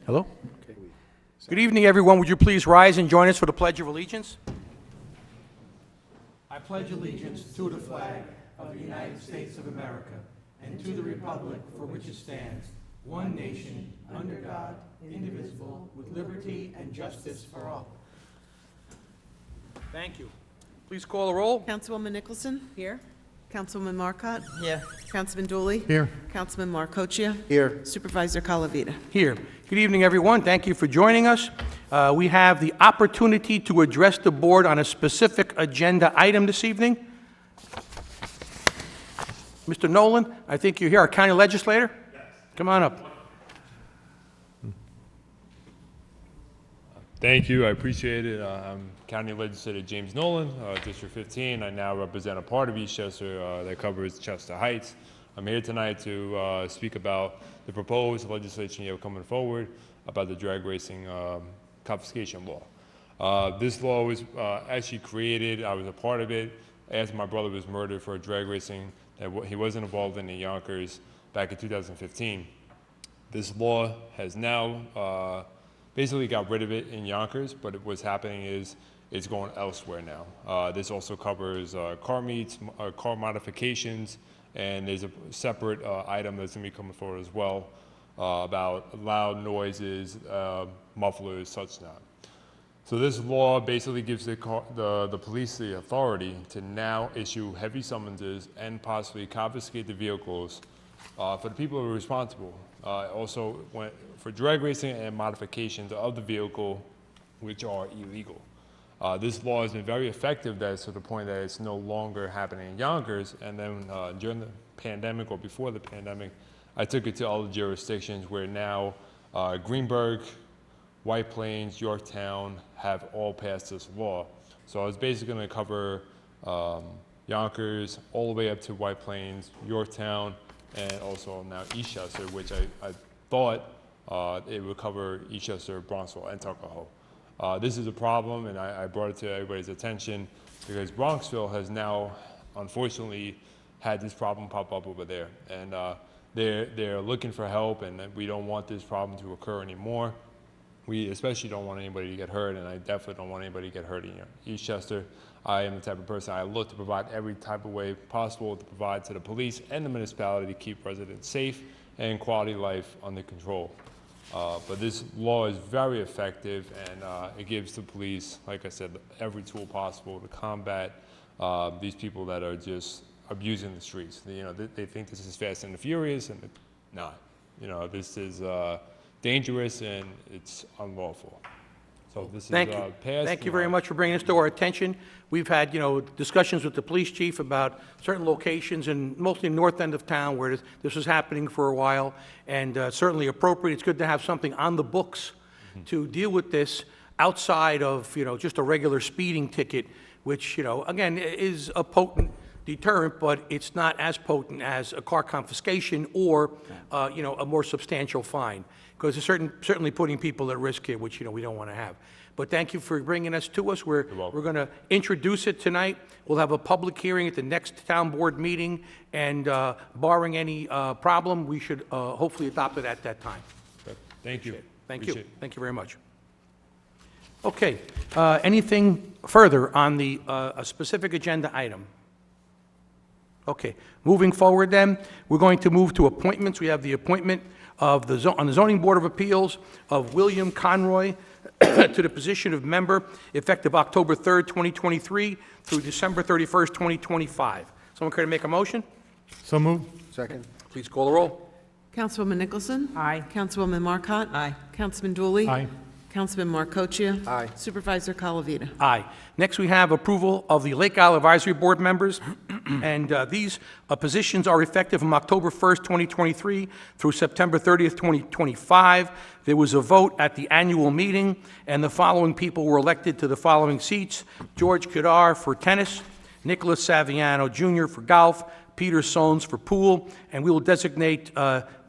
Hello? Okay. Good evening, everyone. Would you please rise and join us for the Pledge of Allegiance? I pledge allegiance to the flag of the United States of America and to the republic for which it stands, one nation, under God, indivisible, with liberty and justice for all. Thank you. Please call the roll. Councilwoman Nicholson? Here. Councilwoman Marcotte? Here. Councilman Dooley? Here. Councilman Marcoccia? Here. Supervisor Calavita? Here. Good evening, everyone. Thank you for joining us. We have the opportunity to address the board on a specific agenda item this evening. Mr. Nolan, I think you're here, our county legislator? Yes. Come on up. Thank you. I appreciate it. I'm County Legislator James Nolan, District 15. I now represent a part of Eastchester that covers Chester Heights. I'm here tonight to speak about the proposed legislation you have coming forward about the drag racing confiscation law. This law was actually created, I was a part of it, after my brother was murdered for drag racing that he wasn't involved in Yonkers back in 2015. This law has now basically got rid of it in Yonkers, but what's happening is it's going elsewhere now. This also covers car meets, car modifications, and there's a separate item that's going to be coming forward as well about loud noises, mufflers, such not. So this law basically gives the police the authority to now issue heavy summonses and possibly confiscate the vehicles for the people who are responsible. Also, for drag racing and modifications of the vehicle, which are illegal. This law has been very effective to the point that it's no longer happening in Yonkers. And then during the pandemic or before the pandemic, I took it to all the jurisdictions where now Greenberg, White Plains, Yorktown have all passed this law. So I was basically going to cover Yonkers all the way up to White Plains, Yorktown, and also now Eastchester, which I thought it would cover Eastchester, Bronxville, and Tuckahoe. This is a problem, and I brought it to everybody's attention because Bronxville has now, unfortunately, had this problem pop up over there. And they're looking for help, and we don't want this problem to occur anymore. We especially don't want anybody to get hurt, and I definitely don't want anybody to get hurt in Eastchester. I am the type of person I look to provide every type of way possible to provide to the police and the municipality to keep residents safe and quality life under control. But this law is very effective, and it gives the police, like I said, every tool possible to combat these people that are just abusing the streets. They think this is Fast and the Furious, and it's not. This is dangerous and it's unlawful. So this Thank is you. passed. Thank you very much for bringing this to our attention. We've had, discussions with the police chief about certain locations, and mostly north end of town where this was happening for a while, and certainly appropriate. It's good to have something on the books to deal with this outside of, just a regular speeding ticket, which, again, is a potent deterrent, but it's not as potent as a car confiscation or, a more substantial fine, because it's certainly putting people at risk here, which, we don't want to have. But thank you for bringing us to us. We're going to introduce it tonight. We'll have a public hearing at the next town board meeting, and barring any problem, we should hopefully adopt it at that time. Thank you. Thank you. Thank you very much. Okay. Anything further on the a specific agenda item? Okay. Moving forward, then, we're going to move to appointments. We have the appointment of on the Zoning Board of Appeals of William Conroy to the position of member effective October 3rd, 2023 through December 31st, 2025. Someone care to make a motion? So moved. Second. Please call the roll. Councilwoman Nicholson? Aye. Councilwoman Marcotte? Aye. Councilman Dooley? Aye. Councilman Marcoccia? Aye. Supervisor Calavita? Aye. Next, we have approval of the Lake Isle Advisory Board members, and these positions are effective from October 1st, 2023 through September 30th, 2025. There was a vote at the annual meeting, and the following people were elected to the following seats: George Kadar for tennis, Nicholas Saviano Jr. for golf, Peter Sones for pool, and we will designate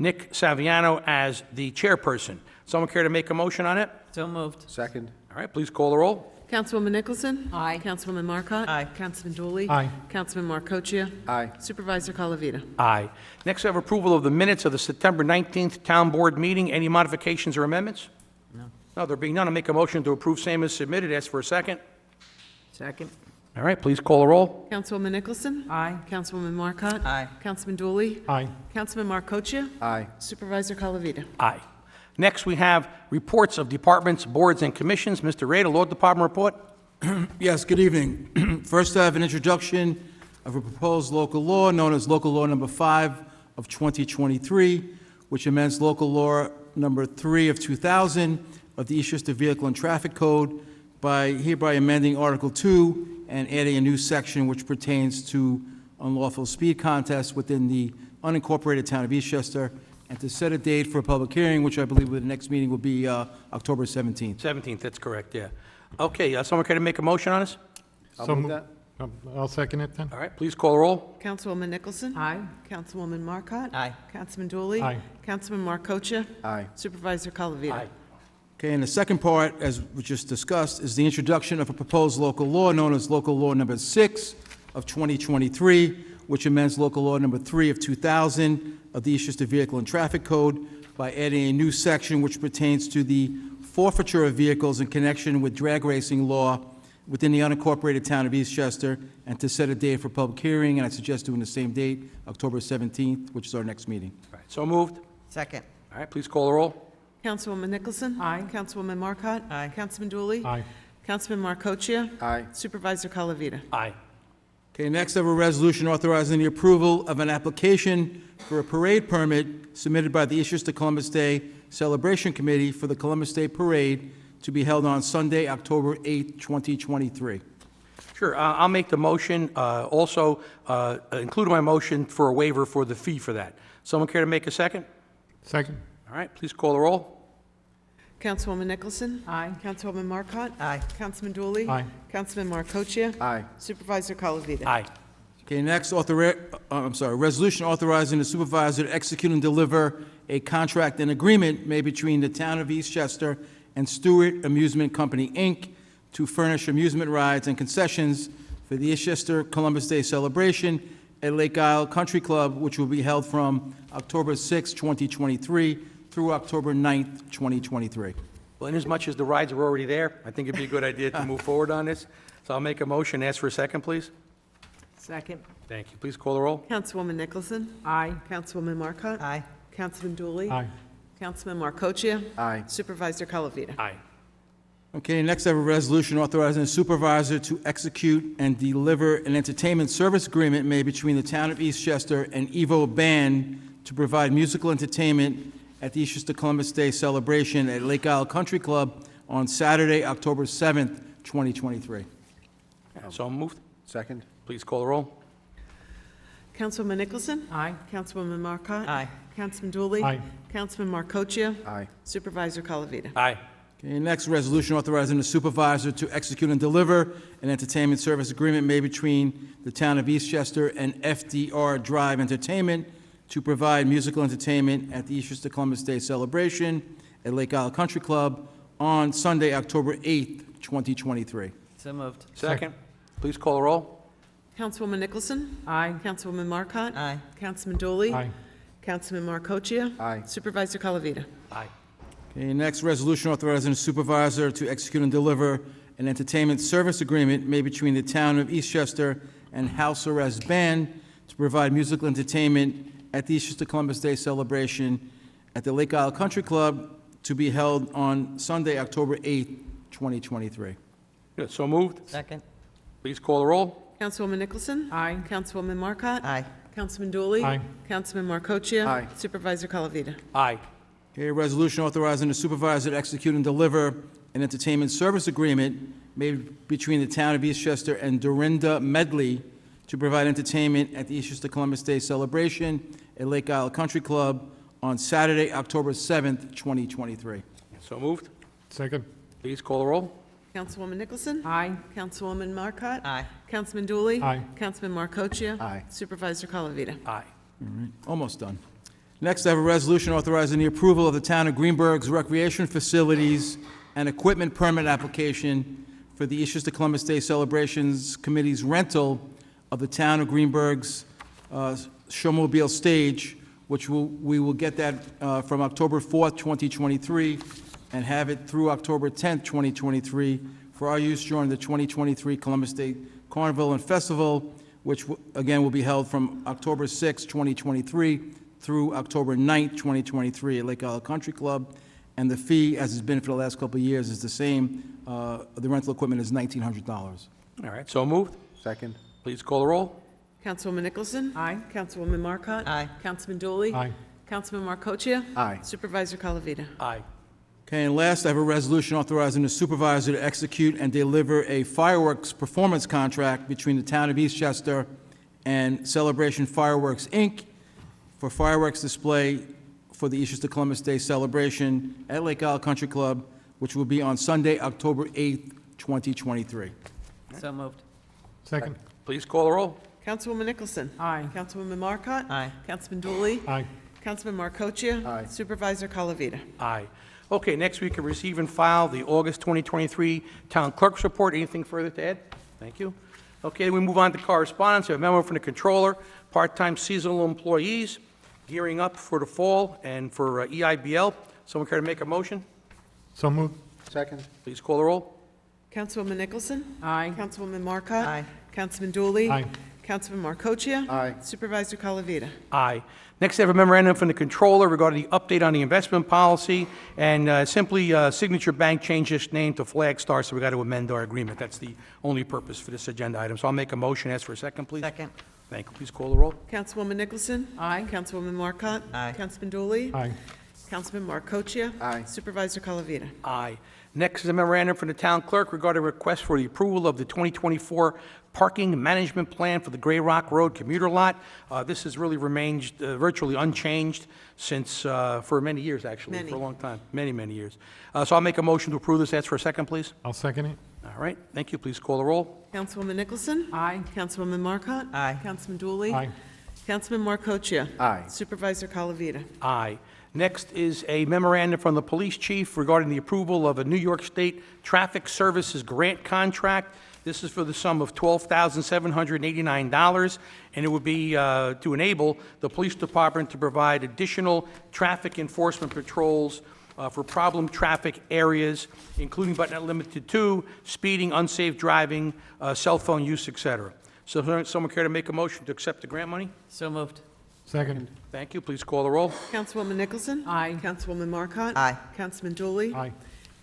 Nick Saviano as the chairperson. Someone care to make a motion on it? So moved. Second. All right, please call the roll. Councilwoman Nicholson? Aye. Councilwoman Marcotte? Aye. Councilman Dooley? Aye. Councilman Marcoccia? Aye. Supervisor Colavita? Aye. Next, I have approval of the minutes of the September 19th Town Board meeting. Any modifications or amendments? No, there being none, I'll make a motion to approve same as submitted. Ask for a second. Second. All right, please call the roll. Councilwoman Nicholson? Aye. Councilwoman Marcotte? Aye. Councilman Dooley? Aye. Councilman Marcoccia? Aye. Supervisor Colavita? Aye. Next, we have reports of departments, boards, and commissions. Mr. Ray, the Law Department report. Yes, good evening. First, I have an introduction of a proposed local law known as Local Law Number 5 of 2023, which amends Local Law Number 3 of 2000 of the Eastchester Vehicle and Traffic Code by hereby amending Article 2 and adding a new section which pertains to unlawful speed contests within the unincorporated town of Eastchester, and to set a date for a public hearing, which I believe the next meeting will be October 17th. 17th, that's correct, yeah. Okay, someone care to make a motion on this? I'll So move move. that. I'll second it then. All right, please call the roll. Councilwoman Nicholson? Aye. Councilwoman Marcotte? Aye. Councilman Dooley? Aye. Councilman Marcoccia? Aye. Supervisor Colavita? Aye. Okay, and the second part, as we just discussed, is the introduction of a proposed local law known as Local Law Number 6 of 2023, which amends Local Law Number 3 of 2000 of the Eastchester Vehicle and Traffic Code by adding a new section which pertains to the forfeiture of vehicles in connection with drag racing law within the unincorporated town of Eastchester, and to set a date for public hearing, and I suggest doing the same date, October 17th, which is our next meeting. All right, so moved. Second. All right, please call the roll. Councilwoman Nicholson? Aye. Councilwoman Marcotte? Aye. Councilman Dooley? Aye. Councilman Marcoccia? Aye. Supervisor Colavita? Aye. Okay, next I have a resolution authorizing the approval of an application for a parade permit submitted by the Eastchester Columbus Day Celebration Committee for the Columbus Day Parade to be held on Sunday, October 8, 2023. Sure, I'll make the motion, also include in my motion for a waiver for the fee for that. Someone care to make a second? Second. All right, please call the roll. Councilwoman Nicholson? Aye. Councilwoman Marcotte? Aye. Councilman Dooley? Aye. Councilman Marcoccia? Aye. Supervisor Colavita? Aye. Okay, next, resolution authorizing the supervisor to execute and deliver a contract and agreement made between the town of Eastchester and Stewart Amusement Company, Inc., to furnish amusement rides and concessions for the Eastchester Columbus Day celebration at Lake Isle Country Club, which will be held from October 6, 2023 through October 9th, 2023. Well, inasmuch as the rides are already there, I think it'd be a good idea to move forward on this. So I'll make a motion, ask for a second, please. Second. Thank you. Please call the roll. Councilwoman Nicholson? Aye. Councilwoman Marcotte? Aye. Councilman Dooley? Aye. Councilman Marcoccia? Aye. Supervisor Colavita? Aye. Okay, next I have a resolution authorizing the supervisor to execute and deliver an entertainment service agreement made between the town of Eastchester and Evo Band to provide musical entertainment at the Eastchester Columbus Day celebration at Lake Isle Country Club on Saturday, October 7th, 2023. So moved. Second. Please call the roll. Councilwoman Nicholson? Aye. Councilwoman Marcotte? Aye. Councilman Dooley? Aye. Councilman Marcoccia? Aye. Supervisor Colavita? Aye. Okay, next, resolution authorizing the supervisor to execute and deliver an entertainment service agreement made between the town of Eastchester and FDR Drive Entertainment to provide musical entertainment at the Eastchester Columbus Day celebration at Lake Isle Country Club on Sunday, October 8th, 2023. So moved. Second. Please call the roll. Councilwoman Nicholson? Aye. Councilwoman Marcotte? Aye. Councilman Dooley? Aye. Councilman Marcoccia? Aye. Supervisor Colavita? Aye. Okay, next, resolution authorizing the supervisor to execute and deliver an entertainment service agreement made between the town of Eastchester and House Arrest Band to provide musical entertainment at the Eastchester Columbus Day celebration at the Lake Isle Country Club to be held on Sunday, October 8th, 2023. Good. So moved. Second. Please call the roll. Councilwoman Nicholson? Aye. Councilwoman Marcotte? Aye. Councilman Dooley? Aye. Councilman Marcoccia? Aye. Supervisor Colavita? Aye. Okay, resolution authorizing the supervisor to execute and deliver an entertainment service agreement made between the town of Eastchester and Dorinda Medley to provide entertainment at the Eastchester Columbus Day celebration at Lake Isle Country Club on Saturday, October 7th, 2023. So moved. Second. Please call the roll. Councilwoman Nicholson? Aye. Councilwoman Marcotte? Aye. Councilman Dooley? Aye. Councilman Marcoccia? Aye. Supervisor Colavita? Aye. Almost done. Next, I have a resolution authorizing the approval of the town of Greenberg's recreation facilities and equipment permit application for the Eastchester Columbus Day Celebrations Committee's rental of the town of Greenberg's showmobile stage, which we will get that from October 4th, 2023, and have it through October 10th, 2023, for our use during the 2023 Columbus Day Carnival and Festival, which again will be held from October 6th, 2023, through October 9th, 2023, at Lake Isle Country Club. And the fee, as it's been for the last couple of years, is the same. The rental equipment is $1,900. All right, so moved. Second. Please call the roll. Councilwoman Nicholson? Aye. Councilwoman Marcotte? Aye. Councilman Dooley? Aye. Councilman Markocha? Aye. Supervisor Calavita? Aye. Okay, and last, I have a resolution authorizing the supervisor to execute and deliver a fireworks performance contract between the town of Eastchester and Celebration Fireworks, Inc. for fireworks display for the Eastchester Columbus Day celebration at Lake Isle Country Club, which will be on Sunday, October 8th, 2023. So moved. Second. Please call the roll. Councilwoman Nicholson? Aye. Councilwoman Marcotte? Aye. Councilman Dooley? Aye. Councilman Markocha? Aye. Supervisor Calavita? Aye. Okay, next we can receive and file the August 2023 Town Clerk's Report. Anything further to add? Thank you. Okay, we move on to correspondence. We have a memo from the Controller, part-time seasonal employees gearing up for the fall and for EIBL. Someone care to make a motion? So moved. Second. Please call the roll. Councilwoman Nicholson? Aye. Councilwoman Marcotte? Aye. Councilman Dooley? Aye. Councilman Markocha? Aye. Supervisor Calavita? Aye. Next, I have a memorandum from the Controller regarding the update on the investment policy, and simply Signature Bank changed its name to Flagstar, so we got to amend our agreement. That's the only purpose for this agenda item. So I'll make a motion. Ask for a second, please. Second. Thank you. Please call the roll. Councilwoman Nicholson? Aye. Councilwoman Marcotte? Aye. Councilman Dooley? Aye. Councilman Markocha? Aye. Supervisor Calavita? Aye. Next is a memorandum from the Town Clerk regarding a request for the approval of the 2024 Parking Management Plan for the Gray Rock Road commuter lot. This has really remained virtually unchanged since, for many years, actually. Many. For a long time. Many, many years. So I'll make a motion to approve this. Ask for a second, please. I'll second it. All right. Thank you. Please call the roll. Councilwoman Nicholson? Aye. Councilwoman Marcotte? Aye. Councilman Dooley? Aye. Councilman Markocha? Aye. Supervisor Calavita? Aye. Next is a memorandum from the police chief regarding the approval of a New York State Traffic Services grant contract. This is for the sum of $12,789, and it would be to enable the police department to provide additional traffic enforcement patrols for problem traffic areas, including but not limited to speeding, unsafe driving, cell phone use, etc. So someone care to make a motion to accept the grant money? So moved. Second. Thank you. Please call the roll. Councilwoman Nicholson? Aye. Councilwoman Marcotte? Aye. Councilman Dooley? Aye.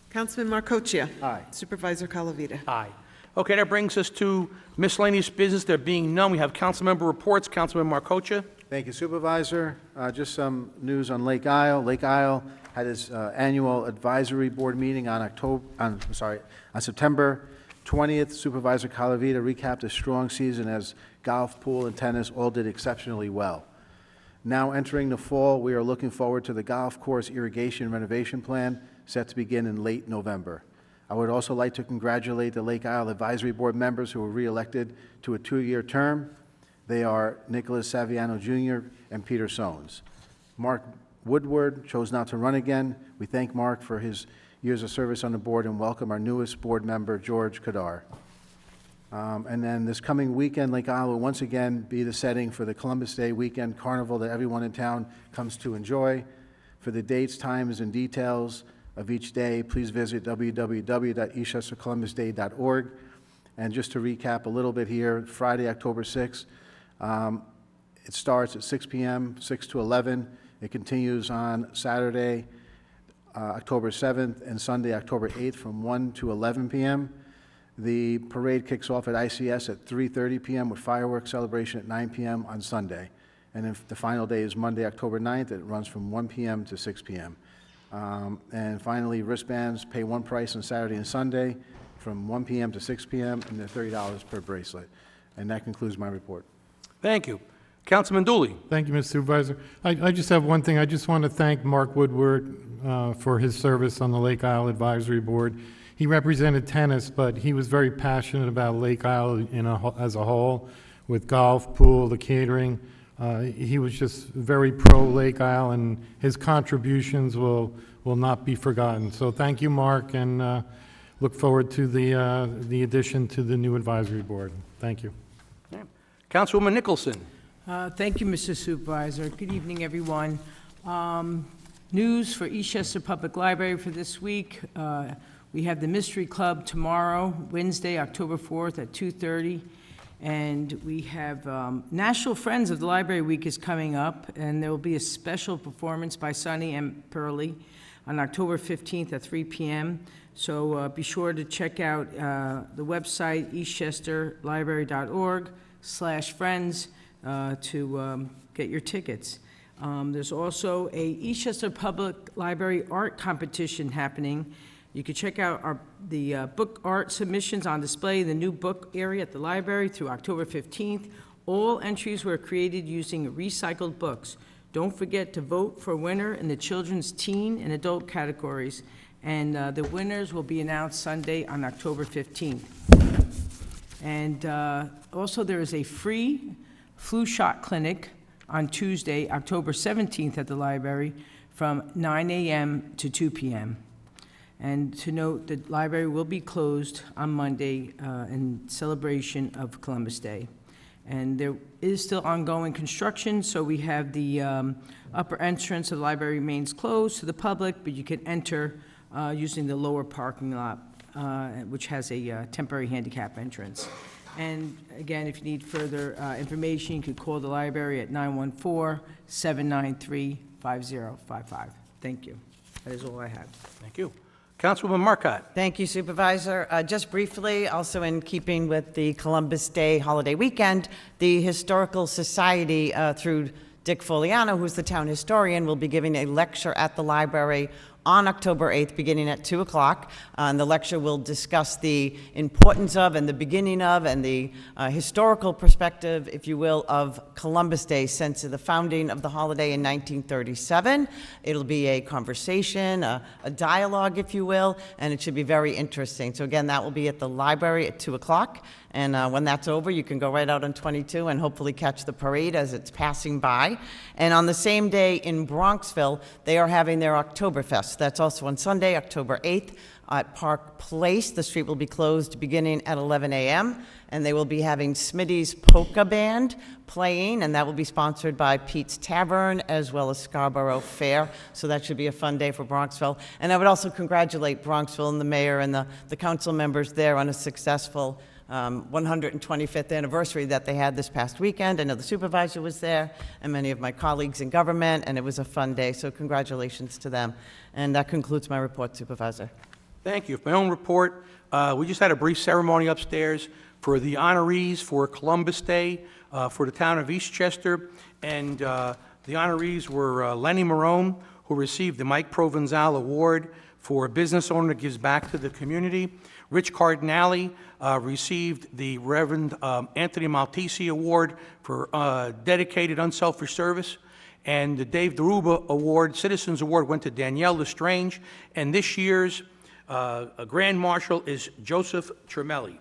Councilman Markocha? Aye. Supervisor Calavita? Aye. Okay, that brings us to miscellaneous business. There being none, we have council member reports. Councilman Markocha. Thank you, Supervisor. Just some news on Lake Isle. Lake Isle had its annual advisory board meeting on September 20th. Supervisor Calavita recapped a strong season as golf, pool, and tennis all did exceptionally well. Now entering the fall, we are looking forward to the golf course irrigation renovation plan set to begin in late November. I would also like to congratulate the Lake Isle Advisory Board members who were re-elected to a 2-year term. They are Nicholas Saviano Jr. and Peter Sones. Mark Woodward chose not to run again. We thank Mark for his years of service on the board and welcome our newest board member, George Kadar. And then this coming weekend, Lake Isle will once again be the setting for the Columbus Day weekend carnival that everyone in town comes to enjoy. For the dates, times, and details of each day, please visit www.eastchestercolumbusday.org. And just to recap a little bit here, Friday, October 6th, it starts at 6 p.m., 6 to 11. It continues on Saturday, October 7th, and Sunday, October 8th, from 1 to 11 p.m. The parade kicks off at ICS at 3:30 p.m. with fireworks celebration at 9 p.m. on Sunday. And then the final day is Monday, October 9th. It runs from 1 p.m. to 6 p.m. And finally, wristbands pay one price on Saturday and Sunday from 1 p.m. to 6 p.m. and they're $30 per bracelet. And that concludes my report. Thank you. Councilman Dooley. Thank you, Mr. Supervisor. I just have one thing. I just want to thank Mark Woodward for his service on the Lake Isle Advisory Board. He represented tennis, but he was very passionate about Lake Isle as a whole, with golf, pool, the catering. He was just very pro Lake Isle, and his contributions will not be forgotten. So thank you, Mark, and look forward to the addition to the new advisory board. Thank you. Councilwoman Nicholson. Thank you, Mr. Supervisor. Good evening, everyone. News for Eastchester Public Library for this week. We have the Mystery Club tomorrow, Wednesday, October 4th at 2:30. And we have National Friends of the Library Week is coming up, and there will be a special performance by Sonny and Pearlie on October 15th at 3 p.m. So be sure to check out the website, eastchesterlibrary.org/friends, to get your tickets. There's also a Eastchester Public Library art competition happening. You can check out the book art submissions on display in the new book area at the library through October 15th. All entries were created using recycled books. Don't forget to vote for winner in the children's, teen, and adult categories. And the winners will be announced Sunday on October 15th. And also there is a free flu shot clinic on Tuesday, October 17th at the library from 9 a.m. to 2 p.m. And to note, the library will be closed on Monday in celebration of Columbus Day. And there is still ongoing construction, so we have the upper entrance of the library remains closed to the public, but you can enter using the lower parking lot, which has a temporary handicap entrance. And again, if you need further information, you could call the library at 914-793-5055. Thank you. That is all I have. Thank you. Councilwoman Marcotte. Thank you, Supervisor. Just briefly, also in keeping with the Columbus Day holiday weekend, the Historical Society, through Dick Foliano, who's the town historian, will be giving a lecture at the library on October 8th, beginning at 2 o'clock. And the lecture will discuss the importance of and the beginning of and the historical perspective, if you will, of Columbus Day since the founding of the holiday in 1937. It'll be a conversation, a dialogue, if you will, and it should be very interesting. So again, that will be at the library at 2 o'clock. And when that's over, you can go right out on 22 and hopefully catch the parade as it's passing by. And on the same day in Bronxville, they are having their Oktoberfest. That's also on Sunday, October 8th at Park Place. The street will be closed beginning at 11 a.m. And they will be having Smitty's Polka Band playing, and that will be sponsored by Pete's Tavern as well as Scarborough Fair. So that should be a fun day for Bronxville. And I would also congratulate Bronxville and the mayor and the council members there on a successful 125th anniversary that they had this past weekend. I know the supervisor was there and many of my colleagues in government, and it was a fun day, so congratulations to them. And that concludes my report, Supervisor. Thank you. For my own report, we just had a brief ceremony upstairs for the honorees for Columbus Day for the town of Eastchester. And the honorees were Lenny Marone, who received the Mike Provenzal Award for a business owner that gives back to the community. Rich Cardinale received the Reverend Anthony Maltese Award for dedicated, unselfish service. And the Dave DeRuba Award, Citizens Award, went to Danielle Lestrange. And this year's Grand Marshal is Joseph Tremelli.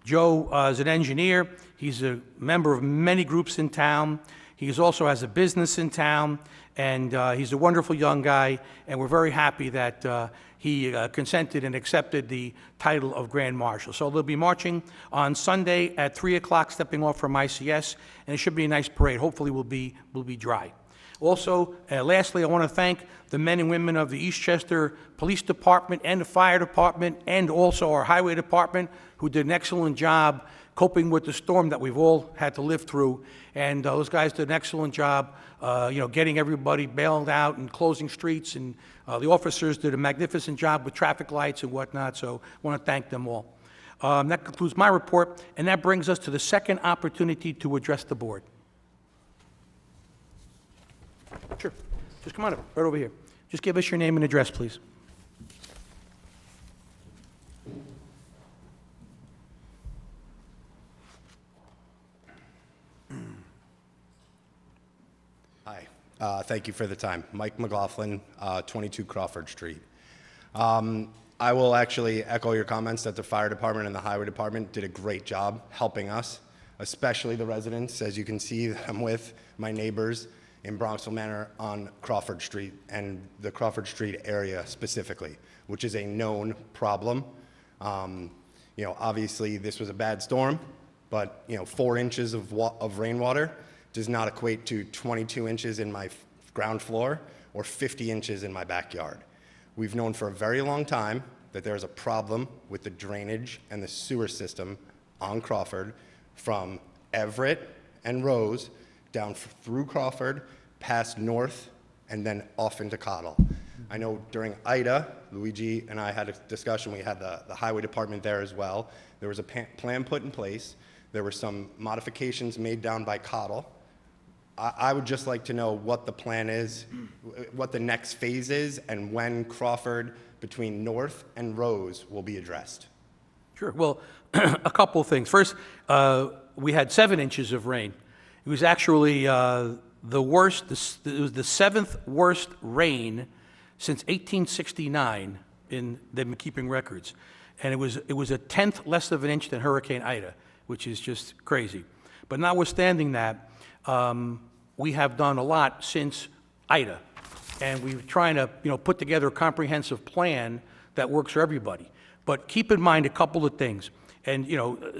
Joe is an engineer. He's a member of many groups in town. He also has a business in town. And he's a wonderful young guy. And we're very happy that he consented and accepted the title of Grand Marshal. So they'll be marching on Sunday at 3 o'clock, stepping off from ICS, and it should be a nice parade. Hopefully we'll be dry. Also, lastly, I want to thank the men and women of the Eastchester Police Department and the Fire Department and also our Highway Department who did an excellent job coping with the storm that we've all had to live through. And those guys did an excellent job, getting everybody bailed out and closing streets. And the officers did a magnificent job with traffic lights and whatnot. So I want to thank them all. That concludes my report. And that brings us to the second opportunity to address the board. Sure. Just come on up, right over here. Just give us your name and address, please. Hi. Thank you for the time. Mike McLaughlin, 22 Crawford Street. I will actually echo your comments that the fire department and the highway department did a great job helping us, especially the residents, as you can see that I'm with, my neighbors in Bronxville Manor on Crawford Street and the Crawford Street area specifically, which is a known problem. You know, obviously this was a bad storm, but, you know, 4 inches of rainwater does not equate to 22 inches in my ground floor or 50 inches in my backyard. We've known for a very long time that there's a problem with the drainage and the sewer system on Crawford from Everett and Rose down through Crawford, past North, and then off into Cottle. I know during Ida, Luigi and I had a discussion. We had the highway department there as well. There was a plan put in place. There were some modifications made down by Cottle. I would just like to know what the plan is, what the next phase is, and when Crawford between North and Rose will be addressed. Sure. Well, a couple of things. First, we had 7 inches of rain. It was actually the worst, it was the 7th worst rain since 1869 in, they've been keeping records. And it was a 10th less of an inch than Hurricane Ida, which is just crazy. But notwithstanding that, we have done a lot since Ida. And we're trying to, put together a comprehensive plan that works for everybody. But keep in mind a couple of things, and,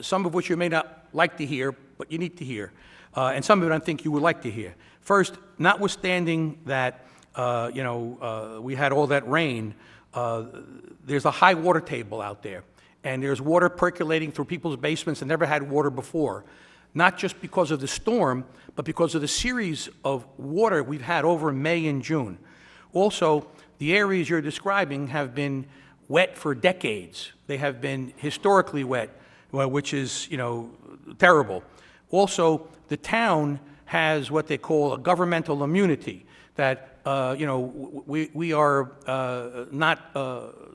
some of which you may not like to hear, but you need to hear. And some of it I think you would like to hear. First, notwithstanding that, we had all that rain, there's a high water table out there. And there's water percolating through people's basements that never had water before. Not just because of the storm, but because of the series of water we've had over May and June. Also, the areas you're describing have been wet for decades. They have been historically wet, which is, terrible. Also, the town has what they call a governmental immunity, that, we are not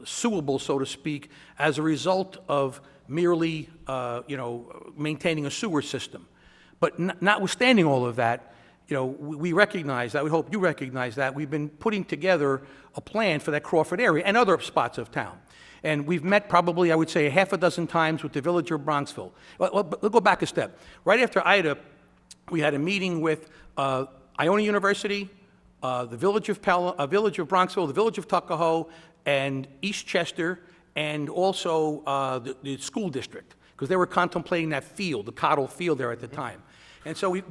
suable, so to speak, as a result of merely, maintaining a sewer system. But notwithstanding all of that, we recognize that, we hope you recognize that, we've been putting together a plan for that Crawford area and other spots of town. And we've met probably, I would say, 6 times with the village of Bronxville. Well, let's go back a step. Right after Ida, we had a meeting with Iona University, the village of Bronxville, the village of Tuckahoe, and Eastchester, and also the school district, because they were contemplating that field, the Cottle field there at the time. And so we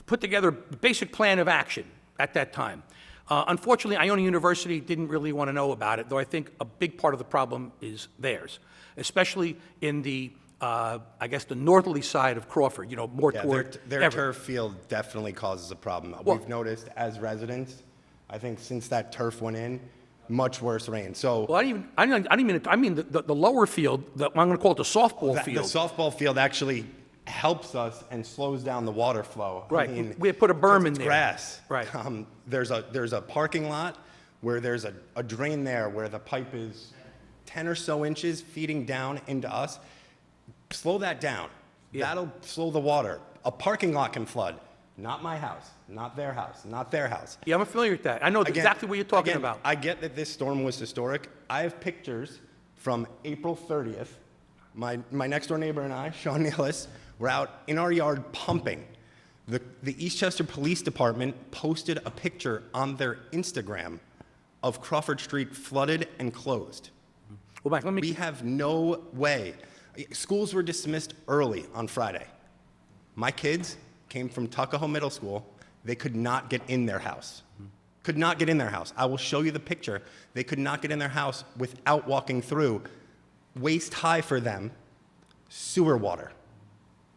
put together a basic plan of action at that time. Unfortunately, Iona University didn't really want to know about it, though I think a big part of the problem is theirs, especially in the, I guess, the northerly side of Crawford, more toward their Everett. turf field definitely causes a problem. Well- We've noticed as residents, I think since that turf went in, much worse rain. So Well, I mean the lower field, I'm going to call it the softball the field. softball field actually helps us and slows down the water flow. Right. We had put a berm in it's there. grass. Right. There's a parking lot where there's a drain there where the pipe is 10 or so inches feeding down into us. Slow that down. Yeah. That'll slow the water. A parking lot can flood. Not my house, not their house, not their house. Yeah, I'm familiar with that. I know exactly what you're talking Again, about. I get that this storm was historic. I have pictures from April 30th. My next door neighbor and I, Sean Nealis, were out in our yard pumping. The Eastchester Police Department posted a picture on their Instagram of Crawford Street flooded and closed. Well, Mike, let me. We have no way. Schools were dismissed early on Friday. My kids came from Tuckahoe Middle School. They could not get in their house. Could not get in their house. I will show you the picture. They could not get in their house without walking through waist high for them sewer water.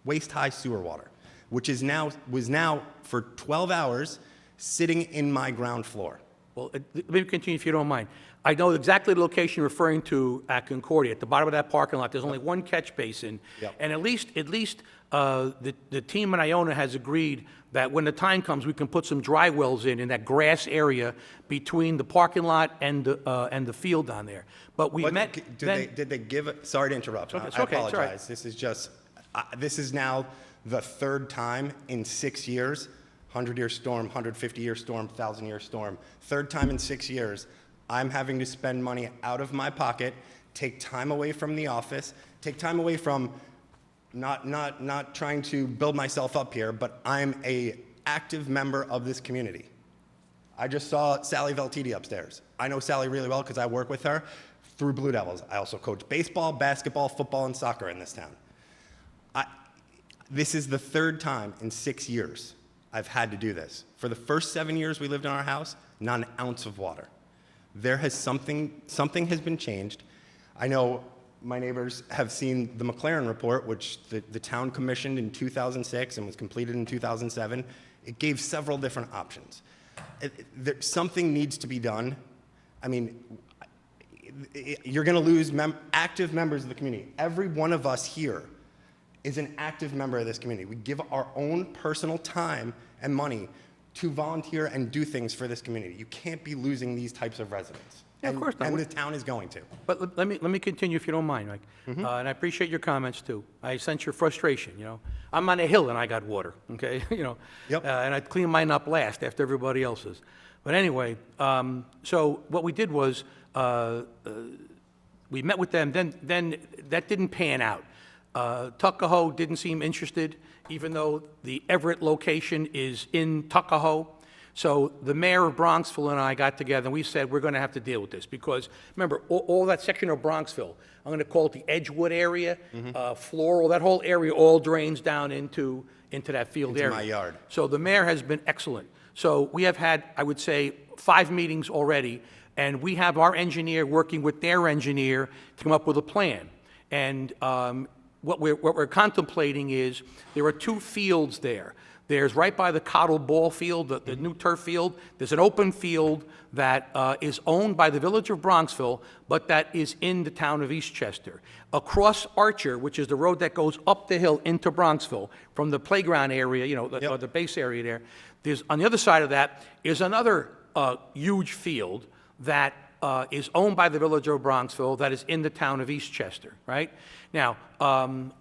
Waist high sewer water, which was now for 12 hours sitting in my ground floor. Well, let me continue if you don't mind. I know exactly the location you're referring to at Concordia. At the bottom of that parking lot, there's only one catch basin. Yep. And at least the team in Iona has agreed that when the time comes, we can put some dry wells in that grass area between the parking lot and the field down there. But we met. Did they give? Sorry to interrupt. It's I okay, it's all right. apologize. This is just. This is now the 3rd time in 6 years. 100-year storm, 150-year storm, 1,000-year storm. 3rd time in 6 years. I'm having to spend money out of my pocket, take time away from the office, take time away from not trying to build myself up here, but I'm a active member of this community. I just saw Sally Veltiti upstairs. I know Sally really well because I work with her. through Blue Devils. I also coach baseball, basketball, football, and soccer in this town. This is the third time in 6 years I've had to do this. For the first 7 years we lived in our house, not an ounce of water. Something has been changed. I know my neighbors have seen the McLaren report, which the town commissioned in 2006 and was completed in 2007. It gave several different options. Something needs to be done. I mean, you're going to lose active members of the community. Every one of us here is an active member of this community. We give our own personal time and money to volunteer and do things for this community. You can't be losing these types of residents. Yeah, of course not. And the town is going to. But let me continue if you don't mind, Mike. And I appreciate your comments too. I sense your frustration, you know. I'm on a hill and I got water, okay? You know, Yep. and I clean mine up last after everybody else's. But anyway, so what we did was we met with them. Then that didn't pan out. Tuckahoe didn't seem interested, even though the Everett location is in Tuckahoe. So the mayor of Bronxville and I got together, and we said, we're going to have to deal with this, because, remember, all that section of Bronxville, I'm going to call it the Edgewood area, Floral, that whole area all drains down into that field Into area. my yard. So the mayor has been excellent. So we have had, I would say, 5 meetings already, and we have our engineer working with their engineer to come up with a plan. And what we're contemplating is, there are 2 fields there. There's right by the Cottle Ball Field, the new turf field. There's an open field that is owned by the village of Bronxville, but that is in the town of Eastchester. Across Archer, which is the road that goes up the hill into Bronxville, from the playground area, you know, or the base area there, there's, on the other side of that is another huge field that is owned by the village of Bronxville that is in the town of Eastchester, right? Now,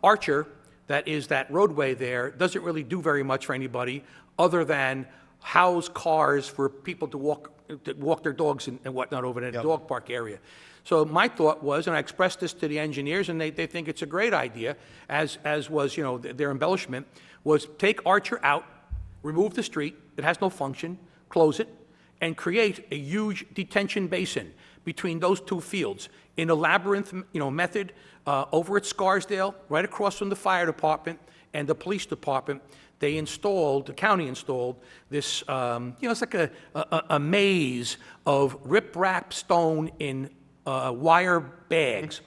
Archer, that is that roadway there, doesn't really do very much for anybody other than house cars for people to walk their dogs and whatnot over in the dog park area. So my thought was, and I expressed this to the engineers, and they think it's a great idea, as was, you know, their embellishment, was take Archer out, remove the street, it has no function, close it, and create a huge detention basin between those 2 fields in a labyrinth, you know, method over at Scarsdale, right across from the fire department and the police department. They installed, the county installed this, you know, it's like a maze of rip-rap stone in wire bags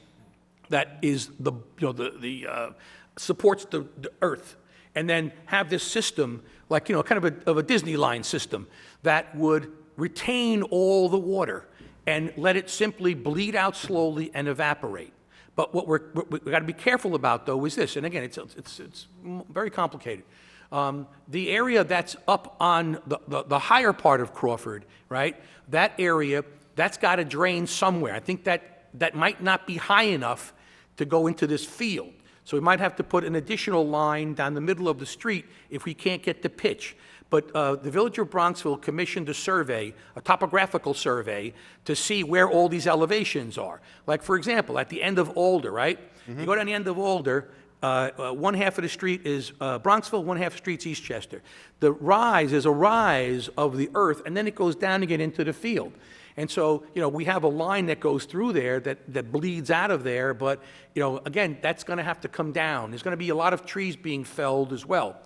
that is the, you know, supports the earth, and then have this system, like, you know, kind of a Disney line system that would retain all the water and let it simply bleed out slowly and evaporate. But what we got to be careful about, though, is this, and again, it's very complicated. The area that's up on the higher part of Crawford, right? That area, that's got to drain somewhere. I think that might not be high enough to go into this field. So we might have to put an additional line down the middle of the street if we can't get the pitch. But the Village of Bronxville commissioned a survey, a topographical survey, to see where all these elevations are. Like, for example, at the end of Alder, right? You go down the end of Alder, one half of the street is Bronxville, one half of the street's Eastchester. The rise is a rise of the earth, and then it goes down again into the field. And so, you know, we have a line that goes through there that bleeds out of there, but, you know, again, that's going to have to come down. There's going to be a lot of trees being felled as well.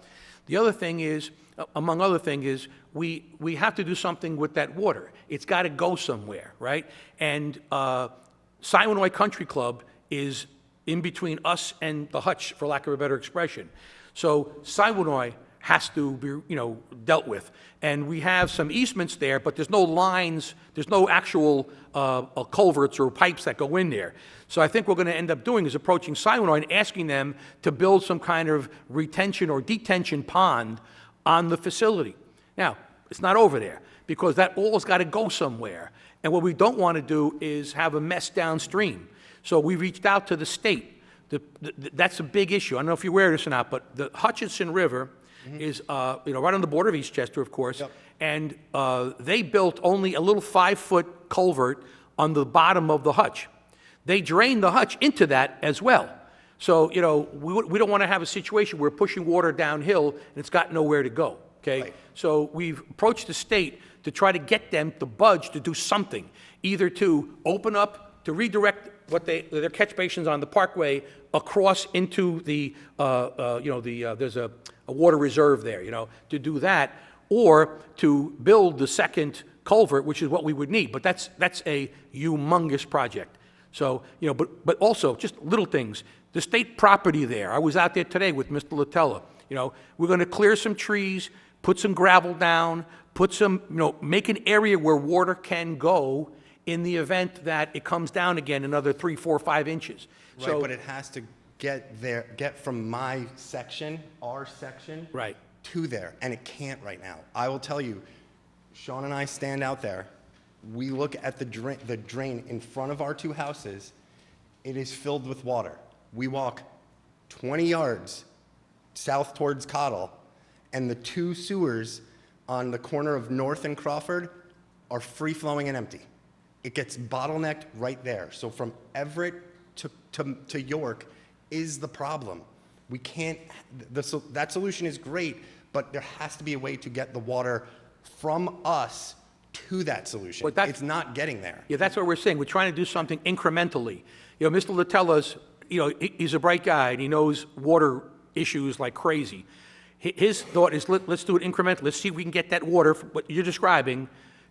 The other thing is, among other things, is we have to do something with that water. It's got to go somewhere, right? And Siwanoy Country Club is in between us and the hutch, for lack of a better expression. So Siwanoy has to be, you know, dealt with. And we have some easements there, but there's no lines, there's no actual culverts or pipes that go in there. So I think what we're going to end up doing is approaching Siwanoy and asking them to build some kind of retention or detention pond on the facility. Now, it's not over there, because that all's got to go somewhere. And what we don't want to do is have a mess downstream. So we reached out to the state. That's a big issue. I don't know if you're aware of this or not, but the Hutchinson River is, you know, right on the border of Eastchester, of course. Yep. And they built only a little 5-foot culvert on the bottom of the hutch. They drained the hutch into that as well. So, you know, we don't want to have a situation where we're pushing water downhill and it's got nowhere to go, okay? Right. So we've approached the state to try to get them to budge to do something, either to open up to redirect their catch basins on the Parkway across into the, there's a water reserve there, to do that, or to build the second culvert, which is what we would need. But that's a humongous project. So, but also just little things. The state property there, I was out there today with Mr. Latella. We're going to clear some trees, put some gravel down, put some, make an area where water can go in the event that it comes down again another 3, 4, 5 inches. Right, but it has to get from my section, our section, Right. to there, and it can't right now. I will tell you, Sean and I stand out there. We look at the drain in front of our 2 houses. It is filled with water. We walk 20 yards south towards Cottle, and the 2 sewers on the corner of North and Crawford are free-flowing and empty. It gets bottlenecked right there. So from Everett to York is the problem. We can't, that solution is great, but there has to be a way to get the water from us to that solution. It's not getting there. Yeah, that's what we're saying. We're trying to do something incrementally. Mr. Latella's, he's a bright guy, and he knows water issues like crazy. His thought is, let's do it incrementally. Let's see if we can get that water, what you're describing,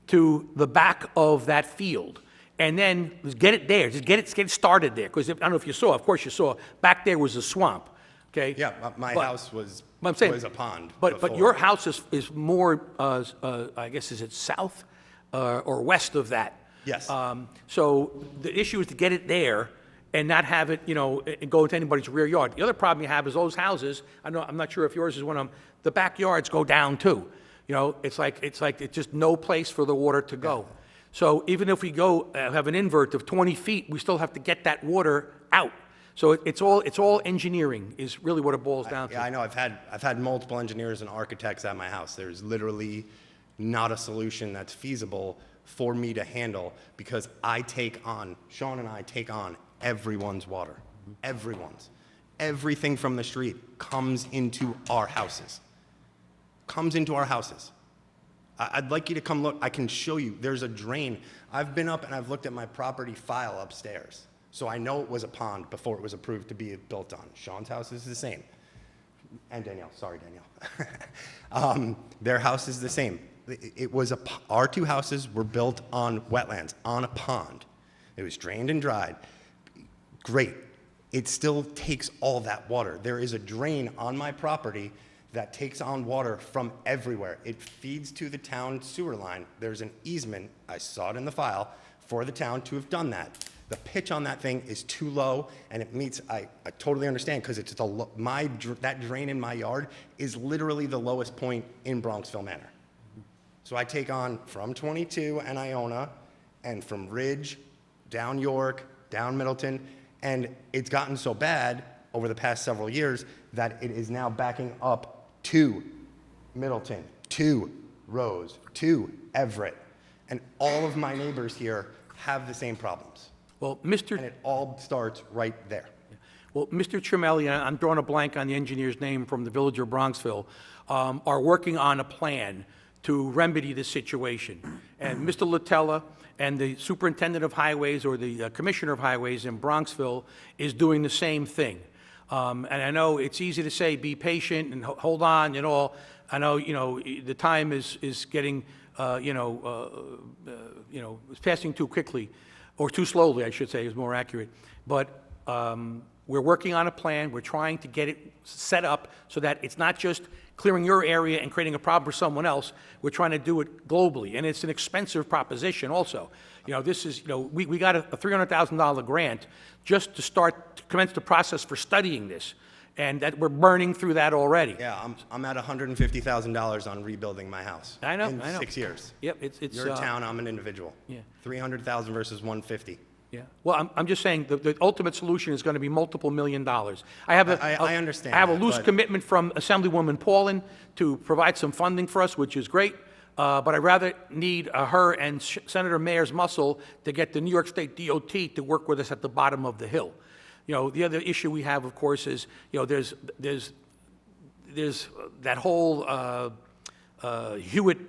to the back of that field. And then let's get it there. Just get it started there. Because I don't know if you saw, of course you saw, back there was a swamp. Okay? Yeah, my house was I'm saying, a pond. But before. your house is more, I guess, is it south or west of that? Yes. So the issue is to get it there and not have it, go into anybody's rear yard. The other problem you have is those houses, I'm not sure if yours is one of them, the backyards go down too. It's like it's just no place for the water to go. So even if we go have an invert of 20 feet, we still have to get that water out. So it's all engineering is really what it boils down to. Yeah, I know. I've had multiple engineers and architects at my house. There's literally not a solution that's feasible for me to handle because Sean and I take on everyone's water. Everyone's. Everything from the street comes into our houses. I'd like you to come look. I can show you. There's a drain. I've been up and I've looked at my property file upstairs. So I know it was a pond before it was approved to be built on. Sean's house is the same. And Danielle, sorry, Danielle. Their house is the same. Our 2 houses were built on wetlands, on a pond. It was drained and dried. Great. It still takes all that water. There is a drain on my property that takes on water from everywhere. It feeds to the town sewer line. There's an easement, I saw it in the file, for the town to have done that. The pitch on that thing is too low, and it meets, I totally understand, because it's that drain in my yard is literally the lowest point in Bronxville Manor. So I take on from 22 and Iona, and from Ridge, down York, down Middleton, and it's gotten so bad over the past several years that it is now backing up to Middleton, to Rose, to Everett, and all of my neighbors here have the same problems. Well, And it all starts right there. Well, Mr. Tramelli, and I'm drawing a blank on the engineer's name from the village of Bronxville, are working on a plan to remedy this situation. And Mr. Latella and the superintendent of highways or the commissioner of highways in Bronxville is doing the same thing. And I know it's easy to say, be patient and hold on and all. I know, the time is getting, it's passing too quickly, or too slowly, I should say, is more accurate. But we're working on a plan. We're trying to get it set up so that it's not just clearing your area and creating a problem for someone else. We're trying to do it globally, and it's an expensive proposition also. This is, we got a $300,000 grant just to commence the process for studying this, and that we're burning through that already. Yeah, I'm at $150,000 on rebuilding my house. I know, in I know. 6 years. Yep, it's. You're a town, I'm an individual. Yeah. 300,000 versus 150. Yeah. Well, I'm just saying the ultimate solution is going to be multiple $1 million. I understand I have a that, loose but- commitment from Assemblywoman Paulin to provide some funding for us, which is great. But I'd rather need her and Senator Mayer's muscle to get the New York State DOT to work with us at the bottom of the hill. The other issue we have, of course, is, there's that whole Hewitt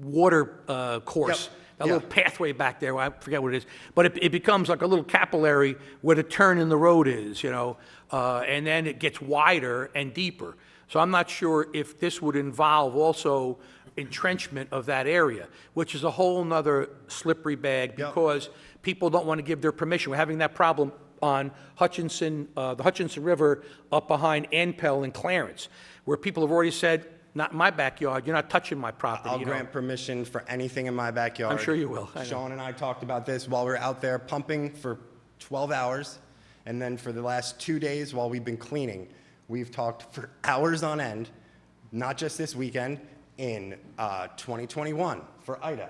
water course that little pathway back there, I forget what it is, but it becomes like a little capillary where the turn in the road is, and then it gets wider and deeper. So I'm not sure if this would involve also entrenchment of that area, which is a whole nother slippery bag because people don't want to give their permission. We're having that problem on Hutchinson, the Hutchinson River up behind Enpel and Clarence, where people have already said, not in my backyard, you're not touching my property. I'll grant permission for anything in my backyard. I'm sure you will. I know. Sean and I talked about this while we were out there pumping for 12 hours, and then for the last 2 days while we've been cleaning, we've talked for hours on end, not just this weekend, in 2021 for Ida,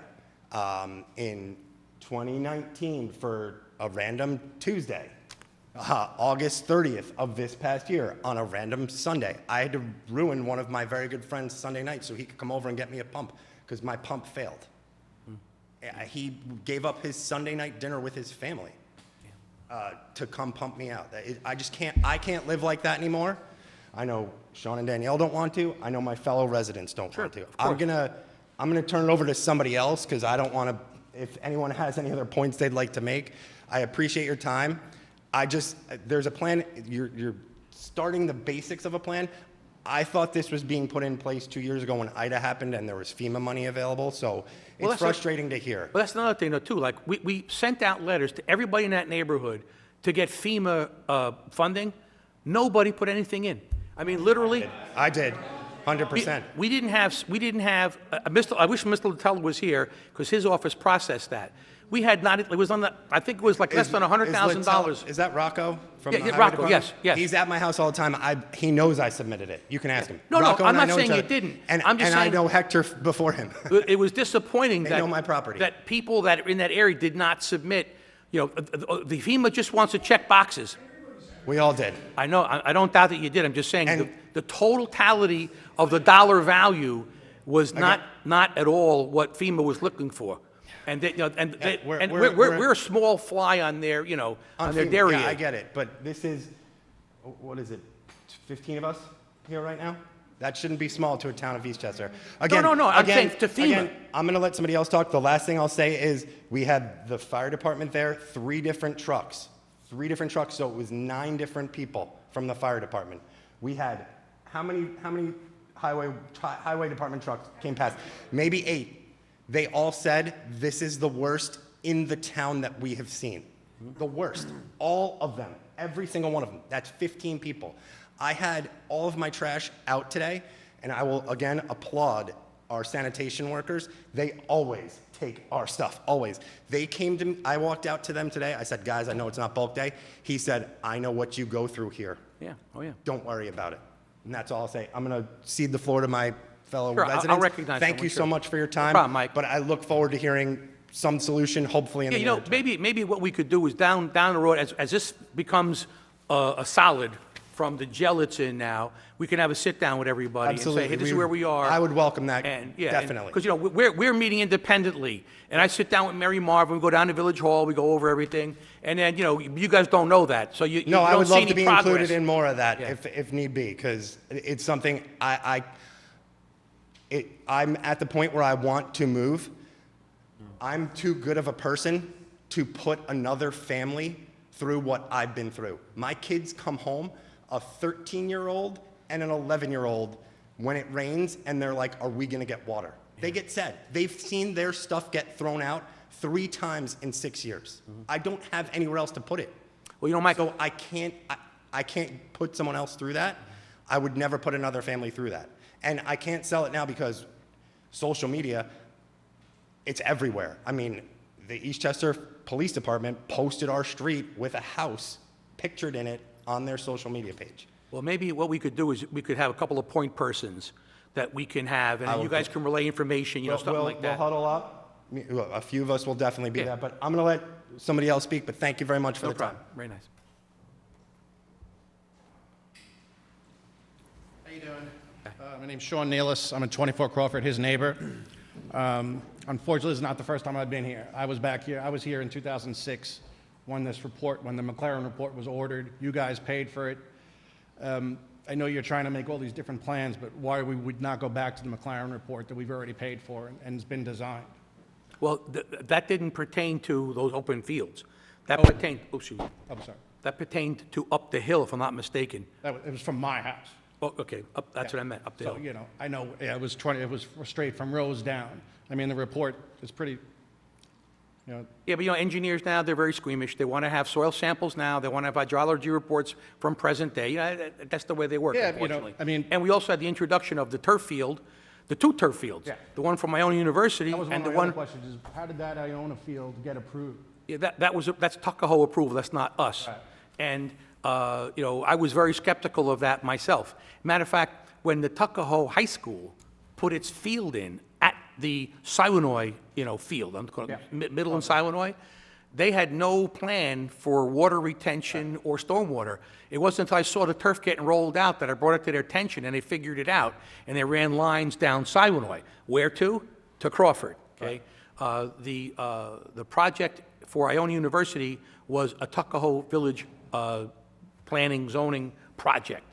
in 2019 for a random Tuesday, August 30th of this past year on a random Sunday. I had to ruin one of my very good friends' Sunday night so he could come over and get me a pump because my pump failed. He gave up his Sunday night dinner with his family to come pump me out. I can't live like that anymore. I know Sean and Danielle don't want to. I know my fellow residents don't want to. I'm gonna turn it over to somebody else because I don't want to. If anyone has any other points they'd like to make, I appreciate your time. There's a plan. You're starting the basics of a plan. I thought this was being put in place 2 years ago when Ida happened and there was FEMA money available. So it's frustrating to hear. Well, that's another thing though too. Like we sent out letters to everybody in that neighborhood to get FEMA funding. Nobody put anything in. I mean, literally. I did. 100%. We didn't have, I wish Mr. Littell was here because his office processed that. We had not, it was on the, I think it was like less than $100,000. Is that Rocco from the Yeah, Highway Rocco, Department? yes. He's at my house all the time. He knows I submitted it. You can ask him. No, Rocco I'm and I not know saying each you other. didn't. And, I'm just and I saying- know Hector before him. It was disappointing They know my property. that people that are in that area did not submit, the FEMA just wants to check boxes. We all did. I know, I don't doubt that you did. I'm just saying And- the totality of the dollar value was not at all what FEMA was looking for. And we're a small fly on their, on their FEMA. derriere. Yeah, I get it. But this is, what is it, 15 of us here right now? That shouldn't be small to a town of Eastchester. Again, No, I'm saying to FEMA. Again, I'm going to let somebody else talk. The last thing I'll say is we had the fire department there, 3 different trucks. 3 different trucks, so it was 9 different people from the fire department. We had, how many highway department trucks came past? Maybe 8. They all said, this is the worst in the town that we have seen. The worst. All of them. Every single one of them. That's 15 people. I had all of my trash out today, and I will, again, applaud our sanitation workers. They always take our stuff, always. They came to me, I walked out to them today. I said, guys, I know it's not bulk day. He said, I know what you go through here. Yeah, oh yeah. Don't worry about it. And that's all I'll say. I'm going to cede the floor to my fellow Sure, residents. I'll recognize Thank someone, you sure. so much for your time. No problem, Mike. But I look forward to hearing some solution, hopefully in the near term. Maybe what we could do is down the road, as this becomes a solid from the gel it's in now, we can have a sit-down with everybody Absolutely. and say, hey, this is where we are. I would welcome that, And, yeah, definitely. Because, we're meeting independently, and I sit down with Mary Marvin, we go down to Village Hall, we go over everything, and then, you guys don't know that, so you No, I don't would see love any to be progress. included in more of that Yeah. if need be, because it's something I'm at the point where I want to move. I'm too good of a person to put another family through what I've been through. My kids come home, a 13-year-old and an 11-year-old, when it rains, and they're like, are we going to get water? They get sad. They've seen their stuff get thrown out 3 times in 6 years. I don't have anywhere else to put it. Well, Mike, So I can't put someone else through that. I would never put another family through that. And I can't sell it now because social media, it's everywhere. I mean, the Eastchester Police Department posted our street with a house pictured in it on their social media page. well, maybe what we could do is we could have a couple of point persons that we can have, and then you guys can relay information, something like that. We'll huddle up. A few of us will definitely be there, but I'm going to let somebody else speak, but thank you very much for No the time. problem, very nice. How you doing? My name's Sean Nealis. I'm at 24 Crawford, his neighbor. Unfortunately, this is not the first time I've been here. I was back here. I was here in 2006 when the McLaren report was ordered. You guys paid for it. I know you're trying to make all these different plans, but why we would not go back to the McLaren report that we've already paid for and has been designed? Well, that didn't pertain to those open fields. That pertained, oops, I'm sorry. that pertained to up the hill, if I'm not mistaken. It was from my house. Oh, okay, that's what I meant, up the So, hill. you know, I know, yeah, it was straight from Rose down. I mean, the report is pretty, you know, Yeah, but engineers now, they're very squeamish. They want to have soil samples now. They want to have hydrology reports from present day. That's the way they work, Yeah, unfortunately. I mean- And we also had the introduction of the turf field, the two turf fields. Yeah. The one from Iona University that was one and of the my other one, questions is, how did that Iona field get approved? yeah, that's Tuckahoe approval, that's not us. Right. And, I was very skeptical of that myself. Matter of fact, when the Tuckahoe High School put its field in at the Siwanoy, field, I'm calling it Middle and Siwanoy, they had no plan for water retention or stormwater. It wasn't until I saw the turf getting rolled out that I brought it to their attention, and they figured it out, and they ran lines down Siwanoy. Where to? To Crawford, okay? The project for Iona University was a Tuckahoe Village planning zoning project.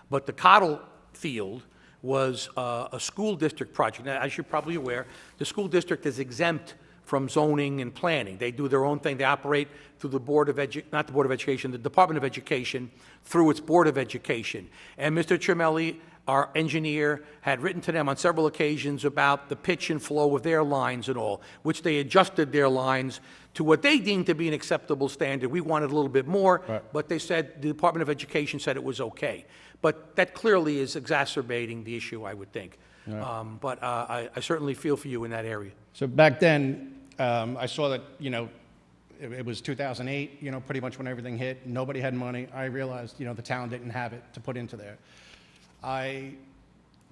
But the Cottle Field was a school district project. Now, as you're probably aware, the school district is exempt from zoning and planning. They do their own thing. They operate through the not the Board of Education, the Department of Education, through its Board of Education. And Mr. Trimelli, our engineer, had written to them on several occasions about the pitch and flow of their lines and all, which they adjusted their lines to what they deemed to be an acceptable standard. We wanted a little bit more, but they said, the Department of Education said it was okay. But that clearly is exacerbating the issue, I would think. But I certainly feel for you in that area. So back then, I saw that, it was 2008, pretty much when everything hit. Nobody had money. I realized, the town didn't have it to put into there. I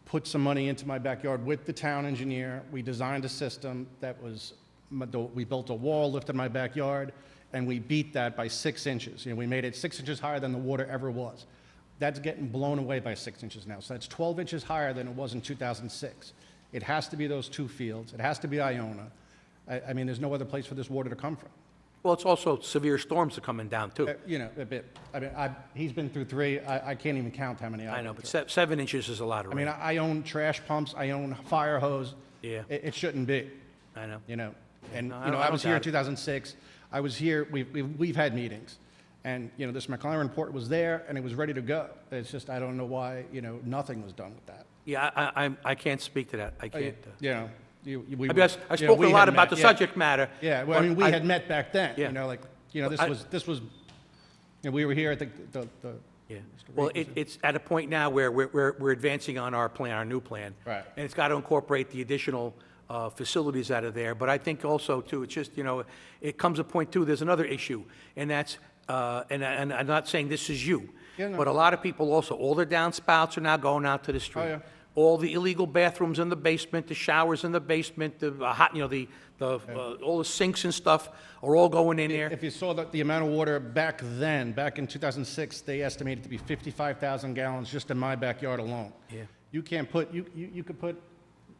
put some money into my backyard with the town engineer. We designed a system that was, we built a wall, lifted my backyard, and we beat that by 6 inches. We made it 6 inches higher than the water ever was. That's getting blown away by 6 inches now. So that's 12 inches higher than it was in 2006. It has to be those two fields. It has to be Iona. I mean, there's no other place for this water to come from. Well, it's also severe storms are coming down, too. A bit. I mean, he's been through 3. I can't even count how many I've I know, been but through. 7 inches is a lot of I rain. mean, I own trash pumps. I own fire hose. Yeah. It shouldn't be. I know. And No, I I don't was here in doubt it. 2006. I was here. We've had meetings, and this McLaren report was there, and it was ready to go. It's just I don't know why nothing was done with that. Yeah, I can't speak to that. I can't. We I guess I spoke a lot about the subject matter. Yeah, well, I but mean, we had met back then. Yeah. This was. We were here at the. Yeah. Well, it's at a point now where we're advancing on our plan, our new plan. Right. And it's got to incorporate the additional facilities out of there. But I think also, too, it's just, it comes a point, too, there's another issue, and that's, and I'm not saying this is you, Yeah, no. but a lot of people also, all their downspouts are now going out to the street. Oh, yeah. All the illegal bathrooms in the basement, the showers in the basement, the hot, all the sinks and stuff are all going in there. If you saw the amount of water back then, back in 2006, they estimated to be 55,000 gallons just in my backyard alone. Yeah. You can't put, you could put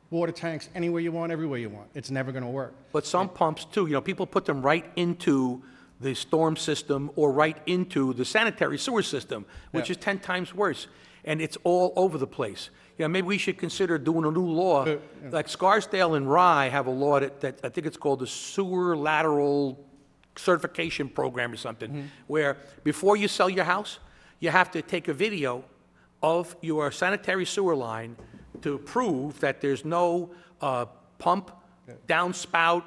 water tanks anywhere you want, everywhere you want. It's never going to work. But some pumps too, people put them right into the storm system or right into the sanitary sewer system, which Yeah. is 10 times worse. And it's all over the place. Maybe we should consider doing a new law. Like Scarsdale and Rye have a law that I think it's called the Sewer Lateral Certification Program or something, where before you sell your house, you have to take a video of your sanitary sewer line to prove that there's no pump, downspout,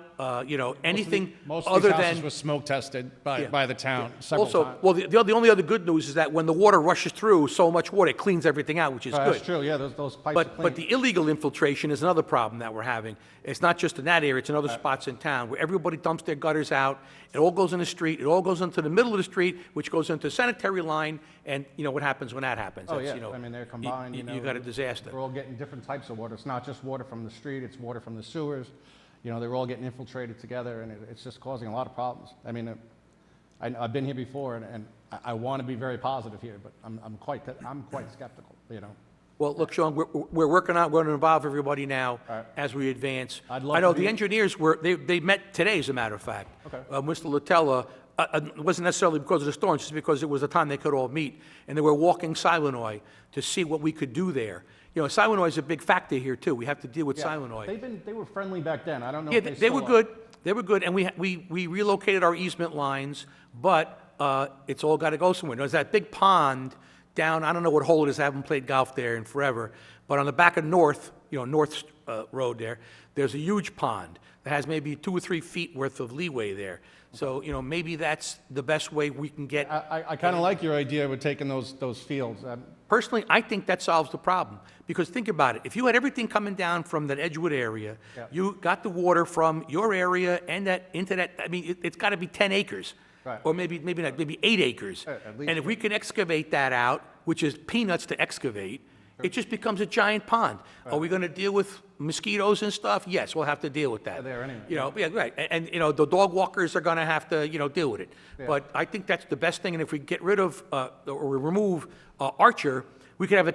anything Most other of these houses than. were smoke tested by Yeah. the town several Also, times. well, the only other good news is that when the water rushes through so much water, it cleans everything out, which is good. That's true, yeah, those pipes are But clean. the illegal infiltration is another problem that we're having. It's not just in that area, it's in other spots in town, where everybody dumps their gutters out, it all goes in the street, it all goes into the middle of the street, which goes into the sanitary line, and what happens when that happens? Oh, That's, yeah, I mean, they're combined, You got a disaster. They're all getting different types of water. It's not just water from the street, it's water from the sewers. They're all getting infiltrated together, and it's just causing a lot of problems. I mean, I've been here before, and I want to be very positive here, but I'm quite skeptical, Well, look, Sean, we're working on, we're going to involve everybody now right. as we advance. I'd love I know to the be- engineers they met today, as a matter of fact. Okay. Mr. Latella, it wasn't necessarily because of the storm, just because it was the time they could all meet, and they were walking Siwanoy to see what we could do there. You know, Siwanoy is a big factor here, too. We have to deal with Siwanoy. They were friendly back then. I don't know Yeah, if they they were still are. good. They were good, and we relocated our easement lines, but it's all got to go somewhere. There's that big pond down, I don't know what hole it is, I haven't played golf there in forever, but on the back of North, North Road there's a huge pond that has maybe 2 or 3 feet worth of leeway there. So, maybe that's the best way we can get. I kind of like your idea with taking those fields. Personally, I think that solves the problem, because think about it. If you had everything coming down from that Edgewood area, Yeah. you got the water from your area and that into that, I mean, it's got to be 10 acres. Right. Or maybe not, maybe 8 acres. At least, And if we can excavate that out, which is peanuts to excavate, it just becomes a giant pond. Are we going to deal with mosquitoes and stuff? Yes, we'll have to deal with that. They're there anyway, Yeah, right. And the dog walkers are going to have to, deal with it. But I think that's the best thing, and if we get rid of, or remove Archer, we could have a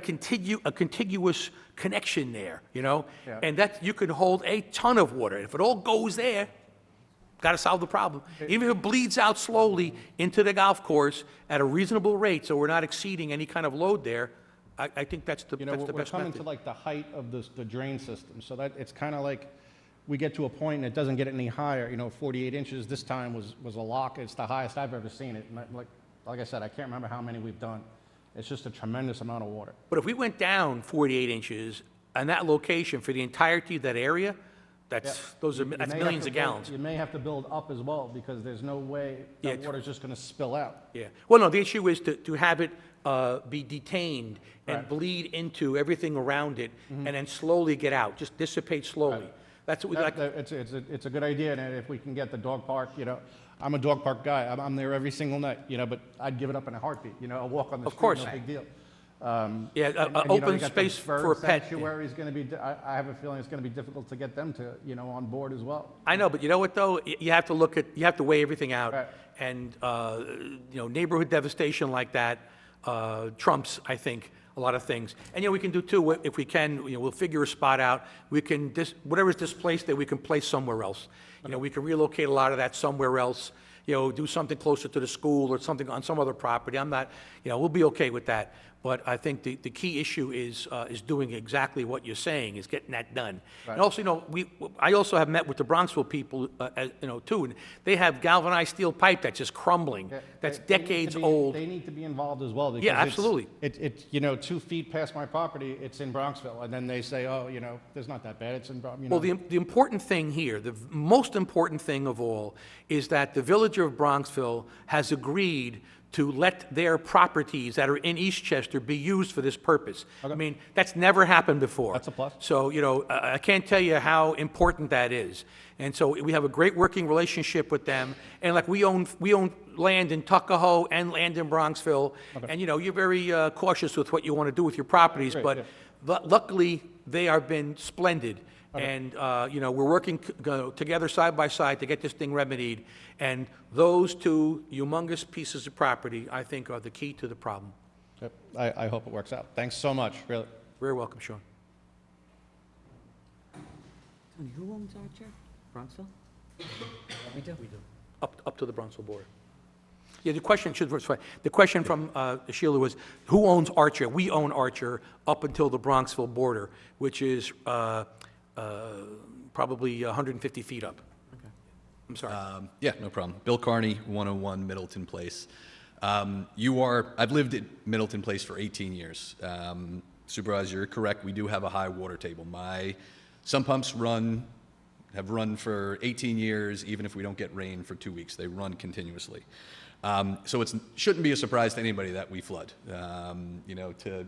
contiguous connection there, Yeah. And that, you could hold a ton of water. If it all goes there, got to solve the problem. Even if it bleeds out slowly into the golf course at a reasonable rate, so we're not exceeding any kind of load there, I think that's the we're best coming method. to like the height of the drain system, so that it's kind of like we get to a point and it doesn't get any higher. 48 inches this time was a lock. It's the highest I've ever seen it. And like I said, I can't remember how many we've done. It's just a tremendous amount of water. But if we went down 48 inches on that location for the entirety of that area, that's You that's may millions have of to build- gallons. You may have to build up as well, because there's no way that Yeah, water's just going to spill out. Yeah. Well, no, the issue is to have it be detained and Right. bleed into everything around it, and then slowly get out, just dissipate slowly. That's what we like. It's a good idea, and if we can get the dog park, I'm a dog park guy. I'm there every single night, but I'd give it up in a heartbeat. A walk on the Of street, course. no big deal. Yeah, And, you open got the space for a bird pet. sanctuary is going to be. I have a feeling it's going to be difficult to get them to, on board as well. I know, but you know what, though? You have to weigh everything out. Right. And, neighborhood devastation like that trumps, I think, a lot of things. And, we can do too, if we can, we'll figure a spot out. We can, whatever's displaced there, we can place somewhere else. We can relocate a lot of that somewhere else, do something closer to the school or something on some other property. I'm not, we'll be okay with that. But I think the key issue is doing exactly what you're saying, is getting that done. And also, I also have met with the Bronxville people, too, and they have galvanized steel pipe that's just crumbling, that's They need to decades be- old. They need to be involved as well. Yeah, because absolutely. It's 2 feet past my property, it's in Bronxville, and then they say, oh, there's not that bad, it's in Bronxville. Well, the important thing here, the most important thing of all, is that the village of Bronxville has agreed to let their properties that are in Eastchester be used for this purpose. I mean, that's never happened before. That's a plus. So, I can't tell you how important that is. And so we have a great working relationship with them. And like we own land in Tuckahoe and land in Bronxville. And, you're very cautious with what you want to do with your properties. Great, But luckily, they have been splendid. And, we're working together side by side to get this thing remedied. And those 2 humongous pieces of property, I think, are the key to the problem. Yep, I hope it works out. Thanks so much, really. Very welcome, Sean. Tony, who owns Archer? Bronxville? We do? We do. Up to the Bronxville border. Yeah, the question the question from Sheila was, who owns Archer? We own Archer up until the Bronxville border, which is probably 150 feet up. I'm sorry. Yeah, no problem. Bill Carney, 101 Middleton Place. I've lived at Middleton Place for 18 years. Supervisor, you're correct, we do have a high water table. My sump pumps have run for 18 years, even if we don't get rain for 2 weeks. They run continuously. So it shouldn't be a surprise to anybody that we flood. To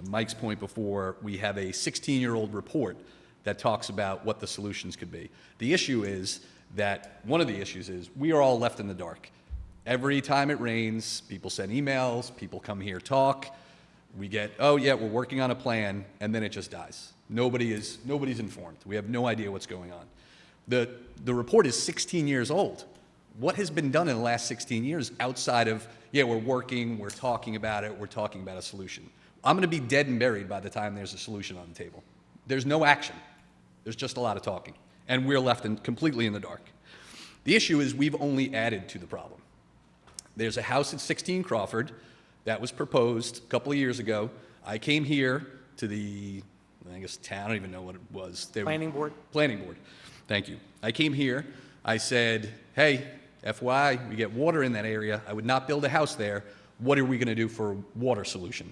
Mike's point before, we have a 16-year-old report that talks about what the solutions could be. The issue is that, one of the issues is, we are all left in the dark. Every time it rains, people send emails, people come here, talk. We get, oh yeah, we're working on a plan, and then it just dies. Nobody's informed. We have no idea what's going on. The report is 16 years old. What has been done in the last 16 years outside of, yeah, we're working, we're talking about it, we're talking about a solution? I'm going to be dead and buried by the time there's a solution on the table. There's no action. There's just a lot of talking. And we're left completely in the dark. The issue is we've only added to the problem. There's a house at 16 Crawford that was proposed a couple of years ago. I came here to the, I guess, town, I don't even know what it was. Planning board? Planning board. Thank you. I came here, I said, hey, FYI, we get water in that area. I would not build a house there. What are we going to do for a water solution?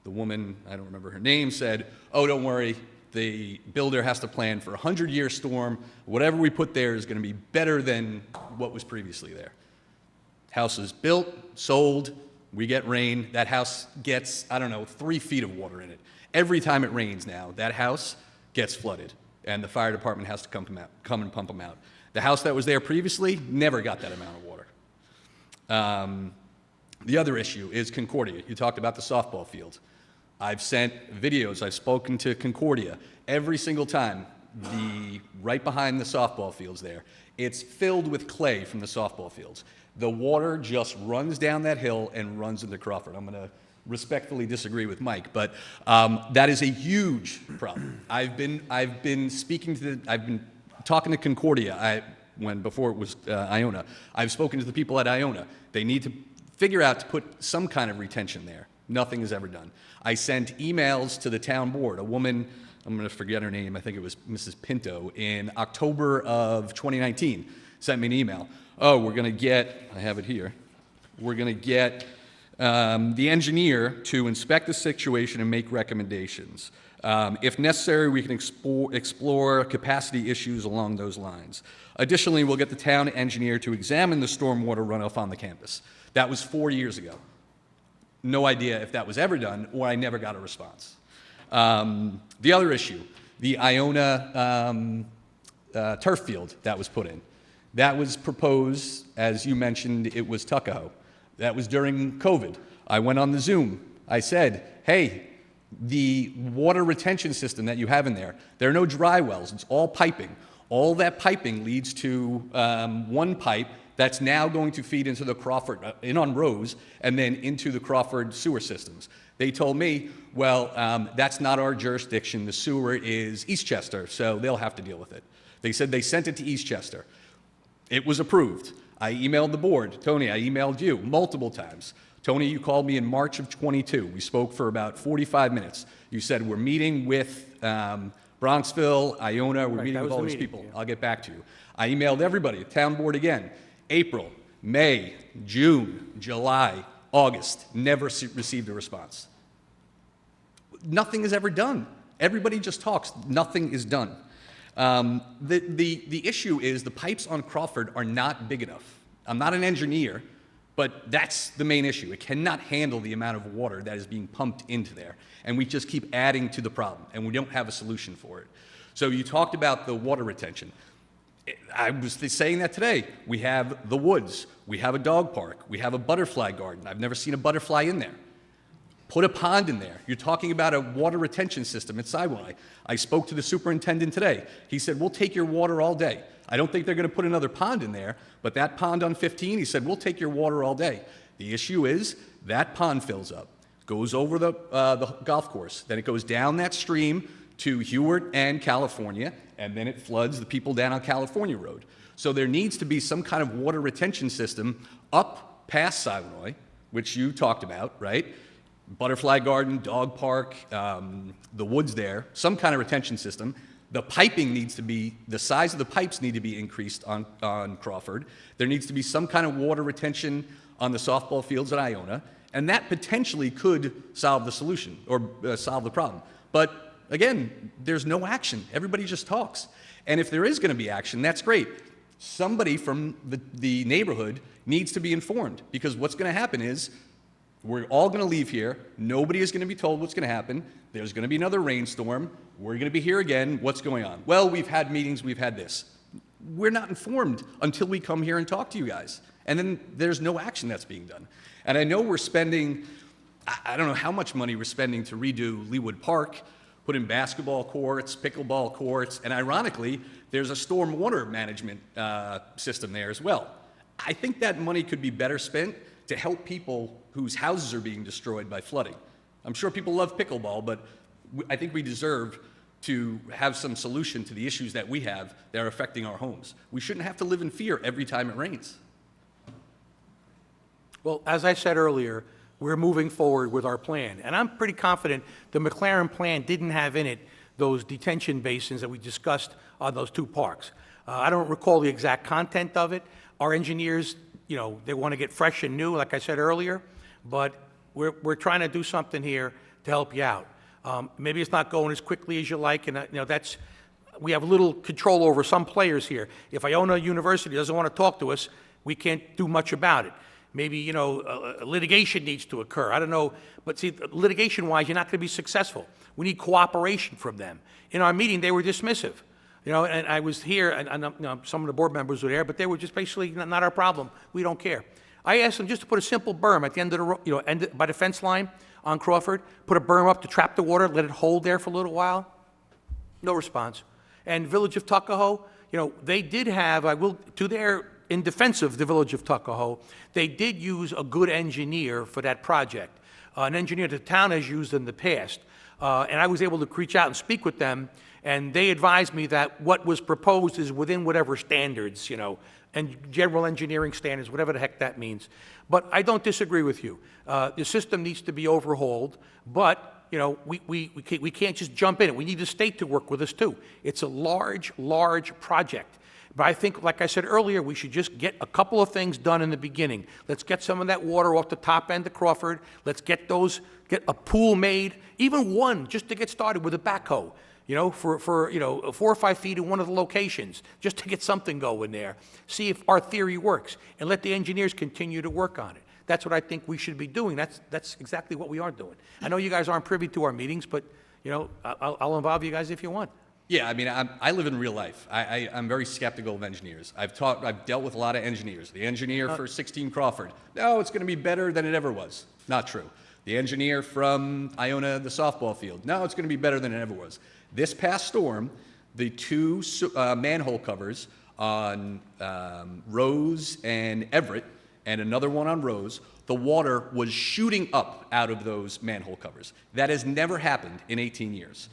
The woman, I don't remember her name, said, oh, don't worry. The builder has to plan for a 100-year storm. Whatever we put there is going to be better than what was previously there. House is built, sold, we get rain. That house gets, I don't know, 3 feet of water in it. Every time it rains now, that house gets flooded, and the fire department has to come and pump them out. The house that was there previously never got that amount of water. The other issue is Concordia. You talked about the softball field. I've sent videos, I've spoken to Concordia. Every single time, right behind the softball fields there, it's filled with clay from the softball fields. The water just runs down that hill and runs into Crawford. I'm going to respectfully disagree with Mike, but that is a huge problem. I've been talking to Concordia before it was Iona. I've spoken to the people at Iona. They need to figure out to put some kind of retention there. Nothing is ever done. I sent emails to the town board. A woman, I'm going to forget her name, I think it was Mrs. Pinto, in October of 2019, sent me an email. Oh, we're going to get, I have it here, we're going to get the engineer to inspect the situation and make recommendations. If necessary, we can explore capacity issues along those lines. Additionally, we'll get the town engineer to examine the stormwater runoff on the campus. That was 4 years ago. No idea if that was ever done, or I never got a response. The other issue, the Iona turf field that was put in. That was proposed, as you mentioned, it was Tuckahoe. That was during COVID. I went on the Zoom. I said, hey, the water retention system that you have in there are no dry wells. It's all piping. All that piping leads to one pipe that's now going to feed into the Crawford, in on Rose, and then into the Crawford sewer systems. They told me, well, that's not our jurisdiction. The sewer is Eastchester, so they'll have to deal with it. They said they sent it to Eastchester. It was approved. I emailed the board. Tony, I emailed you multiple times. Tony, you called me in March of 22. We spoke for about 45 minutes. You said, we're meeting with Bronxville, Iona, we're meeting with all these people. Yeah. I'll get back to you. I emailed everybody, town board again. April, May, June, July, August, never received a response. Nothing is ever done. Everybody just talks. Nothing is done. The issue is the pipes on Crawford are not big enough. I'm not an engineer, but that's the main issue. It cannot handle the amount of water that is being pumped into there. And we just keep adding to the problem, and we don't have a solution for it. So you talked about the water retention. I was saying that today. We have the woods. We have a dog park. We have a butterfly garden. I've never seen a butterfly in there. Put a pond in there. You're talking about a water retention system at Siwai. I spoke to the superintendent today. He said, we'll take your water all day. I don't think they're going to put another pond in there, but that pond on 15, he said, we'll take your water all day. The issue is that pond fills up, goes over the golf course, then it goes down that stream to Hewart and California, and then it floods the people down on California Road. So there needs to be some kind of water retention system up past Siwai, which you talked about, right? Butterfly garden, dog park, the woods there, some kind of retention system. The piping needs to be, the size of the pipes need to be increased on Crawford. There needs to be some kind of water retention on the softball fields at Iona, and that potentially could solve the solution or solve the problem. But again, there's no action. Everybody just talks. And if there is going to be action, that's great. Somebody from the neighborhood needs to be informed, because what's going to happen is we're all going to leave here. Nobody is going to be told what's going to happen. There's going to be another rainstorm. We're going to be here again. What's going on? Well, we've had meetings. We've had this. We're not informed until we come here and talk to you guys. And then there's no action that's being done. And I know we're spending, I don't know how much money we're spending to redo Leawood Park, put in basketball courts, pickleball courts, and ironically, there's a stormwater management system there as well. I think that money could be better spent to help people whose houses are being destroyed by flooding. I'm sure people love pickleball, but I think we deserve to have some solution to the issues that we have that are affecting our homes. We shouldn't have to live in fear every time it rains. Well, as I said earlier, we're moving forward with our plan. And I'm pretty confident the McLaren plan didn't have in it those detention basins that we discussed on those two parks. I don't recall the exact content of it. Our engineers, they want to get fresh and new, like I said earlier, but we're trying to do something here to help you out. Maybe it's not going as quickly as you like, and we have little control over some players here. If Iona University doesn't want to talk to us, we can't do much about it. Maybe, litigation needs to occur. I don't know. But see, litigation-wise, you're not going to be successful. We need cooperation from them. In our meeting, they were dismissive. And I was here, and some of the board members were there, but they were just basically, not our problem. We don't care. I asked them just to put a simple berm at the end of the, by the fence line on Crawford, put a berm up to trap the water, let it hold there for a little while. No response. And Village of Tuckahoe, they did have, in defense of the Village of Tuckahoe, they did use a good engineer for that project, an engineer the town has used in the past. And I was able to reach out and speak with them, and they advised me that what was proposed is within whatever standards, and general engineering standards, whatever the heck that means. But I don't disagree with you. The system needs to be overhauled, but we can't just jump in it. We need the state to work with us too. It's a large, large project. But I think, like I said earlier, we should just get a couple of things done in the beginning. Let's get some of that water off the top end of Crawford. Let's get a pool made, even one, just to get started with a backhoe, for 4 or 5 feet in one of the locations, just to get something going there. See if our theory works, and let the engineers continue to work on it. That's what I think we should be doing. That's exactly what we are doing. I know you guys aren't privy to our meetings, but, I'll involve you guys if you want. Yeah, I mean, I live in real life. I'm very skeptical of engineers. I've dealt with a lot of engineers. The engineer for 16 Crawford, no, it's going to be better than it ever was. Not true. The engineer from Iona, the softball field, no, it's going to be better than it ever was. This past storm, the two manhole covers on Rose and Everett, and another one on Rose, the water was shooting up out of those manhole covers. That has never happened in 18 years.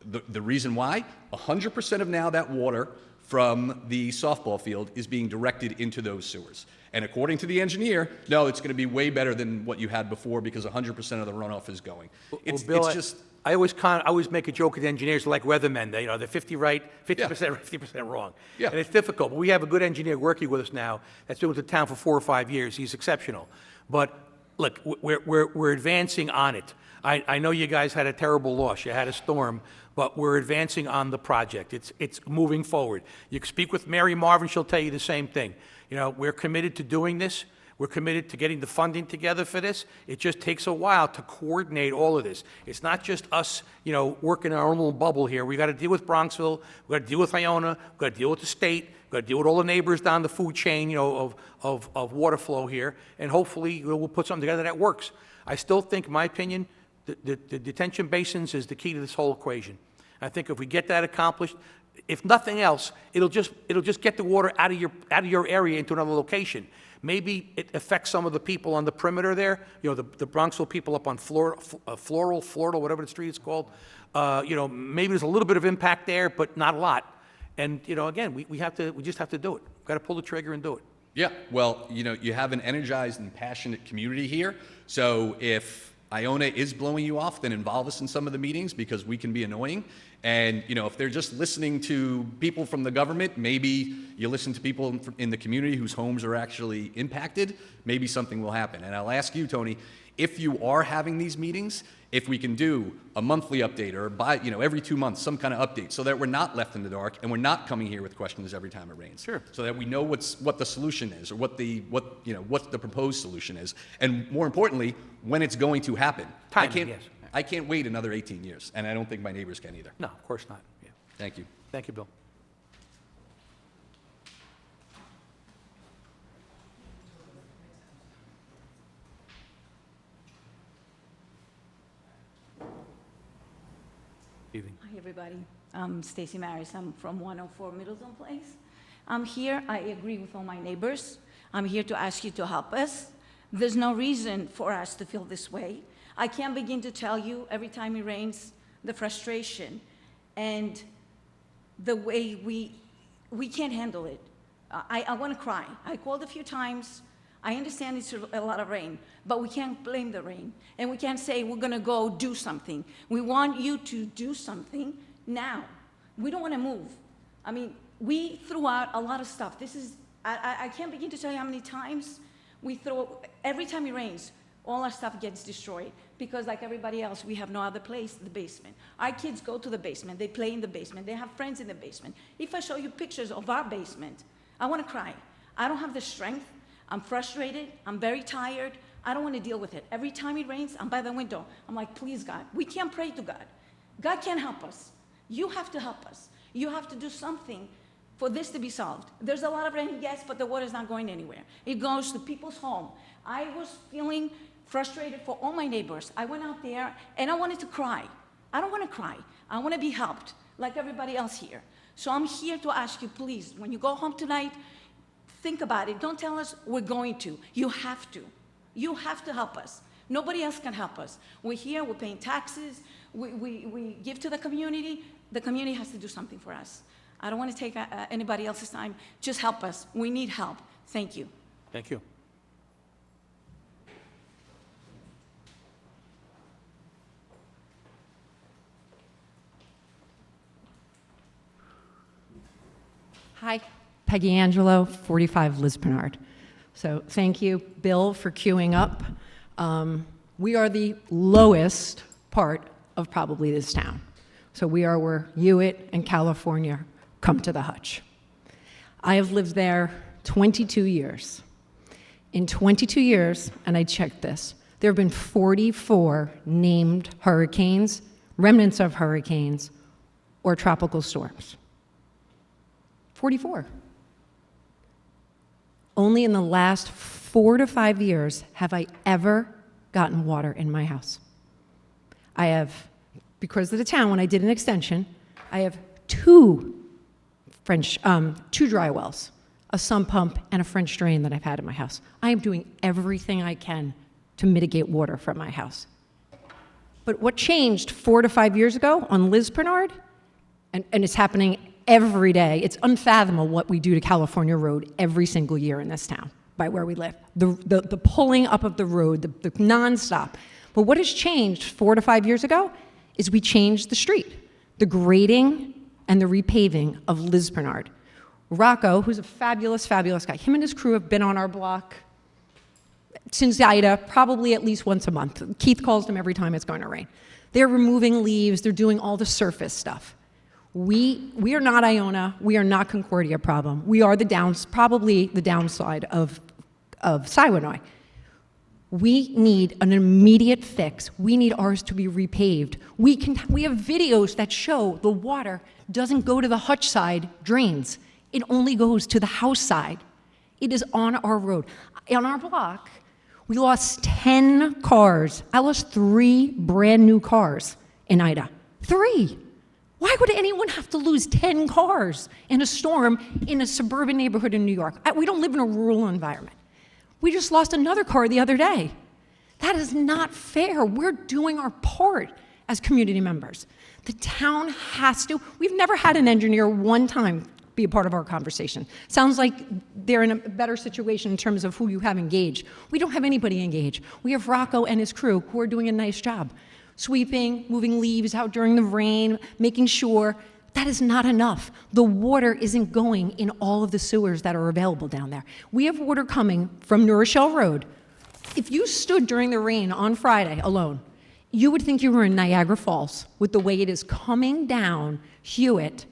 The reason why? 100% of now that water from the softball field is being directed into those sewers. And according to the engineer, no, it's going to be way better than what you had before because 100% of the runoff is going. It's just... I always make a joke with engineers like weathermen. They're 50 right, 50% right, 50% wrong. Yeah. And it's difficult. But we have a good engineer working with us now that's been with the town for 4 or 5 years. He's exceptional. But look, we're advancing on it. I know you guys had a terrible loss. You had a storm, but we're advancing on the project. It's moving forward. You can speak with Mary Marvin. She'll tell you the same thing. We're committed to doing this. We're committed to getting the funding together for this. It just takes a while to coordinate all of this. It's not just us, working our own little bubble here. We've got to deal with Bronxville. We've got to deal with Iona. We've got to deal with the state. We've got to deal with all the neighbors down the food chain, of water flow here. And hopefully we'll put something together that works. I still think, in my opinion, the detention basins is the key to this whole equation. I think if we get that accomplished, if nothing else, it'll just get the water out of your area into another location. Maybe it affects some of the people on the perimeter there, the Bronxville people up on Florida, whatever the street is called. Maybe there's a little bit of impact there, but not a lot. And, again, we just have to do it. We've got to pull the trigger and do it. Yeah, well, you have an energized and passionate community here. So if Iona is blowing you off, then involve us in some of the meetings because we can be annoying. And, if they're just listening to people from the government, maybe you listen to people in the community whose homes are actually impacted, maybe something will happen. And I'll ask you, Tony, if you are having these meetings, if we can do a monthly update or every 2 months, some kind of update so that we're not left in the dark and we're not coming here with questions every time it rains. Sure. So that we know what the solution is or what the proposed solution is. And more importantly, when it's going to happen. Timing, yes. I can't wait another 18 years, and I don't think my neighbors can either. No, of course not. Yeah. Thank you. Thank you, Bill. Evening. Hi, everybody. I'm Stacy Maris. I'm from 104 Middleton Place. I'm here. I agree with all my neighbors. I'm here to ask you to help us. There's no reason for us to feel this way. I can't begin to tell you every time it rains, the frustration and the way we can't handle it. I want to cry. I called a few times. I understand it's a lot of rain, but we can't blame the rain. And we can't say we're gonna go do something. We want you to do something now. We don't wanna move. I mean, we threw out a lot of stuff. This is, I can't begin to tell you how many times we throw, every time it rains, all our stuff gets destroyed because like everybody else, we have no other place, the basement. Our kids go to the basement, they play in the basement, they have friends in the basement. If I show you pictures of our basement, I wanna cry. I don't have the strength, I'm frustrated, I'm very tired, I don't wanna deal with it. Every time it rains, I'm by the window. I'm like, please God, we can't pray to God. God can't help us. You have to help us. You have to do something for this to be solved. There's a lot of rain, yes, but the water's not going anywhere. It goes to people's home. I was feeling frustrated for all my neighbors. I went out there and I wanted to cry. I don't want to cry. I want to be helped like everybody else here. So I'm here to ask you, please, when you go home tonight, think about it. Don't tell us we're going to. You have to. You have to help us. Nobody else can help us. We're here, we're paying taxes, we give to the community. The community has to do something for us. I don't want to take anybody else's time. Just help us. We need help. Thank you. Thank you. Hi, Peggy Angelo, 45 Lisbonard. So thank you, Bill, for queuing up. We are the lowest part of probably this town. So we are where Hewitt and California come to the hutch. I have lived there 22 years. In 22 years, and I checked this, there have been 44 named hurricanes, remnants of hurricanes, or tropical storms. 44. Only in the last 4 to 5 years have I ever gotten water in my house. I have, because of the town, when I did an extension, I have two dry wells, a sump pump, and a French drain that I've had in my house. I am doing everything I can to mitigate water from my house. But what changed 4 to 5 years ago on Liz Bernard, and it's happening every day. It's unfathomable what we do to California Road every single year in this town, by where we live. The pulling up of the road, the nonstop. But what has changed 4 to 5 years ago is we changed the street, the grading and the repaving of Liz Bernard. Rocco, who's a fabulous, fabulous guy, him and his crew have been on our block since Ida, probably at least once a month. Keith calls them every time it's going to rain. They're removing leaves, they're doing all the surface stuff. We are not Iona, we are not Concordia problem. We are probably the downside of Siwanoy. We need an immediate fix. We need ours to be repaved. We have videos that show the water doesn't go to the hutch side drains. It only goes to the house side. It is on our road. On our block, we lost 10 cars. I lost 3 brand new cars in Ida. 3. Why would anyone have to lose 10 cars in a storm in a suburban neighborhood in New York? We don't live in a rural environment. We just lost another car the other day. That is not fair. We're doing our part as community members. The town has to. We've never had an engineer one time be a part of our conversation. Sounds like they're in a better situation in terms of who you have engaged. We don't have anybody engaged. We have Rocco and his crew who are doing a nice job. Sweeping, moving leaves out during the rain, making sure. That is not enough. The water isn't going in all of the sewers that are available down there. We have water coming from New Rochelle Road. If you stood during the rain on Friday alone, you would think you were in Niagara Falls with the way it is coming down Hewitt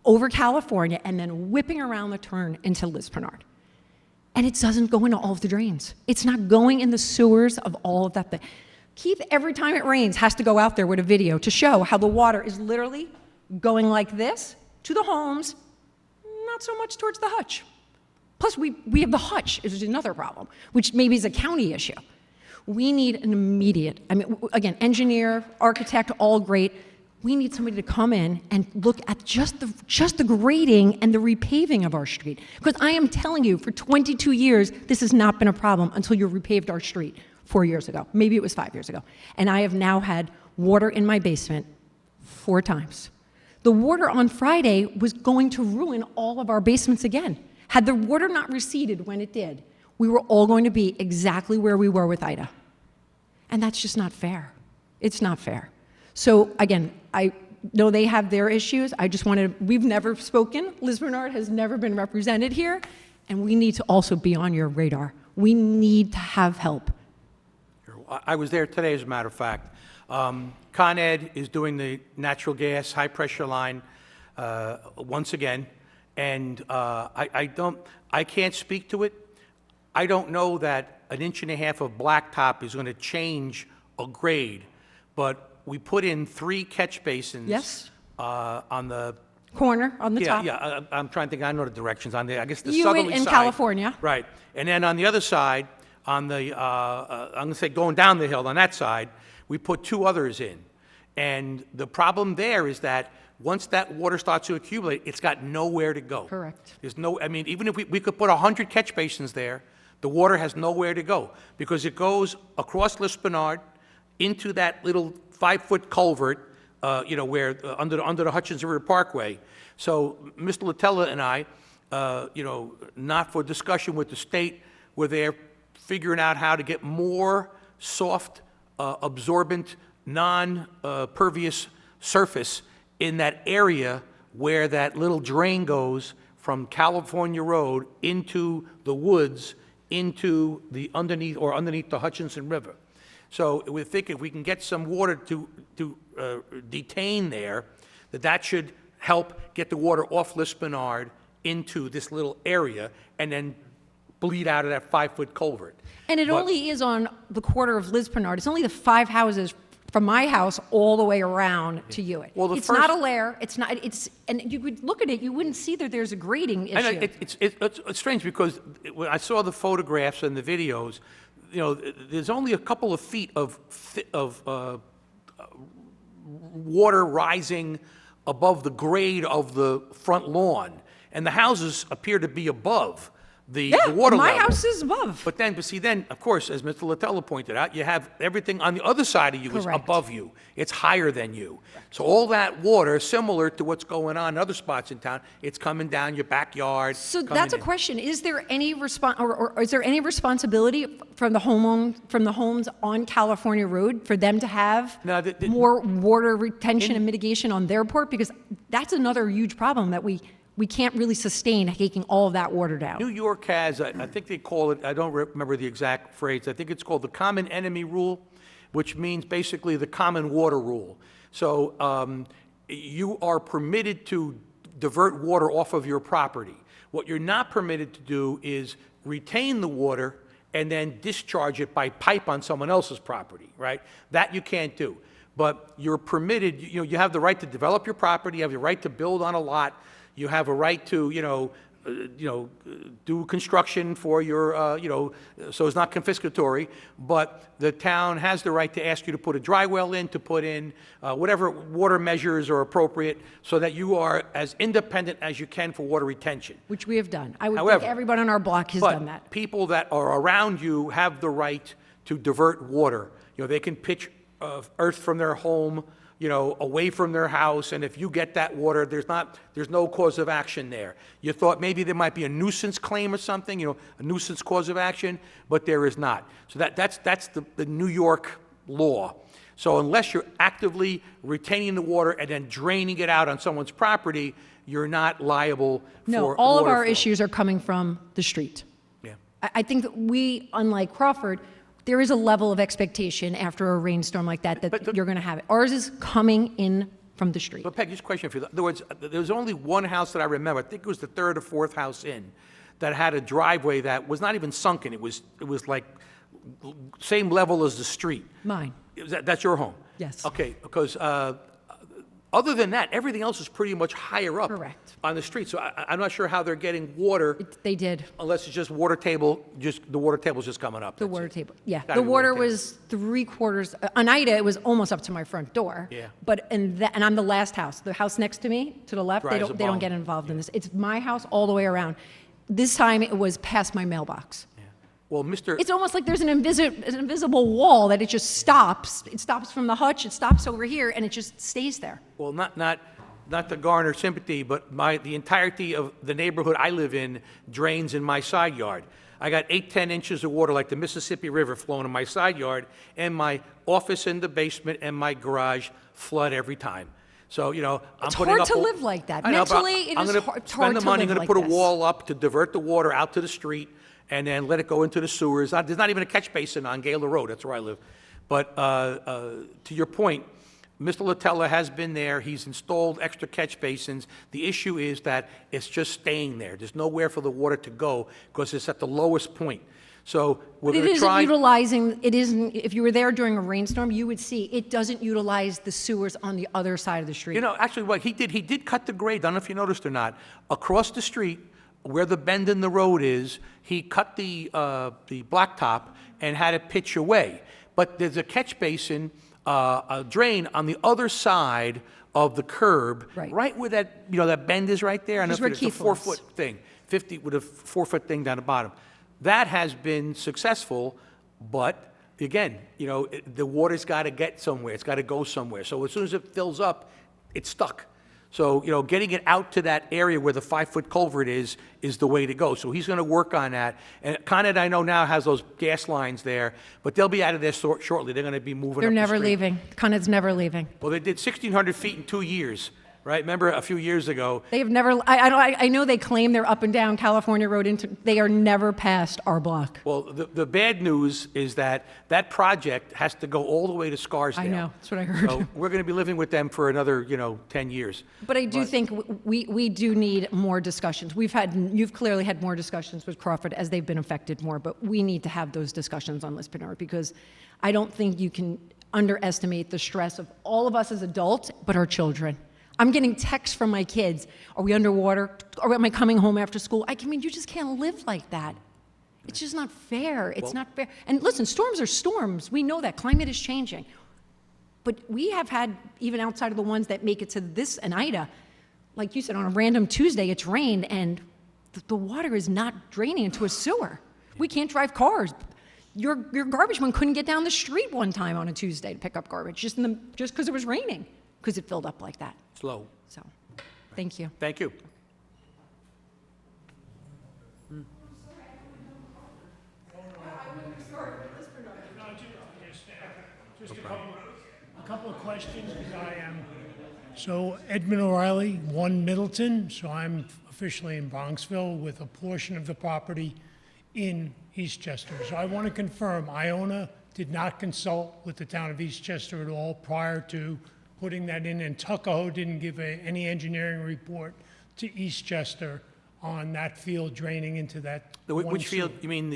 over California and then whipping around the turn into Liz Bernard. And it doesn't go into all of the drains. It's not going in the sewers of all of that. Keith, every time it rains, has to go out there with a video to show how the water is literally going like this to the homes, not so much towards the hutch. Plus, we have the hutch, which is another problem, which maybe is a county issue. We need an immediate, again, engineer, architect, all great. We need somebody to come in and look at just the grading and the repaving of our street. Because I am telling you, for 22 years, this has not been a problem until you repaved our street 4 years ago. Maybe it was 5 years ago. And I have now had water in my basement 4 times. The water on Friday was going to ruin all of our basements again. Had the water not receded when it did, we were all going to be exactly where we were with Ida. And that's just not fair. It's not fair. So again, I know they have their issues. I just wanted, we've never spoken. Liz Bernard has never been represented here. And we need to also be on your radar. We need to have help. I was there today, as a matter of fact. Con Ed is doing the natural gas high-pressure line once again, and I can't speak to it. I don't know that an inch and a half of blacktop is going to change a grade, but we put in 3 catch basins. Yes. On the Corner on the top. Yeah, I'm trying to think. I know the directions on the. I guess the You southerly in side. California. Right, and then on the other side, on the I'm going to say going down the hill on that side, we put 2 others in, and the problem there is that once that water starts to accumulate, it's got nowhere to go. Correct. There's no. I mean, even if we could put 100 catch basins there, the water has nowhere to go because it goes across Lispinard into that little 5-foot culvert. Where under the Hutchins River Parkway. So Mr. Latella and I, not for discussion with the state, were there figuring out how to get more soft, absorbent, non-pervious surface in that area where that little drain goes from California Road into the woods, into the underneath the Hutchinson River. So we think if we can get some water to detain there, that should help get the water off Lispinard into this little area and then bleed out of that 5-foot culvert. And it only is on the quarter of Liz Bernard. It's only the 5 houses from my house all the way around to Hewitt. Well, it's not a layer. It's not. It's and you would look at it, you wouldn't see that there's a grading issue. I know, it's strange because when I saw the photographs and the videos, there's only a couple of feet of water rising above the grade of the front lawn, and the houses appear to be above the water my level. house is above. But then, of course, as Mr. Latella pointed out, you have everything on the other side of you is Correct. above you. It's higher than you. So all that water, similar to what's going on in other spots in town, it's coming down your backyard. So coming that's a in. question. Is there any or is there any responsibility from the homes on California Road for them to have No, more water retention and mitigation on their part? Because that's another huge problem that we can't really sustain taking all of that water down. New York has, I think they call it, I don't remember the exact phrase, I think it's called the common enemy rule, which means basically the common water rule. So you are permitted to divert water off of your property. What you're not permitted to do is retain the water and then discharge it by pipe on someone else's property, right? That you can't do. But you're permitted, you have the right to develop your property, you have the right to build on a lot, you have a right to, do construction for your, so it's not confiscatory, but the town has the right to ask you to put a dry well in, to put in whatever water measures are appropriate so that you are as independent as you can for water retention. Which we have done. I would However, think everyone on our block has done that. But people that are around you have the right to divert water. They can pitch earth from their home, away from their house, and if you get that water, there's no cause of action there. You thought maybe there might be a nuisance claim or something, a nuisance cause of action, but there is not. So that's the New York law. So unless you're actively retaining the water and then draining it out on someone's property, you're not liable for No, all of our water flow. issues are coming from the street. Yeah. I think that we, unlike Crawford, there is a level of expectation after a rainstorm like that you're going to have it. Ours is coming in from the street. But Peg, just a question for you. In other words, there was only one house that I remember, I think it was the 3rd or 4th house in, that had a driveway that was not even sunken. It was like same level as the street. Mine. That's your home? Yes. Okay, because other than that, everything else is pretty much higher up Correct. on the street. So I'm not sure how they're getting water They did. unless it's just water table, the water table's just coming up. The That's water it. table. Yeah, Gotta the be water water table. was 3/4. On Ida, it was almost up to my front door. Yeah. But and I'm the last house. The house next to me, to the left, they Dries don't a bone. get involved in this. It's my house all the way around. This time it was past my mailbox. Well, Mr. It's almost like there's an invisible wall that it just stops. It stops from the hutch. It stops over here, and it just stays there. Well, not to garner sympathy, but the entirety of the neighborhood I live in drains in my side yard. I got 8, 10 inches of water like the Mississippi River flowing in my side yard, and my office in the basement and my garage flood every time. So, you know, I'm It's putting hard up... to a- live like that. I know, but Mentally, it I'm is gonna hard- it's spend hard the to money, live I'm going like to put a this. wall up to divert the water out to the street, and then let it go into the sewers. There's not even a catch basin on Gaylor Road, that's where I live. But to your point, Mr. Latella has been there, he's installed extra catch basins. The issue is that it's just staying there. There's nowhere for the water to go, because it's at the lowest point. So we're But it going to isn't try... utilizing, it isn't, if you were there during a rainstorm, you would see it doesn't utilize the sewers on the other side of the street. You know, actually, what he did cut the grade, I don't know if you noticed or not. Across the street, where the bend in the road is, he cut the blacktop and had it pitch away. But there's a catch basin, a drain on the other side of the curb, Right. where that, you know, that bend is right there. I don't Which is know where if it's a Keith lives. 4-foot thing, 50 with a 4-foot thing down the bottom. That has been successful, but again, you know, the water's got to get somewhere. It's got to go somewhere. So as soon as it fills up, it's stuck. So, you know, getting it out to that area where the 5-foot culvert is the way to go. So he's going to work on that. And Con Ed, I know now, has those gas lines there, but they'll be out of there shortly. They're going to be moving They're up the never street. leaving. Con Ed's never leaving. Well, they did 1,600 feet in 2 years, right? Remember a few years ago? They have never, I know they claim they're up and down California Road, they are never past our block. Well, the bad news is that that project has to go all the way to Scarsdale. I know, that's what I heard. So we're going to be living with them for another, 10 years. But I do think we do need more discussions. You've clearly had more discussions with Crawford as they've been affected more, but we need to have those discussions on Lisbonor, because I don't think you can underestimate the stress of all of us as adults, but our children. I'm getting texts from my kids. Are we underwater? Or am I coming home after school? I mean, you just can't live like that. It's just not fair. It's not fair. And listen, storms are storms. We know that. Climate is changing. But we have had, even outside of the ones that make it to this and Ida, like you said, on a random Tuesday, it's rained, and the water is not draining into a sewer. We can't drive cars. Your garbage man couldn't get down the street one time on a Tuesday to pick up garbage, just because it was raining, because it filled up like that. Slow. So, thank you. Thank you. Just a couple of questions, because I am, so Edmund O'Reilly, 1 Middleton, so I'm officially in Bronxville with a portion of the property in Eastchester. So I want to confirm, Iona did not consult with the town of Eastchester at all prior to putting that in, and Tuckahoe didn't give any engineering report to Eastchester on that field draining into that one Which field? sewer. You mean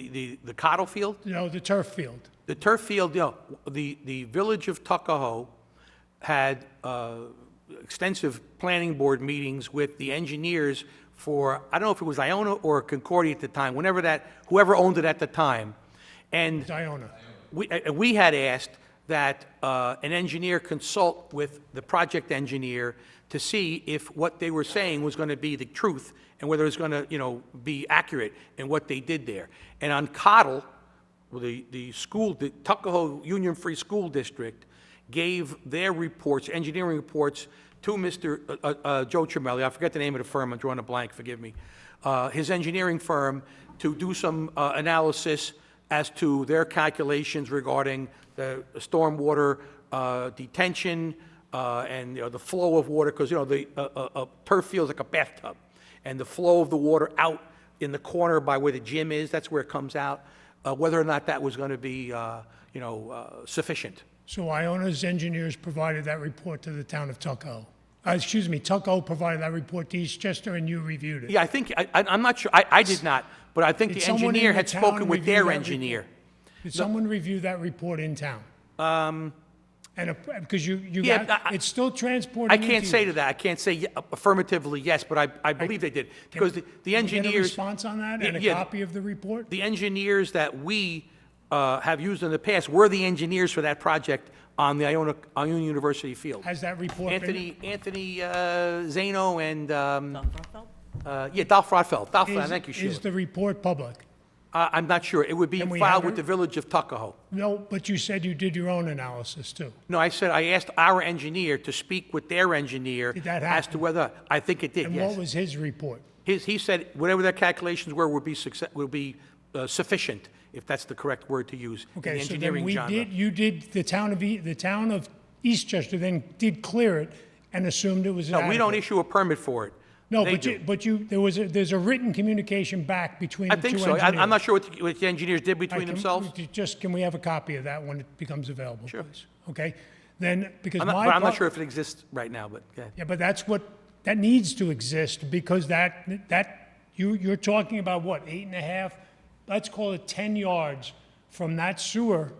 the Cottle field? No, the turf field. The turf field, the village of Tuckahoe had extensive planning board meetings with the engineers for, I don't know if it was Iona or Concordia at the time, whoever owned it at the time. And Iona. we had asked that an engineer consult with the project engineer to see if what they were saying was going to be the truth and whether it was going to, be accurate in what they did there. And on Cottle, the Tuckahoe Union Free School District gave their reports, engineering reports, to Mr. Joe Tremelli. I forget the name of the firm, I'm drawing a blank, forgive me. His engineering firm, to do some analysis as to their calculations regarding the stormwater detention and the flow of water, because the turf field is like a bathtub, and the flow of the water out in the corner by where the gym is, that's where it comes out, whether or not that was going to be sufficient. So Iona's engineers provided that report to the town of Tuckahoe. Tuckahoe provided that report to Eastchester, and you reviewed it. Yeah, I think, I'm not sure, I did not, but I think Did the someone in engineer the had town spoken with review their that engineer. report? Did someone review that report in town? And because Yeah, it's still transporting. I can't say to that, I can't say affirmatively yes, but I believe they did. Because the Can we get a engineers, response on that and a Yeah. copy of the report? the engineers that we have used in the past were the engineers for that project on the Iona University field. Has that report been? Anthony Zano and, Dolph Rothfeld. Thank you, Is Sheila. the report public? I'm not sure, it would be Can we filed have with it? the village of Tuckahoe. No, but you said you did your own analysis too. No, I said, I asked our engineer to speak with their engineer Did that as to happen? whether, I think it did, And yes. what was his report? He said whatever their calculations were would be sufficient, if that's the correct word to use, in the Okay, so then engineering we genre. the town of Eastchester then did clear it and assumed it was No, we don't adequate. issue a permit for it. No, They but do. there's a written communication back between I the think two so. engineers. I'm not sure what the engineers did between Can- themselves. Can we have a copy of that when it becomes available, Sure. please? Okay? Then, because I'm my... not pro- sure if it exists right now, but go ahead. Yeah, but that needs to exist because you're talking about what, 8.5? Let's call it 10 yards from that sewer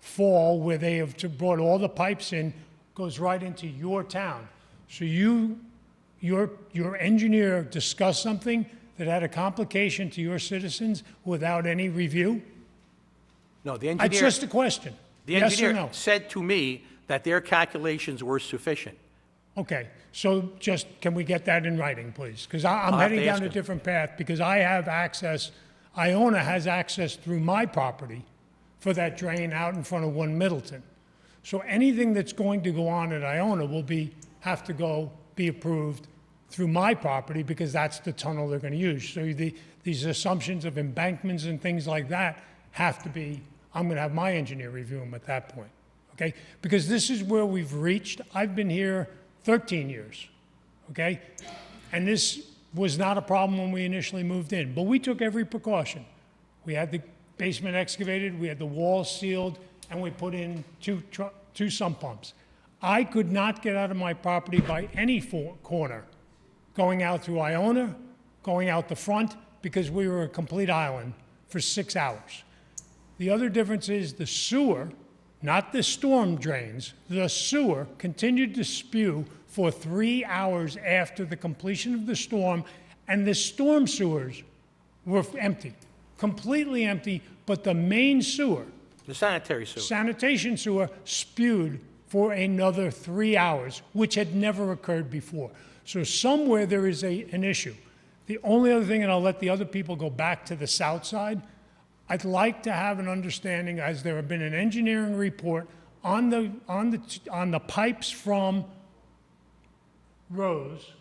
fall where they have brought all the pipes in, goes right into your town. So your engineer discussed something that had a complication to your citizens without any review? No, the That's engineer, just a question. the Yes or engineer no? said to me that their calculations were sufficient. Okay, so just, can we get that in writing, please? Because I'm I'll have to heading ask down a him. different path, because I have access, Iona has access through my property for that drain out in front of 1 Middleton. So anything that's going to go on at Iona will have to be approved through my property, because that's the tunnel they're going to use. So these assumptions of embankments and things like that have to be, I'm going to have my engineer review them at that point, okay? Because this is where we've reached. I've been here 13 years, okay? And this was not a problem when we initially moved in, but we took every precaution. We had the basement excavated, we had the walls sealed, and we put in two sump pumps. I could not get out of my property by any corner, going out through Iona, going out the front, because we were a complete island for 6 hours. The other difference is the sewer, not the storm drains, the sewer continued to spew for 3 hours after the completion of the storm, and the storm sewers were empty, completely empty, but the main sewer, The sanitary sewer. sanitation sewer, spewed for another 3 hours, which had never occurred before. So somewhere there is an issue. The only other thing, and I'll let the other people go back to the south side, I'd like to have an understanding, as there have been an engineering report on the pipes from Rose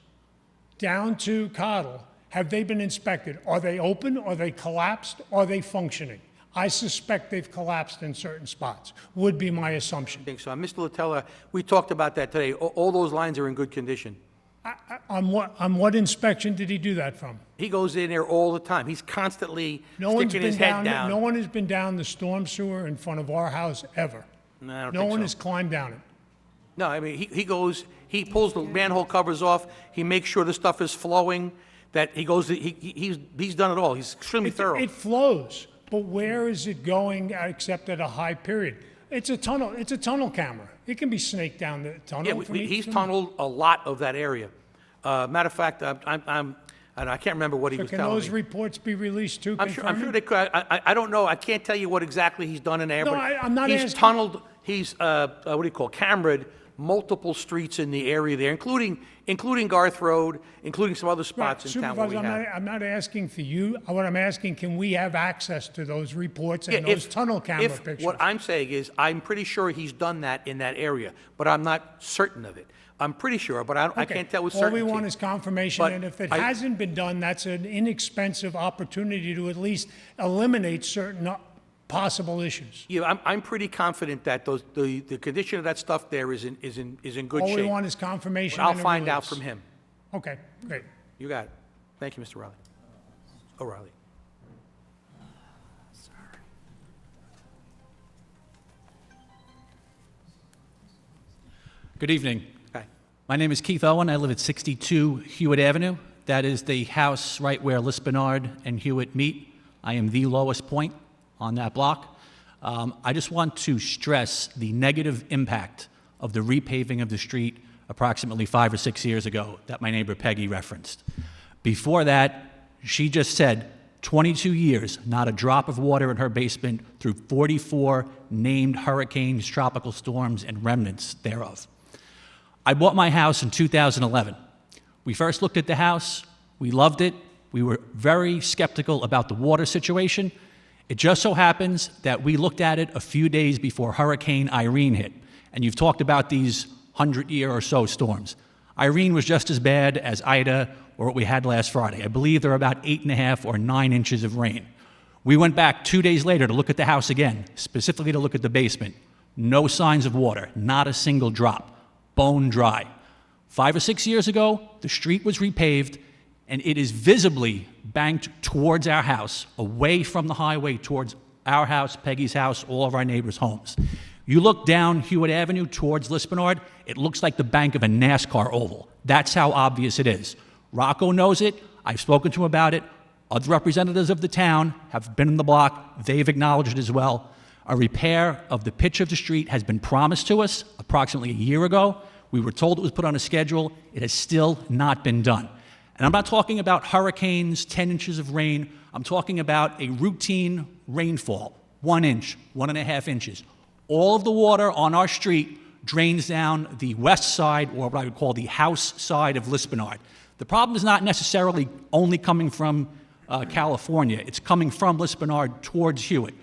down to Cottle. Have they been inspected? Are they open? Are they collapsed? Are they functioning? I suspect they've collapsed in certain spots, would be my assumption. I think so. Mr. Latella, we talked about that today. All those lines are in good condition. On what inspection did he do that from? He goes in there all the time. He's constantly No one's sticking been his head down. no one has been down the storm sewer in front of our house ever. No, I don't No think one so. has climbed down it. No, I mean, he goes, he pulls the manhole covers off, he makes sure the stuff is flowing, that he goes, he's done it all. He's extremely thorough. It flows, but where is it going except at a high period? It's a tunnel camera. It can be snaked down the tunnel. Yeah, from each- he's from- tunneled a lot of that area. Matter of fact, and I can't remember what he So was can telling those me. reports be released too, I'm sure confirming? they could. I don't know. I can't tell you what exactly he's done in there, No, but I'm not he's asking- tunneled, he's, what do you call, camered multiple streets in the area there, including Garth Road, including some other spots in town where we Supervisor, have. I'm not asking for you. What I'm asking, can we have access to those reports and Yeah, those tunnel camera pictures? What I'm saying is, I'm pretty sure he's done that in that area, but I'm not certain of it. I'm pretty sure, but I Okay. can't tell with All certainty. we want is confirmation, But and if it I- hasn't been done, that's an inexpensive opportunity to at least eliminate certain possible issues. Yeah, I'm pretty confident that the condition of that stuff there is in good All shape. we want is confirmation But I'll and a find out release. from him. Okay, great. You got it. Thank you, Mr. Riley. O'Reilly. Good evening. Hi. My name is Keith Owen. I live at 62 Hewitt Avenue. That is the house right where Lispenard and Hewitt meet. I am the lowest point on that block. I just want to stress the negative impact of the repaving of the street approximately 5 or 6 years ago that my neighbor Peggy referenced. Before that, she just said 22 years, not a drop of water in her basement through 44 named hurricanes, tropical storms, and remnants thereof. I bought my house in 2011. We first looked at the house. We loved it. We were very skeptical about the water situation. It just so happens that we looked at it a few days before Hurricane Irene hit. And you've talked about these 100-year or so storms. Irene was just as bad as Ida or what we had last Friday. I believe there were about 8.5 or 9 inches of rain. We went back 2 days later to look at the house again, specifically to look at the basement. No signs of water, not a single drop, bone dry. 5 or 6 years ago, the street was repaved, and it is visibly banked towards our house, away from the highway towards our house, Peggy's house, all of our neighbors' homes. You look down Hewitt Avenue towards Lispenard, it looks like the bank of a NASCAR oval. That's how obvious it is. Rocco knows it. I've spoken to him about it. Other representatives of the town have been in the block. They've acknowledged it as well. A repair of the pitch of the street has been promised to us approximately a year ago. We were told it was put on a schedule. It has still not been done. And I'm not talking about hurricanes, 10 inches of rain. I'm talking about a routine rainfall, 1 inch, 1.5 inches. All of the water on our street drains down the west side, or what I would call the house side of Lispenard. The problem is not necessarily only coming from California. It's coming from Lispenard towards Hewitt.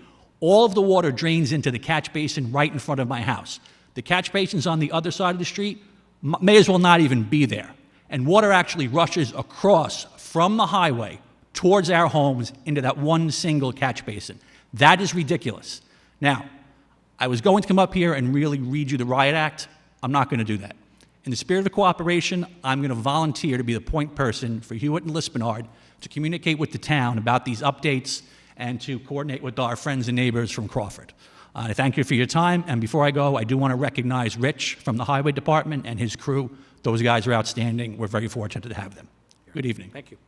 All of the water drains into the catch basin right in front of my house. The catch basin's on the other side of the street, may as well not even be there. And water actually rushes across from the highway towards our homes into that one single catch basin. That is ridiculous. Now, I was going to come up here and really read you the riot act. I'm not going to do that. In the spirit of cooperation, I'm going to volunteer to be the point person for Hewitt and Lispenard to communicate with the town about these updates and to coordinate with our friends and neighbors from Crawford. I thank you for your time, and before I go, I do want to recognize Rich from the Highway Department and his crew. Those guys are outstanding. We're very fortunate to have them. Good evening. Thank you.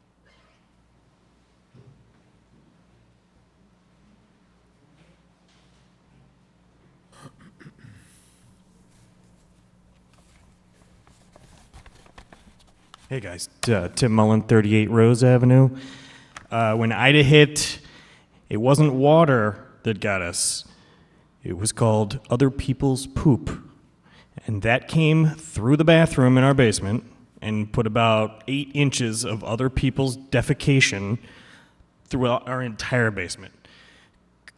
Hey guys, Tim Mullen, 38 Rose Avenue. When Ida hit, it wasn't water that got us. It was called other people's poop. And that came through the bathroom in our basement and put about 8 inches of other people's defecation throughout our entire basement.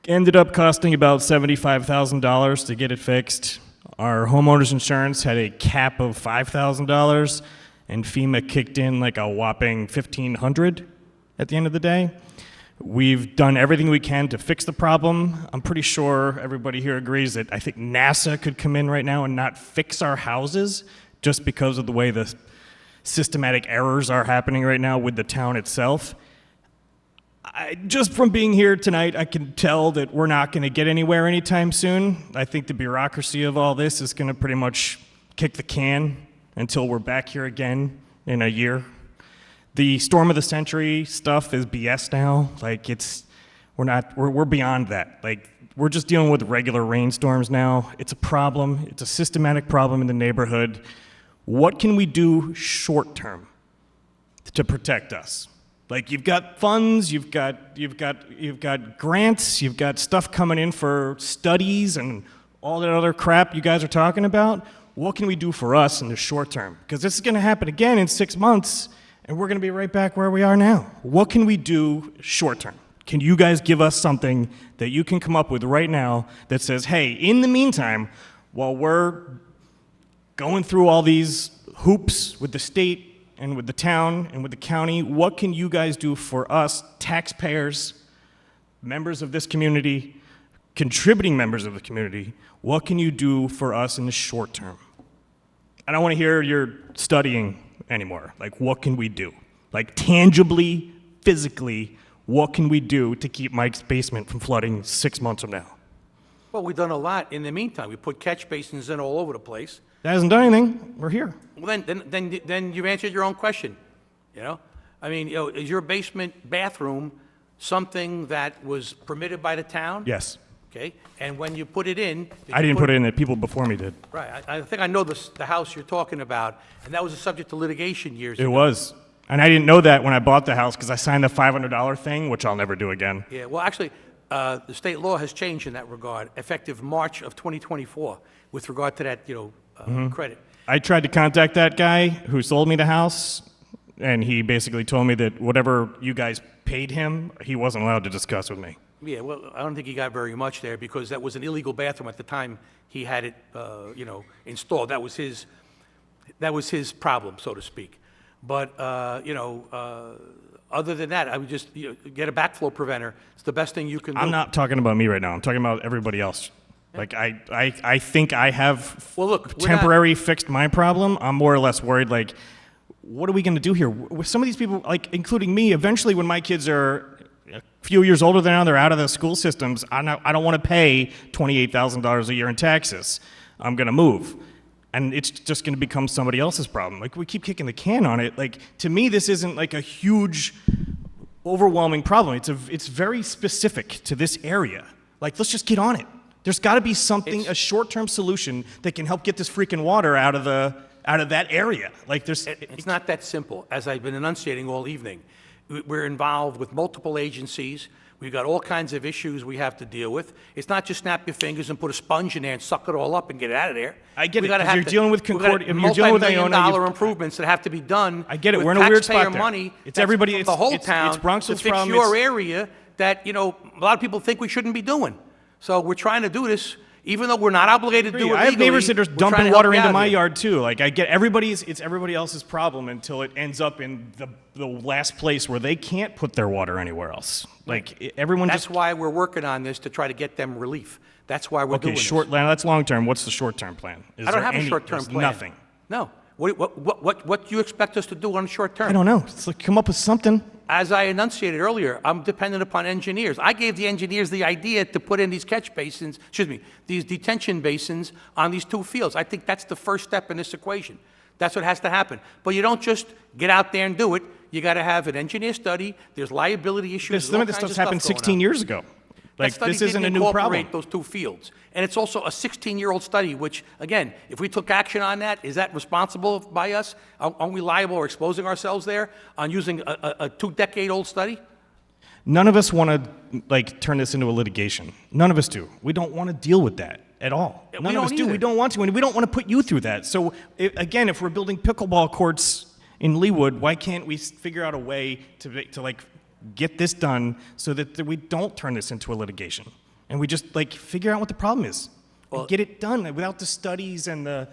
Ended up costing about $75,000 to get it fixed. Our homeowner's insurance had a cap of $5,000. And FEMA kicked in like a whopping $1,500 at the end of the day. We've done everything we can to fix the problem. I'm pretty sure everybody here agrees that I think NASA could come in right now and not fix our houses just because of the way the systematic errors are happening right now with the town itself. Just from being here tonight, I can tell that we're not going to get anywhere anytime soon. I think the bureaucracy of all this is going to pretty much kick the can until we're back here again in a year. The storm of the century stuff is BS now. Like we're beyond that. Like we're just dealing with regular rainstorms now. It's a problem. It's a systematic problem in the neighborhood. What can we do short term to protect us? Like you've got funds, you've got grants, you've got stuff coming in for studies and all that other crap you guys are talking about. What can we do for us in the short term? Because this is going to happen again in 6 months, and we're going to be right back where we are now. What can we do short term? Can you guys give us something that you can come up with right now that says, hey, in the meantime, while we're going through all these hoops with the state and with the town and with the county, what can you guys do for us, taxpayers, members of this community, contributing members of the community? What can you do for us in the short term? I don't want to hear you're studying anymore. Like, what can we do? Like, tangibly, physically, what can we do to keep Mike's basement from flooding 6 months from now? Well, we've done a lot in the meantime. We put catch basins in all over the place. That hasn't done anything. We're here. Well, then you've answered your own question, you know? I mean, you know, is your basement bathroom something that was permitted by the town? Yes. Okay, and when you put it in... I didn't put it in, the people before me did. Right, I think I know the house you're talking about, and that was a subject to litigation years ago. It was. And I didn't know that when I bought the house because I signed the $500 thing, which I'll never do again. Yeah, well, actually, the state law has changed in that regard, effective March of 2024, with regard to that, you know, credit. I tried to contact that guy who sold me the house, and he basically told me that whatever you guys paid him, he wasn't allowed to discuss with me. Yeah, well, I don't think he got very much there because that was an illegal bathroom at the time he had it, you know, installed. That was his problem, so to speak. But, you know, Other than that, I would just, get a backflow preventer. It's the best thing you can do. I'm not talking about me right now. I'm talking about everybody else. Like, I think I have Well, look, we're temporary fixed my problem. I'm more or less worried, like, what are we going to do here? With some of these people, like, including me, eventually when my kids are a few years older than now, they're out of the school systems, I don't want to pay $28,000 a year in taxes. I'm going to move. And it's just going to become somebody else's problem. Like, we keep kicking the can on it. Like, to me, this isn't like a huge, overwhelming problem. It's very specific to this area. Like, let's just get on it. There's got to be something, a short-term solution that can help get this freaking water out of that area. Like, It's not that simple. As I've been enunciating all evening, we're involved with multiple agencies. We've got all kinds of issues we have to deal with. It's not just snap your fingers and put a sponge in there and suck it all up and get it out of there. I get We it, gotta 'cause have you're to- dealing with we've got Concordia, you're dealing with Iona, multi-million-dollar improvements that have to be done. I get it. with We're in a weird taxpayer spot there. money. It's that's everybody- from it's- the whole it's town Bronxville's to fix problem. your It's- area that a lot of people think we shouldn't be doing. So we're trying to do this, even though we're not obligated to do it legally. I have neighbors that are we're trying dumping to help water you into out my here. yard too. Like, I get it's everybody else's problem until it ends up in the last place where they can't put their water anywhere else. Like, everyone That's just why we're working on this, to try to get them relief. That's why we're doing okay. this. Now that's long term. What's the short term plan? Is I don't there have a any- short-term there's plan. Nothing. No. What do you expect us to do on the short term? I don't know. It's like, come up with something. As I enunciated earlier, I'm dependent upon engineers. I gave the engineers the idea to put in these catch basins, these detention basins on these two fields. I think that's the first step in this equation. That's what has to happen. But you don't just get out there and do it. You got to have an engineer study. There's liability issues. Some of this stuff's happened 16 years ago. Like, That study this isn't a didn't new problem. incorporate those two fields. And it's also a 16-year-old study, which, again, if we took action on that, is that responsible by us? Aren't we liable or exposing ourselves there on using a two-decade-old study? None of us want to, like, turn this into a litigation. None of us do. We don't want to deal with that at all. Yeah, None we of us don't do. either. We don't want to, and we don't want to put you through that. So, again, if we're building pickleball courts in Leawood, why can't we figure out a way to like, get this done so that we don't turn this into a litigation? And we just, like, figure out what the problem is and get it done without the studies and the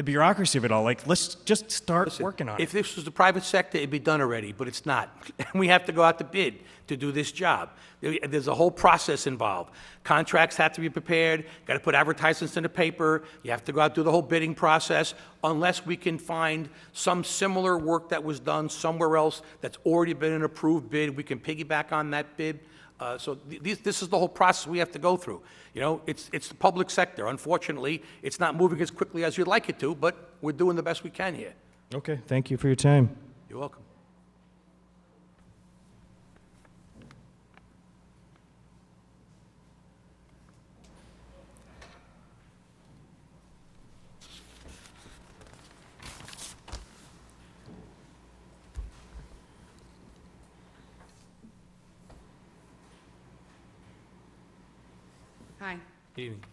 bureaucracy of it all. Like, let's just start working on it. If this was the private sector, it'd be done already, but it's not. We have to go out to bid to do this job. There's a whole process involved. Contracts have to be prepared, got to put advertisements in the paper, you have to go out through the whole bidding process, unless we can find some similar work that was done somewhere else that's already been an approved bid, we can piggyback on that bid. So this is the whole process we have to go through. It's the public sector. Unfortunately, it's not moving as quickly as you'd like it to, but we're doing the best we can here. Okay, thank you for your time. You're welcome. Hi. Good evening.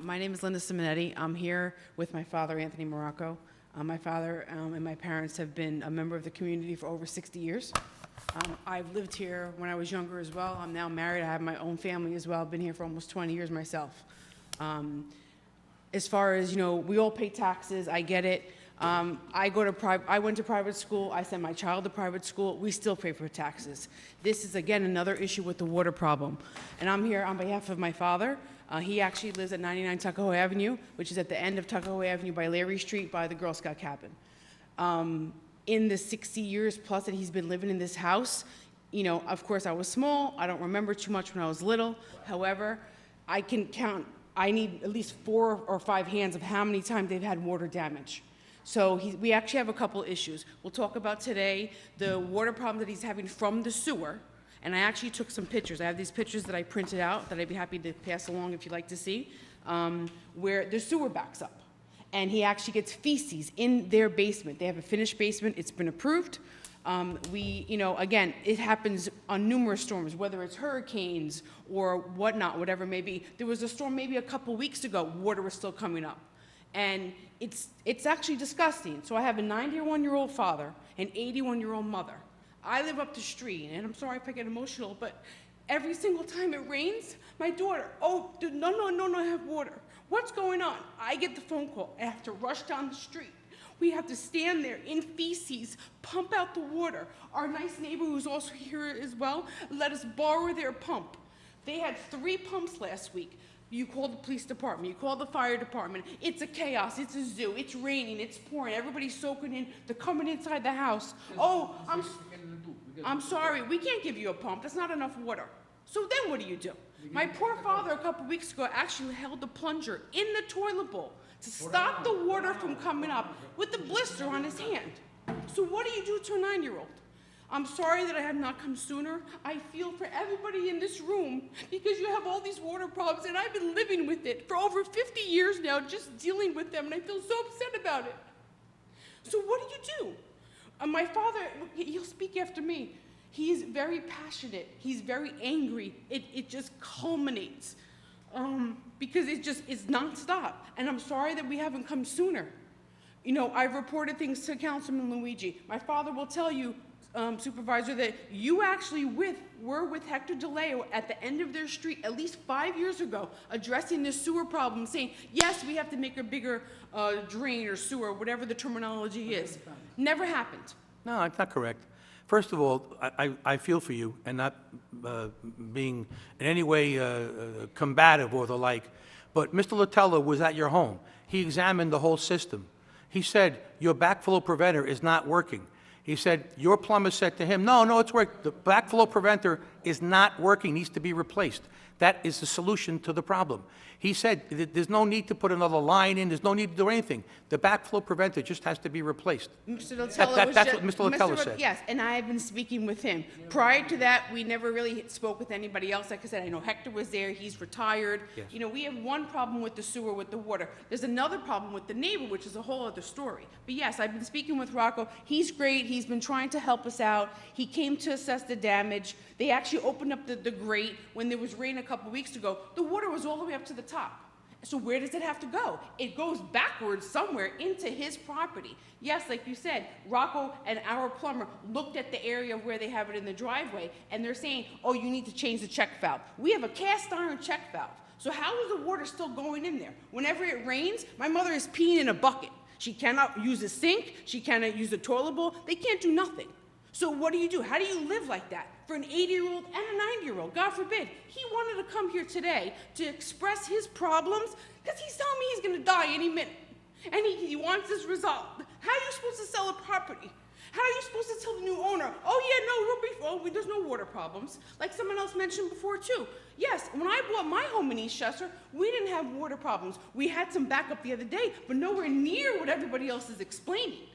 My name is Linda Simonetti. I'm here with my father, Anthony Morocco. My father and my parents have been a member of the community for over 60 years. I've lived here when I was younger as well. I'm now married. I have my own family as well. I've been here for almost 20 years myself. As far as, we all pay taxes. I get it. I went to private school. I sent my child to private school. We still pay for taxes. This is, again, another issue with the water problem. And I'm here on behalf of my father. He actually lives at 99 Tuckahoe Avenue, which is at the end of Tuckahoe Avenue by Larry Street by the Girl Scout cabin. In the 60 years plus that he's been living in this house, of course I was small. I don't remember too much when I was little. However, I can count, I need at least 4 or 5 hands of how many times they've had water damage. So we actually have a couple issues. We'll talk about today the water problem that he's having from the sewer. And I actually took some pictures. I have these pictures that I printed out that I'd be happy to pass along if you'd like to see, where the sewer backs up. And he actually gets feces in their basement. They have a finished basement. It's been approved. Again, it happens on numerous storms, whether it's hurricanes or whatnot, whatever it may be. There was a storm maybe a couple weeks ago. Water was still coming up. And it's actually disgusting. So I have a 91-year-old father, an 81-year-old mother. I live up the street, and I'm sorry if I get emotional, but every single time it rains, my daughter, no, I have water. What's going on? I get the phone call. I have to rush down the street. We have to stand there in feces, pump out the water. Our nice neighbor, who's also here as well, let us borrow their pump. They had 3 pumps last week. You call the police department, you call the fire department. It's a chaos, it's a zoo, it's raining, it's pouring, everybody's soaking in, they're coming inside the house. Oh, I'm sorry, we can't give you a pump, that's not enough water. So then what do? My poor father a couple weeks ago actually held a plunger in the toilet bowl to stop the water from coming up with a blister on his hand. So what do you do to a 9-year-old? I'm sorry that I have not come sooner. I feel for everybody in this room because you have all these water problems and I've been living with it for over 50 years now, just dealing with them, and I feel so upset about it. So what do? My father, he'll speak after me. He's very passionate. He's very angry. It just culminates because it's nonstop. And I'm sorry that we haven't come sooner. You know, I've reported things to Councilman Luigi. My father will tell you, Supervisor, that you actually were with Hector DeLeo at the end of their street at least 5 years ago, addressing the sewer problem, saying, yes, we have to make a bigger drain or sewer, whatever the terminology is. Never happened. No, that's not correct. First of all, I feel for you, and not being in any way combative or the like, but Mr. Latella was at your home. He examined the whole system. He said, your backflow preventer is not working. He said, your plumber said to him, no, it's working. The backflow preventer is not working, needs to be replaced. That is the solution to the problem. He said, there's no need to put another line in, there's no need to do anything. The backflow preventer just has to be replaced. Mr. Latella That's what Mr. Latella said. Yes, and I have been speaking with him. Prior to that, we never really spoke with anybody else. Like I said, I know Hector was there, he's retired. Yes. You know, we have one problem with the sewer, with the water. There's another problem with the neighbor, which is a whole other story. But yes, I've been speaking with Rocco. He's great, he's been trying to help us out. He came to assess the damage. They actually opened up the grate when there was rain a couple weeks ago. The water was all the way up to the top. So where does it have to go? It goes backwards somewhere into his property. Yes, like you said, Rocco and our plumber looked at the area where they have it in the driveway, and they're saying, oh, you need to change the check valve. We have a cast iron check valve. So how is the water still going in there? Whenever it rains, my mother is peeing in a bucket. She cannot use a sink. She cannot use a toilet bowl. They can't do nothing. So what do? How do you live like that? For an 80-year-old and a 90-year-old, God forbid. He wanted to come here today to express his problems because he's telling me he's going to die any minute. And he wants this resolved. How are you supposed to sell a property? How are you supposed to tell the new owner, oh yeah, there's no water problems, like someone else mentioned before too. Yes, when I bought my home in Eastchester, we didn't have water problems. We had some backup the other day, but nowhere near what everybody else is explaining.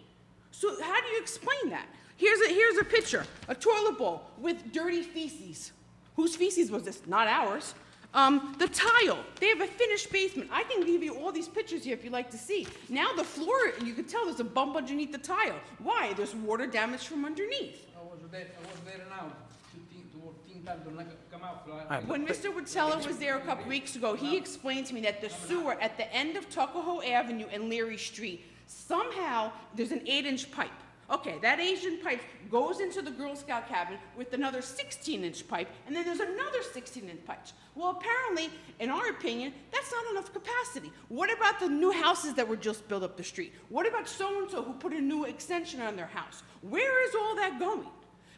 So how do you explain that? Here's a picture, a toilet bowl with dirty feces. Whose feces was this? Not ours. The tile, they have a finished basement. I can give you all these pictures here if you'd like to see. Now the floor, you can tell there's a bump underneath the tile. Why? There's water damage from underneath. I was there now. When Mr. Watella was there a couple weeks ago, he explained to me that the sewer at the end of Tuckahoe Avenue and Leary Street, somehow there's an 8-inch pipe. Okay, that 8-inch pipe goes into the Girl Scout cabin with another 16-inch pipe, and then there's another 16-inch pipe. Well, apparently, in our opinion, that's not enough capacity. What about the new houses that were just built up the street? What about so-and-so who put a new extension on their house? Where is all that going?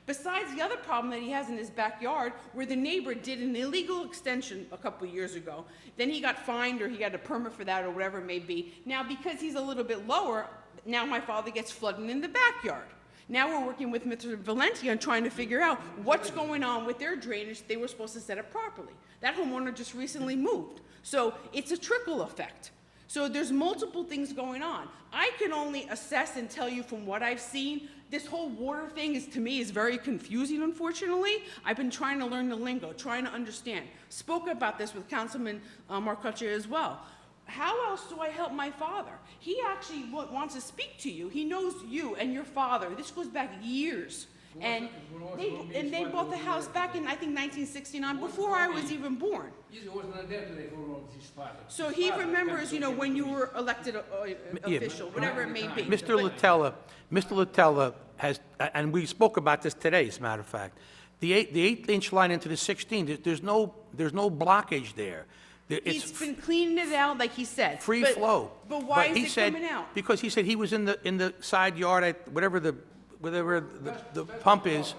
Besides the other problem that he has in his backyard, where the neighbor did an illegal extension a couple of years ago. Then he got fined, or he got a permit for that, or whatever it may be. Now, because he's a little bit lower, now my father gets flooding in the backyard. Now we're working with Mr. Valenti on trying to figure out what's going on with their drainage they were supposed to set up properly. That homeowner just recently moved. So it's a trickle effect. So there's multiple things going on. I can only assess and tell you from what I've seen. This whole water thing to me is very confusing, unfortunately. I've been trying to learn the lingo, trying to understand. Spoke about this with Councilman Marcucci as well. How else do I help my father? He actually wants to speak to you. He knows you and your father. This goes back years. And they bought the house back in, I think, 1969, before I was even born. So he remembers, you know, when you were elected official, whatever it may be. Mr. Latella has, and we spoke about this today, as a matter of fact, the 8-inch line into the 16, there's no blockage there. He's It's been cleaning it out, like he said. free But- flow. But why he is it said- coming out? Because he said he was in the side yard at whatever the pump is,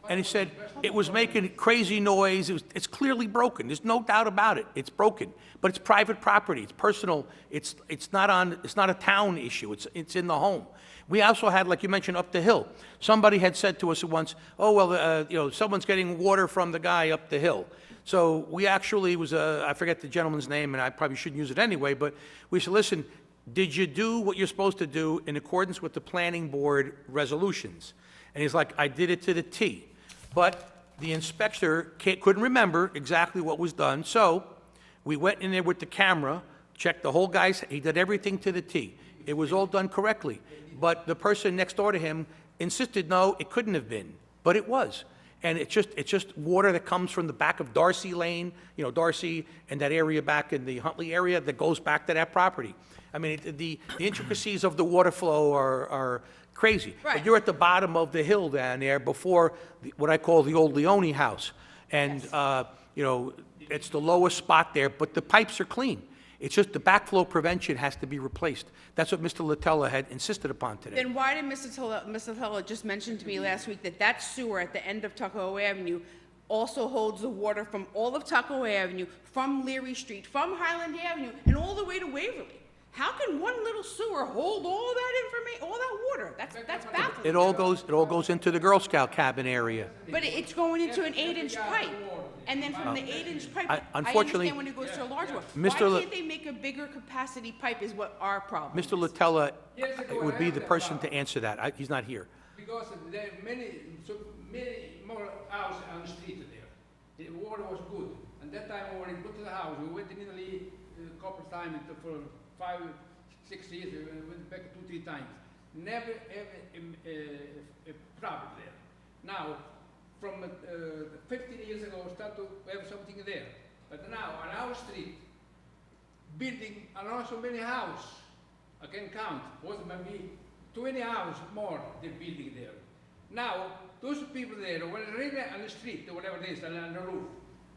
and he said it was making crazy noise. It's clearly broken. There's no doubt about it. It's broken. But it's private property. It's personal. It's not a town issue. It's in the home. We also had, like you mentioned, up the hill. Somebody had said to us once, "Oh well, someone's getting water from the guy up the hill." So we actually I forget the gentleman's name, and I probably shouldn't use it anyway, but we said, listen, did you do what you're supposed to do in accordance with the planning board resolutions? And he's like, I did it to the T. But the inspector couldn't remember exactly what was done, so we went in there with the camera, checked the whole guy's, he did everything to the T. It was all done correctly. But the person next door to him insisted, no, it couldn't have been, but it was. And it's just water that comes from the back of Darcy Lane, Darcy and that area back in the Huntley area that goes back to that property. I mean, the intricacies of the water flow are crazy. Right. But you're at the bottom of the hill down there before what I call the old Leone house. And, it's the lowest spot there, but the pipes are clean. It's just the backflow prevention has to be replaced. That's what Mr. Latella had insisted upon today. Then why did Mr. Tella just mention to me last week that sewer at the end of Tuckahoe Avenue also holds the water from all of Tuckahoe Avenue, from Leary Street, from Highland Avenue, and all the way to Waverly? How can one little sewer hold all that information, all that water? That's baffling. It all goes into the Girl Scout cabin area. But it's going into an 8-inch pipe. And then from the 8-inch pipe, I unfortunately, understand when it goes to a large one. Mr. Why Le- can't they make a bigger capacity pipe is what our problem is. Mr. Latella would be the person to answer that. He's not here. Because there are many more houses on the street there. The water was good. And that time when we got to the house, we went in Italy a couple of times for 5, 6 years. We went back 2, 3 times. Never ever a problem there. Now, from 15 years ago, start to have something there. But now, on our street, building around so many houses, I can count, was maybe 20 houses more than building there. Now, those people there, when it rains on the street, or whatever it is, on the roof,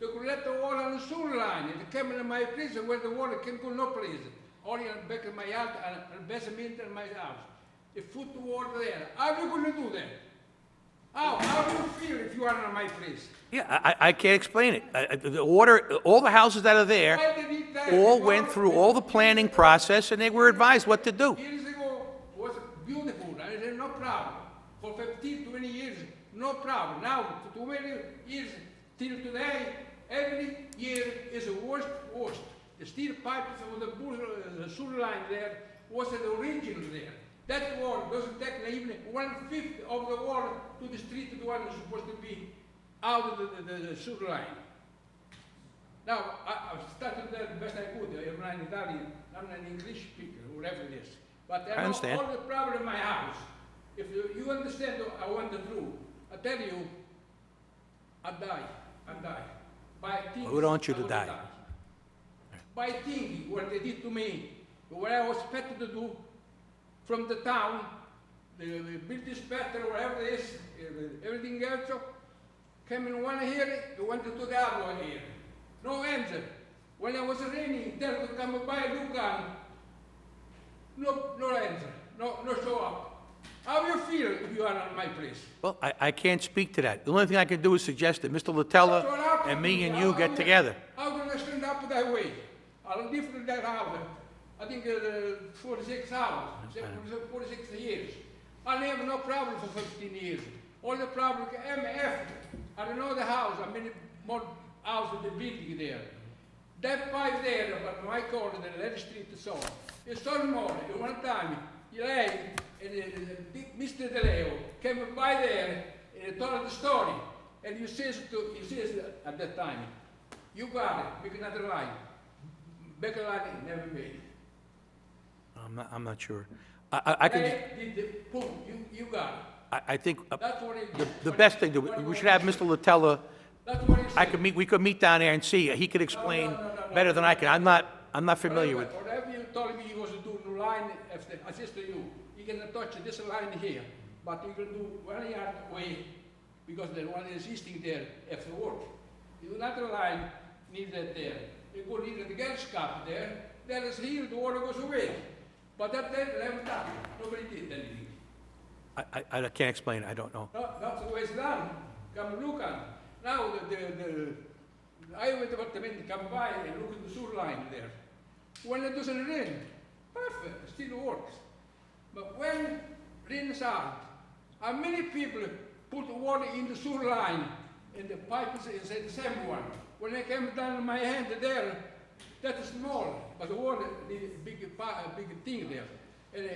they could let the water on the sewer line, and they came in my place where the water can go no place. Only on the back of my yard and the basement in my house. They put the water there. How are you going to do that? How do you feel if you are in my place? Yeah, I can't explain it. The water, all the houses that are there, all went through all the planning process, and they were advised what to do. Years ago was beautiful. I said no problem. For 15, 20 years, no problem. Now, for 20 years till today, every year is the worst. The steel pipes of the sewer line there was the original there. That water doesn't take even 1/5 of the water to the street to the one that's supposed to be out of the sewer line. Now, I started there the best I could. I'm not an Italian, I'm an English speaker, whatever it is. But I know all the problem in my house. If you understand I want the truth, I tell you, I die. By thinking, We don't want you I to would die. By thinking what they did to me, what I was expected to do from the town, the build inspector, whatever it is, everything else, came in one here, they went to the other one here. No answer. When it was raining, tell to come by, look on. No answer. No show up. How do you feel if you are on my place? Well, I can't speak to that. The only thing I can do is suggest that Mr. Latella and me and you get together. How do I stand up that way? I'll live in that house. I think 46 hours, 46 years. I never no problem for 15 years. All the problem MF. I don't know the house. I mean, more houses the building there. That pipe there, but my corner, the Lady Street, so it's so more. One time, Mr. DeLeo came by there and told the story. And he says at that time, you got it, make another line. Better line never made. I'm not sure. I can. You got it. I think That's what it the best thing we should have Mr. Latella. We could meet down there and see. He could explain better than I can. I'm not familiar with. Whatever you told me you was to do the line after assist you. You can touch this line here, but you can do 1 yard away because the one existing there after work. You another line need that there. they go near the gas cap there, that is here, the water goes away. But that day, they haven't done it. Nobody did anything. I can't explain, I don't know. No, that's the way it's done. Come look at. Now the highway department come by and look at the sewer line there. When it doesn't rain, perfect, it still works. But when rains out, how many people put water in the sewer line and the pipe is the same one? When I came down my hand there, that is small, but the water need a big thing there. And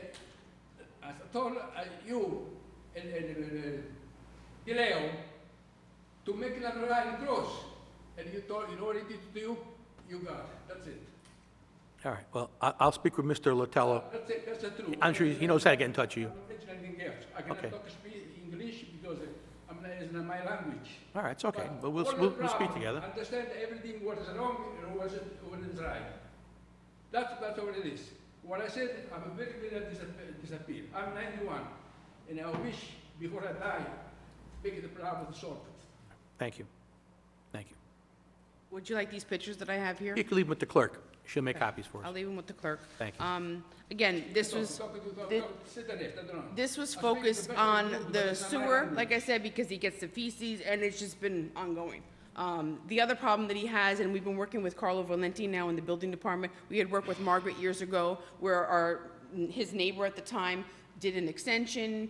I told you and Leo to make another line cross. And you told, you know what he did to you? You got it. That's it. All right, well, I'll speak with Mr. Latello. That's it. That's the truth. I'm sure he knows how to get in touch with you. I don't mention anything else. I cannot Okay. speak English because it's not my language. All right, it's okay, but all the we'll speak problem, together. Understand everything what is wrong and what is right. That's what it is. What I said, I'm very good at disappear. I'm 91, and I wish before I die, make the problem solved. Thank you. Thank you. Would you like these pictures that I have here? You can leave them with the clerk. She'll make copies for us. I'll leave them with the clerk. Thank you. Again, this was, Sit there, I don't know. this was I speak focused the best on of you, but the it's not my sewer, language. like I said, because he gets the feces, and it's just been ongoing. The other problem that he has, and we've been working with Carlo Valenti now in the building department, we had worked with Margaret years ago, where his neighbor at the time did an extension,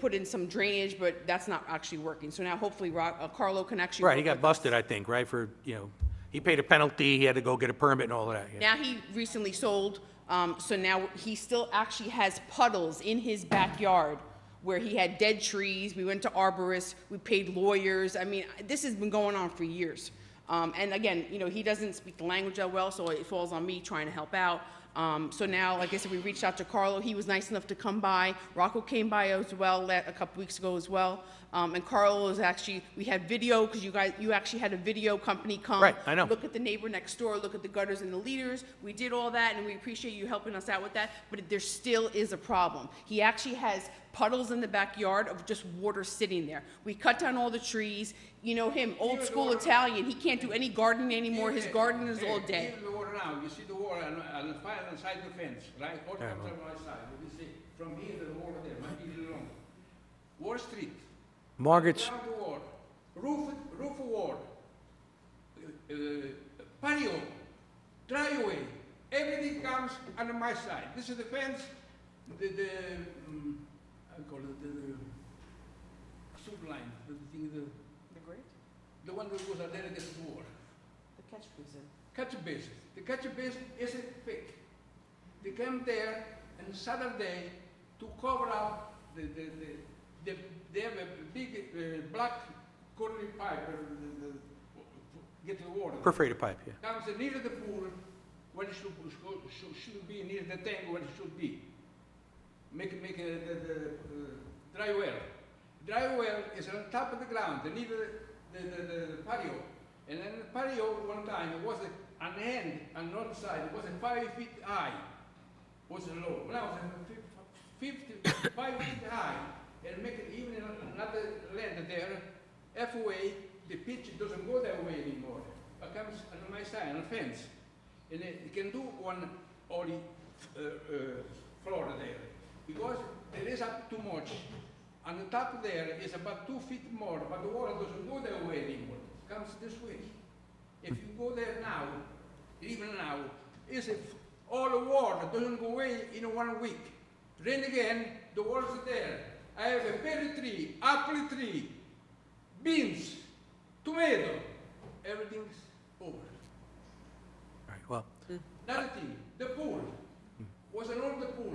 put in some drainage, but that's not actually working. So now hopefully Carlo can actually. Right, he work got with busted, I think, right, for, he paid a penalty, he had to go get a permit and all of that. yeah. Now he recently sold, so now he still actually has puddles in his backyard where he had dead trees. We went to arborists, we paid lawyers. I mean, this has been going on for years. And again, he doesn't speak the language that well, so it falls on me trying to help out. So now, like I said, we reached out to Carlo. He was nice enough to come by. Rocco came by as well a couple weeks ago as well. And Carlo is actually, we had video, because you actually had a video company come. Right, I know. Look at the neighbor next door, look at the gutters and the leaders. We did all that, and we appreciate you helping us out with that, but there still is a problem. He actually has puddles in the backyard of just water sitting there. We cut down all the trees. You know him, old school Italian. He can't do any gardening anymore. His garden is all dead. Even the water now, you see the water on the fire inside the fence, right? All comes on my side. You see, from here to the water there, might be a little long. Wall Street. Margaret's, Down the wall. Roof wall. Patio. Driveway. Everything comes on my side. This is the fence. I call it the soup line. The thing, The grate? the one that goes out there against the wall. The catch basin. Catch basin. The catch basin isn't fake. They came there on Saturday to cover up they have a big black curly pipe get the water. perforated pipe, yeah. Comes near the pool when it should be near the tank when it should be. Make the dry well. Dry well is on top of the ground, near the patio. And then the patio one time it was an end on north side, it was 5 feet high, was low. Now it's 5 feet high, and make it even another land there, halfway, the pitch doesn't go that way anymore. It comes on my side, on the fence. And it can do one only floor there. Because there is up too much. On the top there is about 2 feet more, but the water doesn't go that way anymore. It comes this way. If you go there now, even now, is if all the water doesn't go away in 1 week. Rain again, the water's there. I have a berry tree, apple tree, beans, tomato, everything's over. All right, well, Another thing, the pool was an old pool.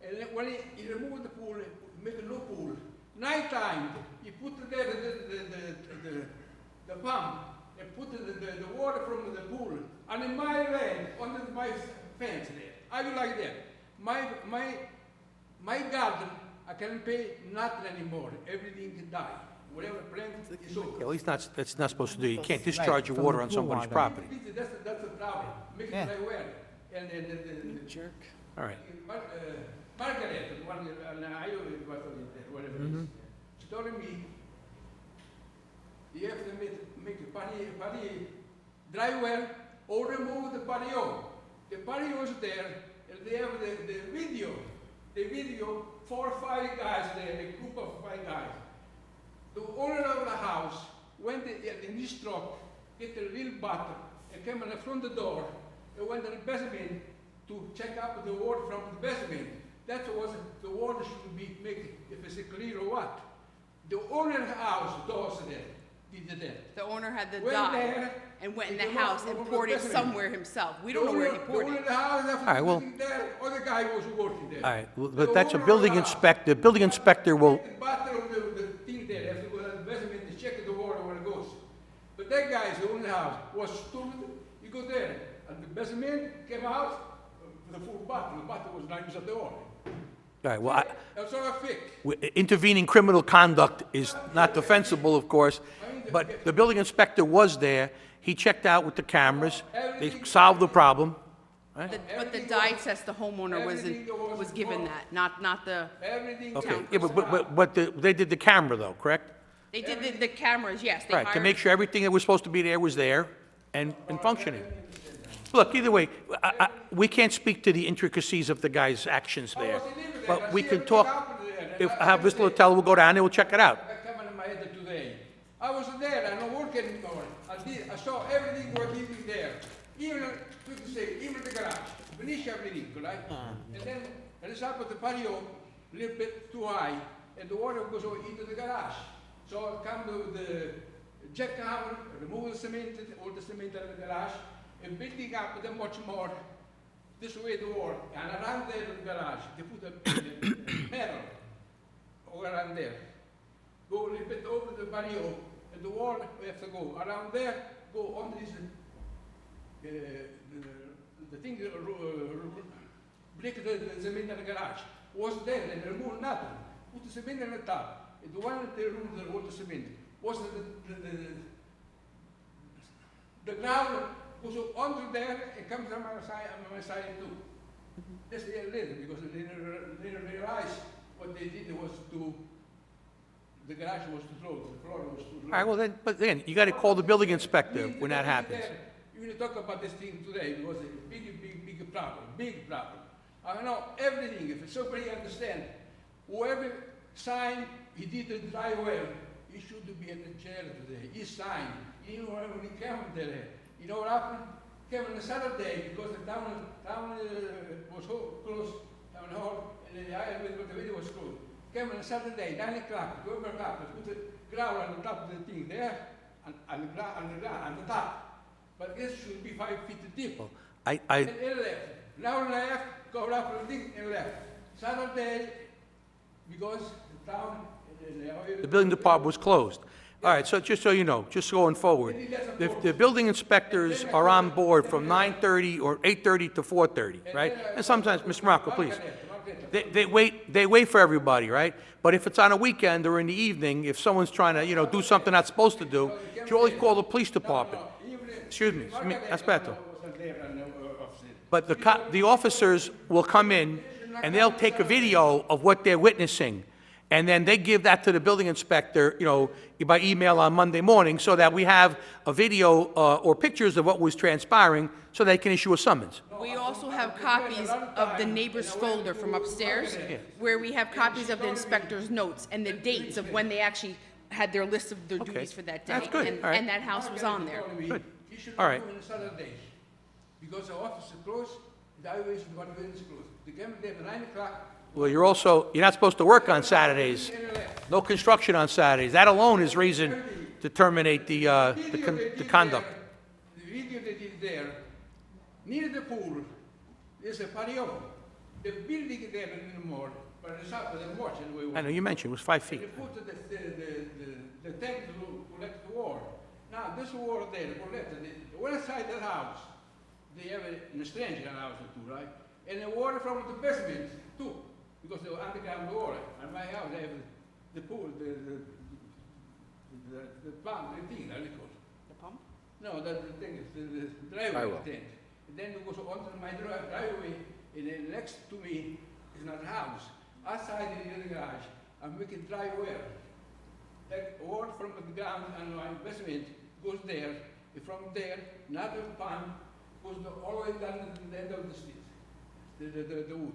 And then when he removed the pool, made a new pool. Nighttime, he put there the pump and put the water from the pool on my land, under my fence there. I do like that. My garden, I can't pay nothing anymore. Everything can die. Whatever plant is over. at least that's not supposed to do. You can't discharge your water on somebody's property. That's the problem. Make it like well. And the Jerk. All right. Margaret, the one, whatever it is, she told me, you have to make a party driveway, or remove the patio. The patio is there, and they have the video. The video, 4 or 5 guys there, a group of 5 guys. The owner of the house went in his truck, get a little bottle, and came in the front door, and went to the basement to check out the water from the basement. That was the water should be make if it's clear or what. The owner of the house, doors there, did that. The owner had the Went dye there, and went in and the came house out and from poured the it basement. somewhere himself. We don't know where he poured The owner it. of the house, after All right, well- sitting there, other guy was working there. All right, well, The but that's a owner of building the house. inspector. Building inspector will, The bottle of the thing there, have to go to the basement to check the water where it goes. But that guy, the owner of the house, was stupid. He go there, and the basement came out with a full bottle. The bottle was not used at the water. all right, well, That's all I fake. intervening criminal conduct is not defensible, of course, but the building inspector was there. He checked out with the cameras. They solved the problem. But the dye test, the homeowner was given that, not the, Everything. Okay, yeah, but they did the camera, though, correct? they did the cameras, yes. They Right, to hired- make sure everything that was supposed to be there was there and functioning. Look, either way, we can't speak to the intricacies of the guy's actions there, but we can talk, if I have Mr. Littell, we'll go down there, we'll check it out. That came in my head today. I was there, I don't work anymore. I saw everything working there. Even, we can say, even the garage, finish everything, right? And then, I just up at the patio, a little bit too high, and the water goes over into the garage. So I come to the jack hammer, remove the cement, all the cement out of the garage, and building up them much more this way the wall, and around there in the garage, they put a metal all around there. Go a little bit over the patio, and the wall, we have to go around there, go on this, the thing, break the cement in the garage. Was there, and remove nothing. Put the cement on the top. And the one in the room that wrote the cement was the ground goes under there and comes on my side too. That's the later, because they didn't realize what they did was the garage was too low, the floor was too low. All right, well then, but again, you gotta call the building inspector when that happens. You will talk about this thing today, because it's a big problem, big problem. I know everything, if somebody understand, whoever signed, he did the driveway, he should be in the chair today. He signed, he knew when he came there. You know what happened? Came on a Saturday, because the town was closed, town hall, and the video was closed. Came on a Saturday, 9 o'clock, go back up, put the ground on the top of the thing there, on the top. But this should be 5 feet deep. And left. Now left, go up the thing and left. Saturday, because the town, The building department was closed. All right, so just so you know, just going forward, the building inspectors are on board from 9:30 or 8:30 to 4:30, right? And sometimes, Mr. Morocco, please, they wait for everybody, right? But if it's on a weekend or in the evening, if someone's trying to, do something not supposed to do, you always call the police department. Excuse me, aspetta. But the officers will come in, and they'll take a video of what they're witnessing, and then they give that to the building inspector, by email on Monday morning, so that we have a video or pictures of what was transpiring, so they can issue a summons. We also have copies of the neighbor's folder from upstairs, where we have copies of the inspector's notes and the dates of when they actually had their list of their duties for that day. That's good. All right. And that house was on there. Good. He should All be right. doing Saturdays. Because the office is closed, the highway is closed. They came there at 9 o'clock. Well, you're not supposed to work on Saturdays. No construction on Saturdays. That alone is reason to terminate the conduct. The video they did there, near the pool, there's a patio. The building there anymore, but it's up with the watch anyway. I know, you mentioned it was 5 feet. They put the tank to collect the water. Now, this water there, they collect it. The one side of the house, they have a stranger house or two, right? And the water from the basement, too, because they were underground water. And my house, they have the pool, the pump, the thing, how do you call it? The pump? No, the thing is, the driveway tank. And then it goes onto my driveway, and then next to me is another house. Outside in the garage, I'm making dry well. That water from the ground and my basement goes there, from there, another pump goes all the way down to the end of the street, the wood.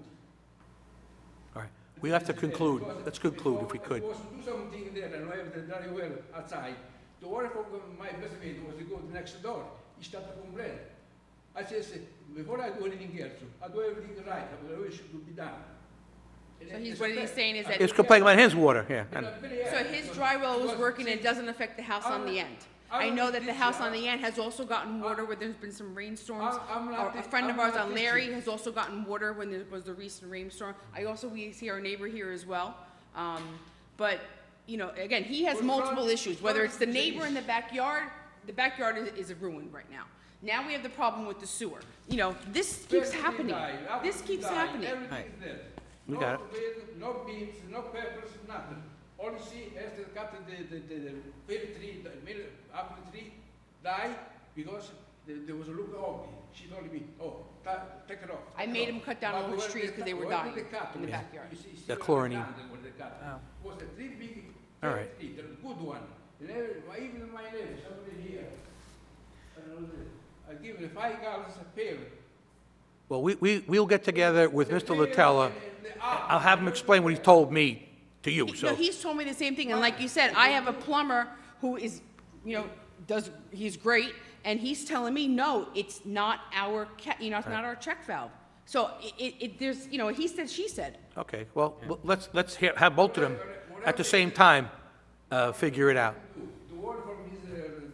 All right, we have to conclude. Let's conclude if we could. Was to do something there and have the very well outside. The water from my best mate was to go to the next door. He started to complain. I said, before I do anything else, I do everything right, I wish it should be done. So what he's saying is that. It's complaining about his water, yeah. And- So his dry well was working and it doesn't affect the house on the end. I know that the house on the end has also gotten water where there's been some rainstorms. A friend of ours on Larry has also gotten water when there was the recent rainstorm. We see our neighbor here as well. But, you know, again, he has multiple issues, whether it's the neighbor in the backyard is a ruin right now. Now we have the problem with the sewer. You know, this keeps happening. This keeps happening. We got it. No beans, no peppers, nothing. All you see is to cut the fir tree, the middle apple tree, die because there was a look ugly. She told me, oh, take it off. I made him cut down all his trees because they were dying in the backyard. The chlorine. Was a three big All right. tree, the good one. And even my neighbor, somebody here, I give him $5 a pair. Well, we'll get together with Mr. Latella. I'll have him explain what he told me to you, No, so. he's told me the same thing, and like you said, I have a plumber who is, you know, he's great, and he's telling me, no, it's not our, it's not our check valve. So there's, you know, he said, she said. Okay, well, let's have both of them at the same time figure it out. The water from his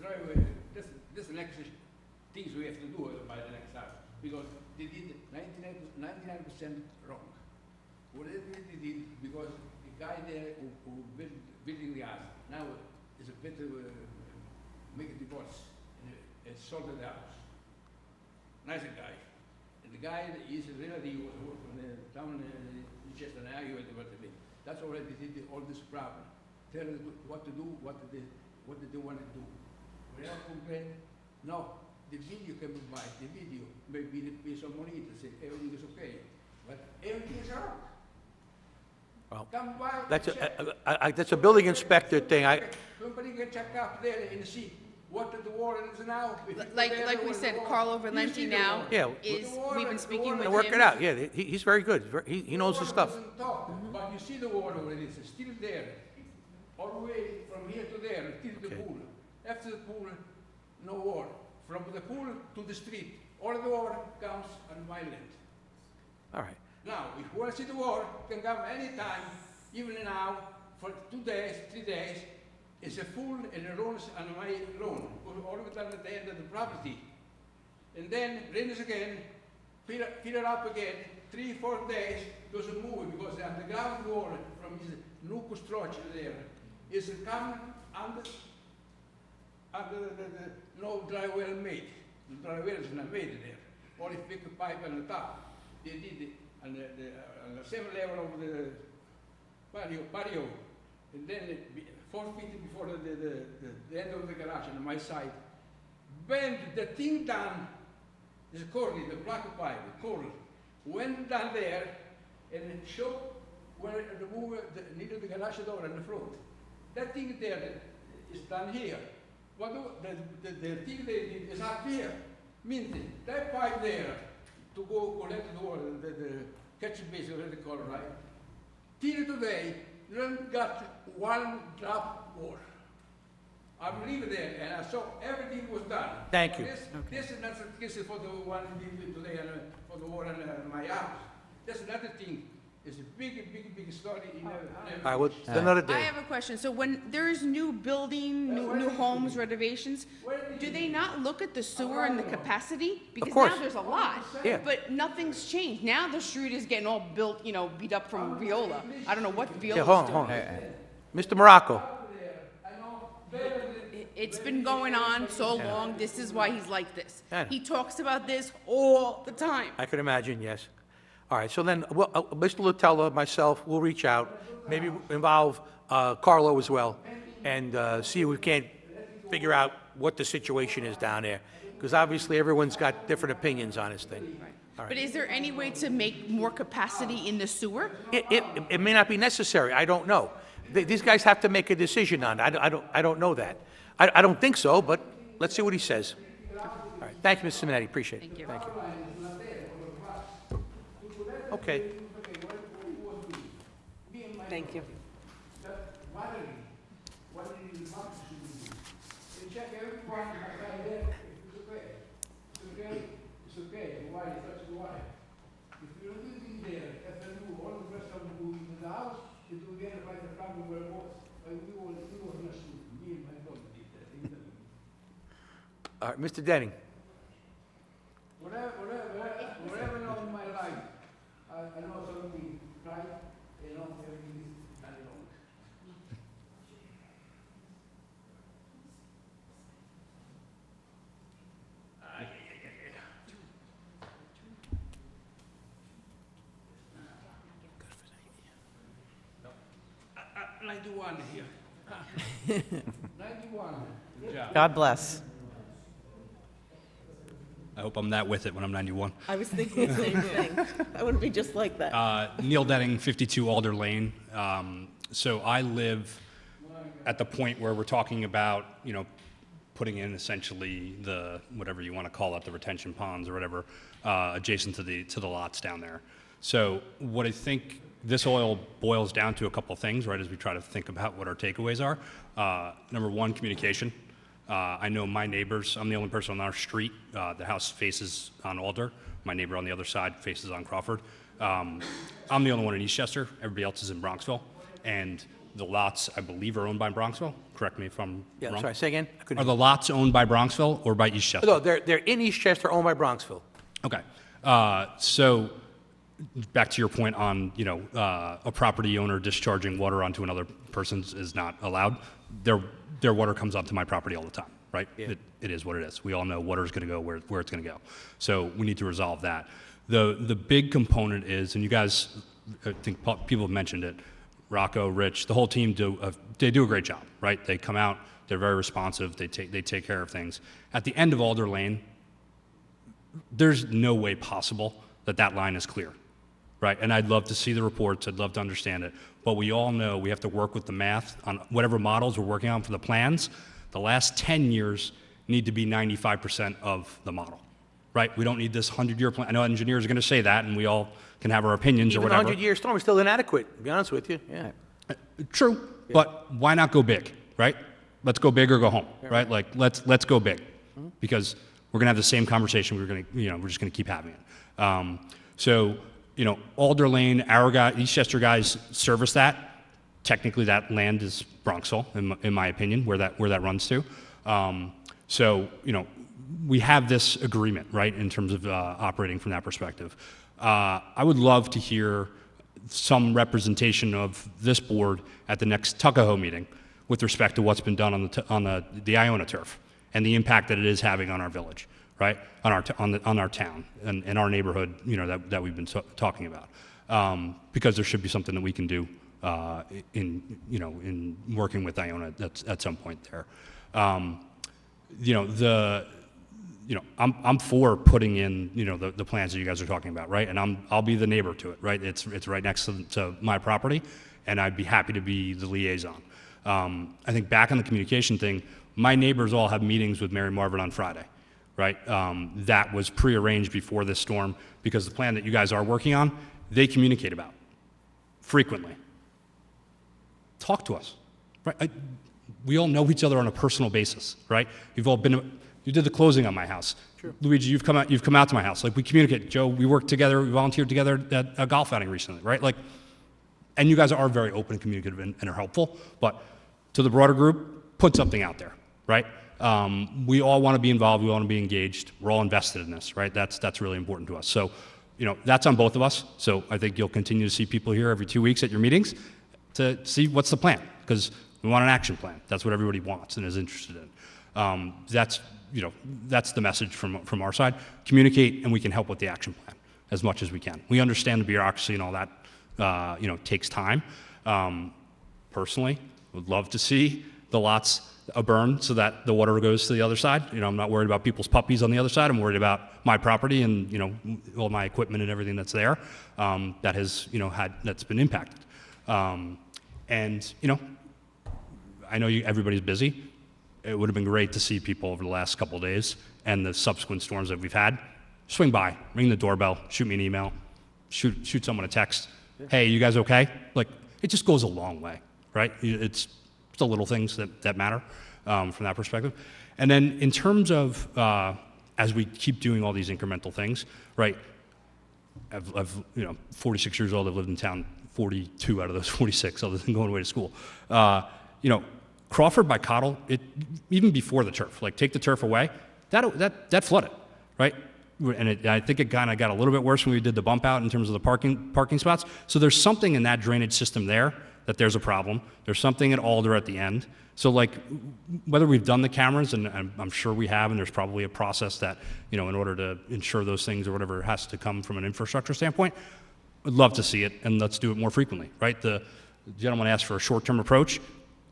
driveway, this is the next things we have to do by the next house, because they did 99% wrong. Whatever they did, because the guy there who building the house, now is a bit make a divorce, and sold the house. Nicer guy. And the guy is really was working down in Eastchester, now he went to Waterloo. That's already did all this problem. Tell them what to do, what did they want to do. When I complain, no, the video can be buy, the video, maybe they pay some money to say everything is okay, but everything is wrong. Well, Come by, that's a building inspector thing. Somebody can check up there and see what the water is now. Like we said, Carlo Valenti now Yeah. we've been speaking with him. Work it out, yeah, he's very good. He knows his stuff. But you see the water where it is still there, all the way from here to there, till the pool. After the pool, no water. From the pool to the street, all the water comes on my land. All right. Now, if you want to see the water, you can come anytime, even now, for 2 days, 3 days. It's a full and it runs on my lawn, all the way down at the end of the property. And then rains again, fill it up again, 3, 4 days, doesn't move because the underground water from his new construction there is coming under the no dry well made. The dry well is not made there. Only big pipe on the top. They did it on the same level of the patio. And then 4 feet before the end of the garage on my side. Bend the thing down, is corny, the black pipe, the cord, went down there and showed where the mover needed the garage door in the front. That thing there is down here. What the thing they did is up here. Means that pipe there to go collect the water, the catch basin, whatever they call it, right? Till today, you don't got one drop water. I'm leaving there, and I saw everything was done. Thank you. This is not the case for the one today for the water in my house. That's another thing. It's a big story. All right, well, another day. I have a question. So when there is new building, new homes, renovations, do they not look at the sewer and the capacity? Because course. now there's a lot, Yeah. but nothing's changed. Now the street is getting all built, you know, beat up from Viola. I don't know what Viola's Yeah, hold doing. on. Mr. Morocco. It's been going on so long. This is why he's like this. I know. He talks about this all the time. I can imagine, yes. All right, so then, Mr. Latella, myself, will reach out, maybe involve Carlo as well, and see if we can't figure out what the situation is down there, because obviously everyone's got different opinions on this thing. All right. But is there any way to make more capacity in the sewer? It may not be necessary, I don't know. These guys have to make a decision on it, I don't know that. I don't think so, but Let's see what he says. All right, thank you, Mr. Simonetti, appreciate it. Thank you. Thank you. Okay. Thank you. Check every part of my side there, it's okay. It's okay, why, that's why. If you're living there, if I do all the rest of the moving in the house, it will get right the family where it was. We were not shooting, me and my daughter did that. All right, Mr. Denning. Whatever in my life, I know something right, everything is not wrong. I 91 here. 91. Good job. God bless. I hope I'm that with it when I'm 91. I was thinking the same thing. I want to be just like that. Neil Denning, 52 Alder Lane. So I live at the point where we're talking about, putting in essentially the, whatever you want to call it, the retention ponds or whatever, adjacent to the lots down there. So what I think this oil boils down to a couple of things, right, as we try to think about what our takeaways are. Number one, communication. I know my neighbors, I'm the only person on our street. The house faces on Alder. My neighbor on the other side faces on Crawford. I'm the only one in Eastchester. Everybody else is in Bronxville. And the lots, I believe, are owned by Bronxville. Correct me if I'm wrong. Sorry, say again? Are the lots owned by Bronxville or by Eastchester? No, they're in Eastchester, owned by Bronxville. Okay. So back to your point on, a property owner discharging water onto another person's is not allowed. Their water comes onto my property all the time, right? Yeah. It is what it is. We all know water is going to go where it's going to go. So we need to resolve that. The big component is, and you guys, I think people have mentioned it, Rocco, Rich, the whole team they do a great job, right? They come out, they're very responsive, they take care of things. At the end of Alder Lane, there's no way possible that line is clear, right? And I'd love to see the reports, I'd love to understand it, but we all know we have to work with the math on whatever models we're working on for the plans. The last 10 years need to be 95% of the model, right? We don't need this 100-year plan. I know engineers are going to say that, and we all can have our opinions or Even whatever. the 100-year storm is still inadequate, to be honest with you, yeah. True, but why not go big, right? Let's go big or go home, right? Like let's go big, because we're gonna have the same conversation. We're just gonna keep having it. So Alder Lane, our Eastchester guys service that. Technically, that land is Bronxville, in my opinion, where that runs to. So we have this agreement, right, in terms of operating from that perspective. I would love to hear some representation of this board at the next Tuckahoe meeting with respect to what's been done on the Iona turf and the impact that it is having on our village, right? On our town and our neighborhood, that we've been talking about. Because there should be something that we can do in working with Iona at some point there. I'm for putting in, the plans that you guys are talking about, right? And I'll be the neighbor to it, right? It's right next to my property, and I'd be happy to be the liaison. I think back on the communication thing, my neighbors all have meetings with Mary Marvin on Friday, right? That was prearranged before this storm because the plan that you guys are working on, they communicate about frequently. Talk to us, right? We all know each other on a personal basis, right? You did the closing on my house. Sure. Luigi, you've come out to my house. Like, we communicate. Joe, we worked together, we volunteered together at a golf outing recently, right? Like, and you guys are very open and communicative and are helpful, but to the broader group, put something out there, right? We all want to be involved, we want to be engaged, we're all invested in this, right? That's really important to us. So, that's on both of us. So I think you'll continue to see people here every 2 weeks at your meetings to see what's the plan, because we want an action plan. That's what everybody wants and is interested in. That's the message from our side. Communicate, and we can help with the action plan as much as we can. We understand the bureaucracy and all that, takes time. Personally, would love to see the lots burn so that the water goes to the other side. I'm not worried about people's puppies on the other side. I'm worried about my property and, all my equipment and everything that's there, that has, that's been impacted. I know everybody's busy. it would have been great to see people over the last couple of days and the subsequent storms that we've had swing by, ring the doorbell, shoot me an email, shoot someone a text. Hey, you guys okay? Like, it just goes a long way, right? It's the little things that matter from that perspective. And then in terms of, as we keep doing all these incremental things, right? I've 46 years old. I've lived in town 42 out of those 46, other than going away to school. Crawford by Cottle, even before the turf, like take the turf away, that flooded, right? And I think it kind of got a little bit worse when we did the bump out in terms of the parking spots. So there's something in that drainage system there that there's a problem. There's something at Alder at the end. So like whether we've done the cameras, and I'm sure we have, and there's probably a process that, in order to ensure those things or whatever has to come from an infrastructure standpoint, I'd love to see it, and let's do it more frequently, right? The gentleman asked for a short-term approach.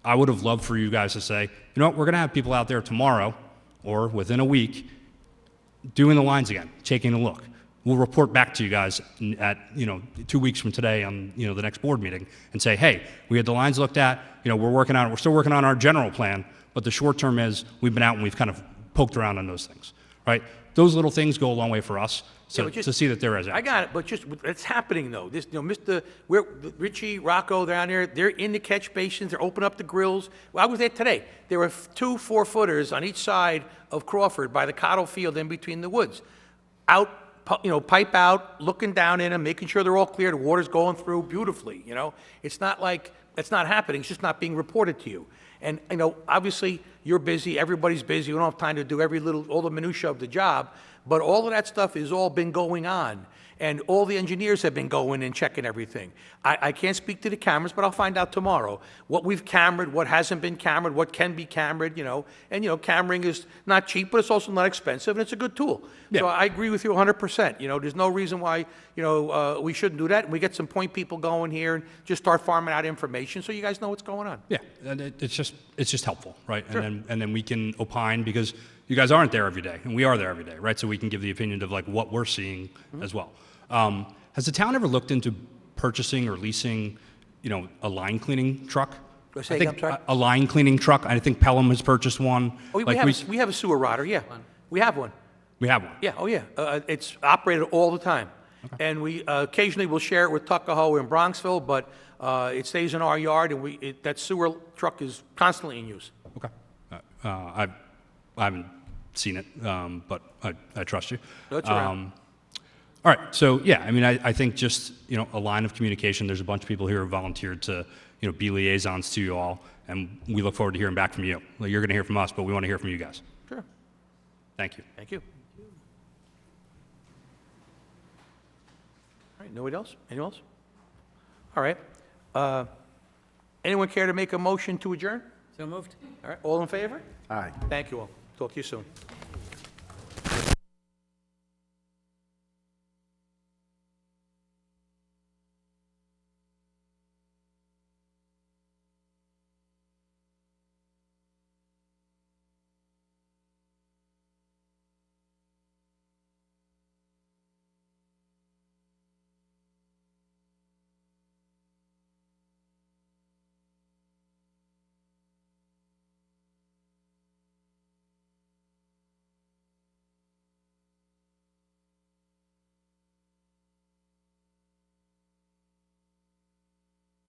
I would have loved for you guys to say, we're going to have people out there tomorrow or within a week doing the lines again, taking a look. We'll report back to you guys at 2 weeks from today on the next board meeting and say, hey, we had the lines looked at. We're still working on our general plan, but the short term is we've been out and we've kind of poked around on those things, right? Those little things go a long way for us to see that there is action. I got it, but it's happening though. This, Richie, Rocco down there, they're in the catch basins. They're opening up the grills. Well, I was there today. There were 2 4-footers on each side of Crawford by the Cottle Field in between the woods, pipe out, looking down in them, making sure they're all clear. The water's going through beautifully. It's not like it's not happening. It's just not being reported to you. And obviously you're busy. Everybody's busy. We don't have time to do all the minutia of the job. But all of that stuff has all been going on. And all the engineers have been going and checking everything. I can't speak to the cameras, but I'll find out tomorrow what we've cambered, what hasn't been cambered, what can be cambered, And, cammering is not cheap, but it's also not expensive, and it's a good tool. Yeah. So I agree with you 100%. There's no reason why, we shouldn't do that. And we get some point people going here and just start farming out information so you guys know what's going on. Yeah, and it's just helpful, right? Sure. And then we can opine because you guys aren't there every day, and we are there every day, right? So we can give the opinion of like what we're seeing as well. Has the town ever looked into purchasing or leasing, a line cleaning truck? Say again, I'm sorry? A line cleaning truck. I think Pelham has purchased one. Oh, we have a sewer rotter, yeah. We have one. We have one. Yeah, oh yeah. It's operated all the time. Okay. And we occasionally will share it with Tuckahoe in Bronxville, but it stays in our yard, and that sewer truck is constantly in use. Okay. I haven't seen it, but I trust you. No, it's around. All right, so yeah, I think just, a line of communication. There's a bunch of people here who volunteered to, be liaisons to you all, and we look forward to hearing back from you. Well, you're going to hear from us, but we want to hear from you guys. Sure. Thank you. Thank you. All right, nobody else? Anyone else? All right. Anyone care to make a motion to adjourn? So moved. All right, all in favor? Aye. Thank you all. Talk to you soon.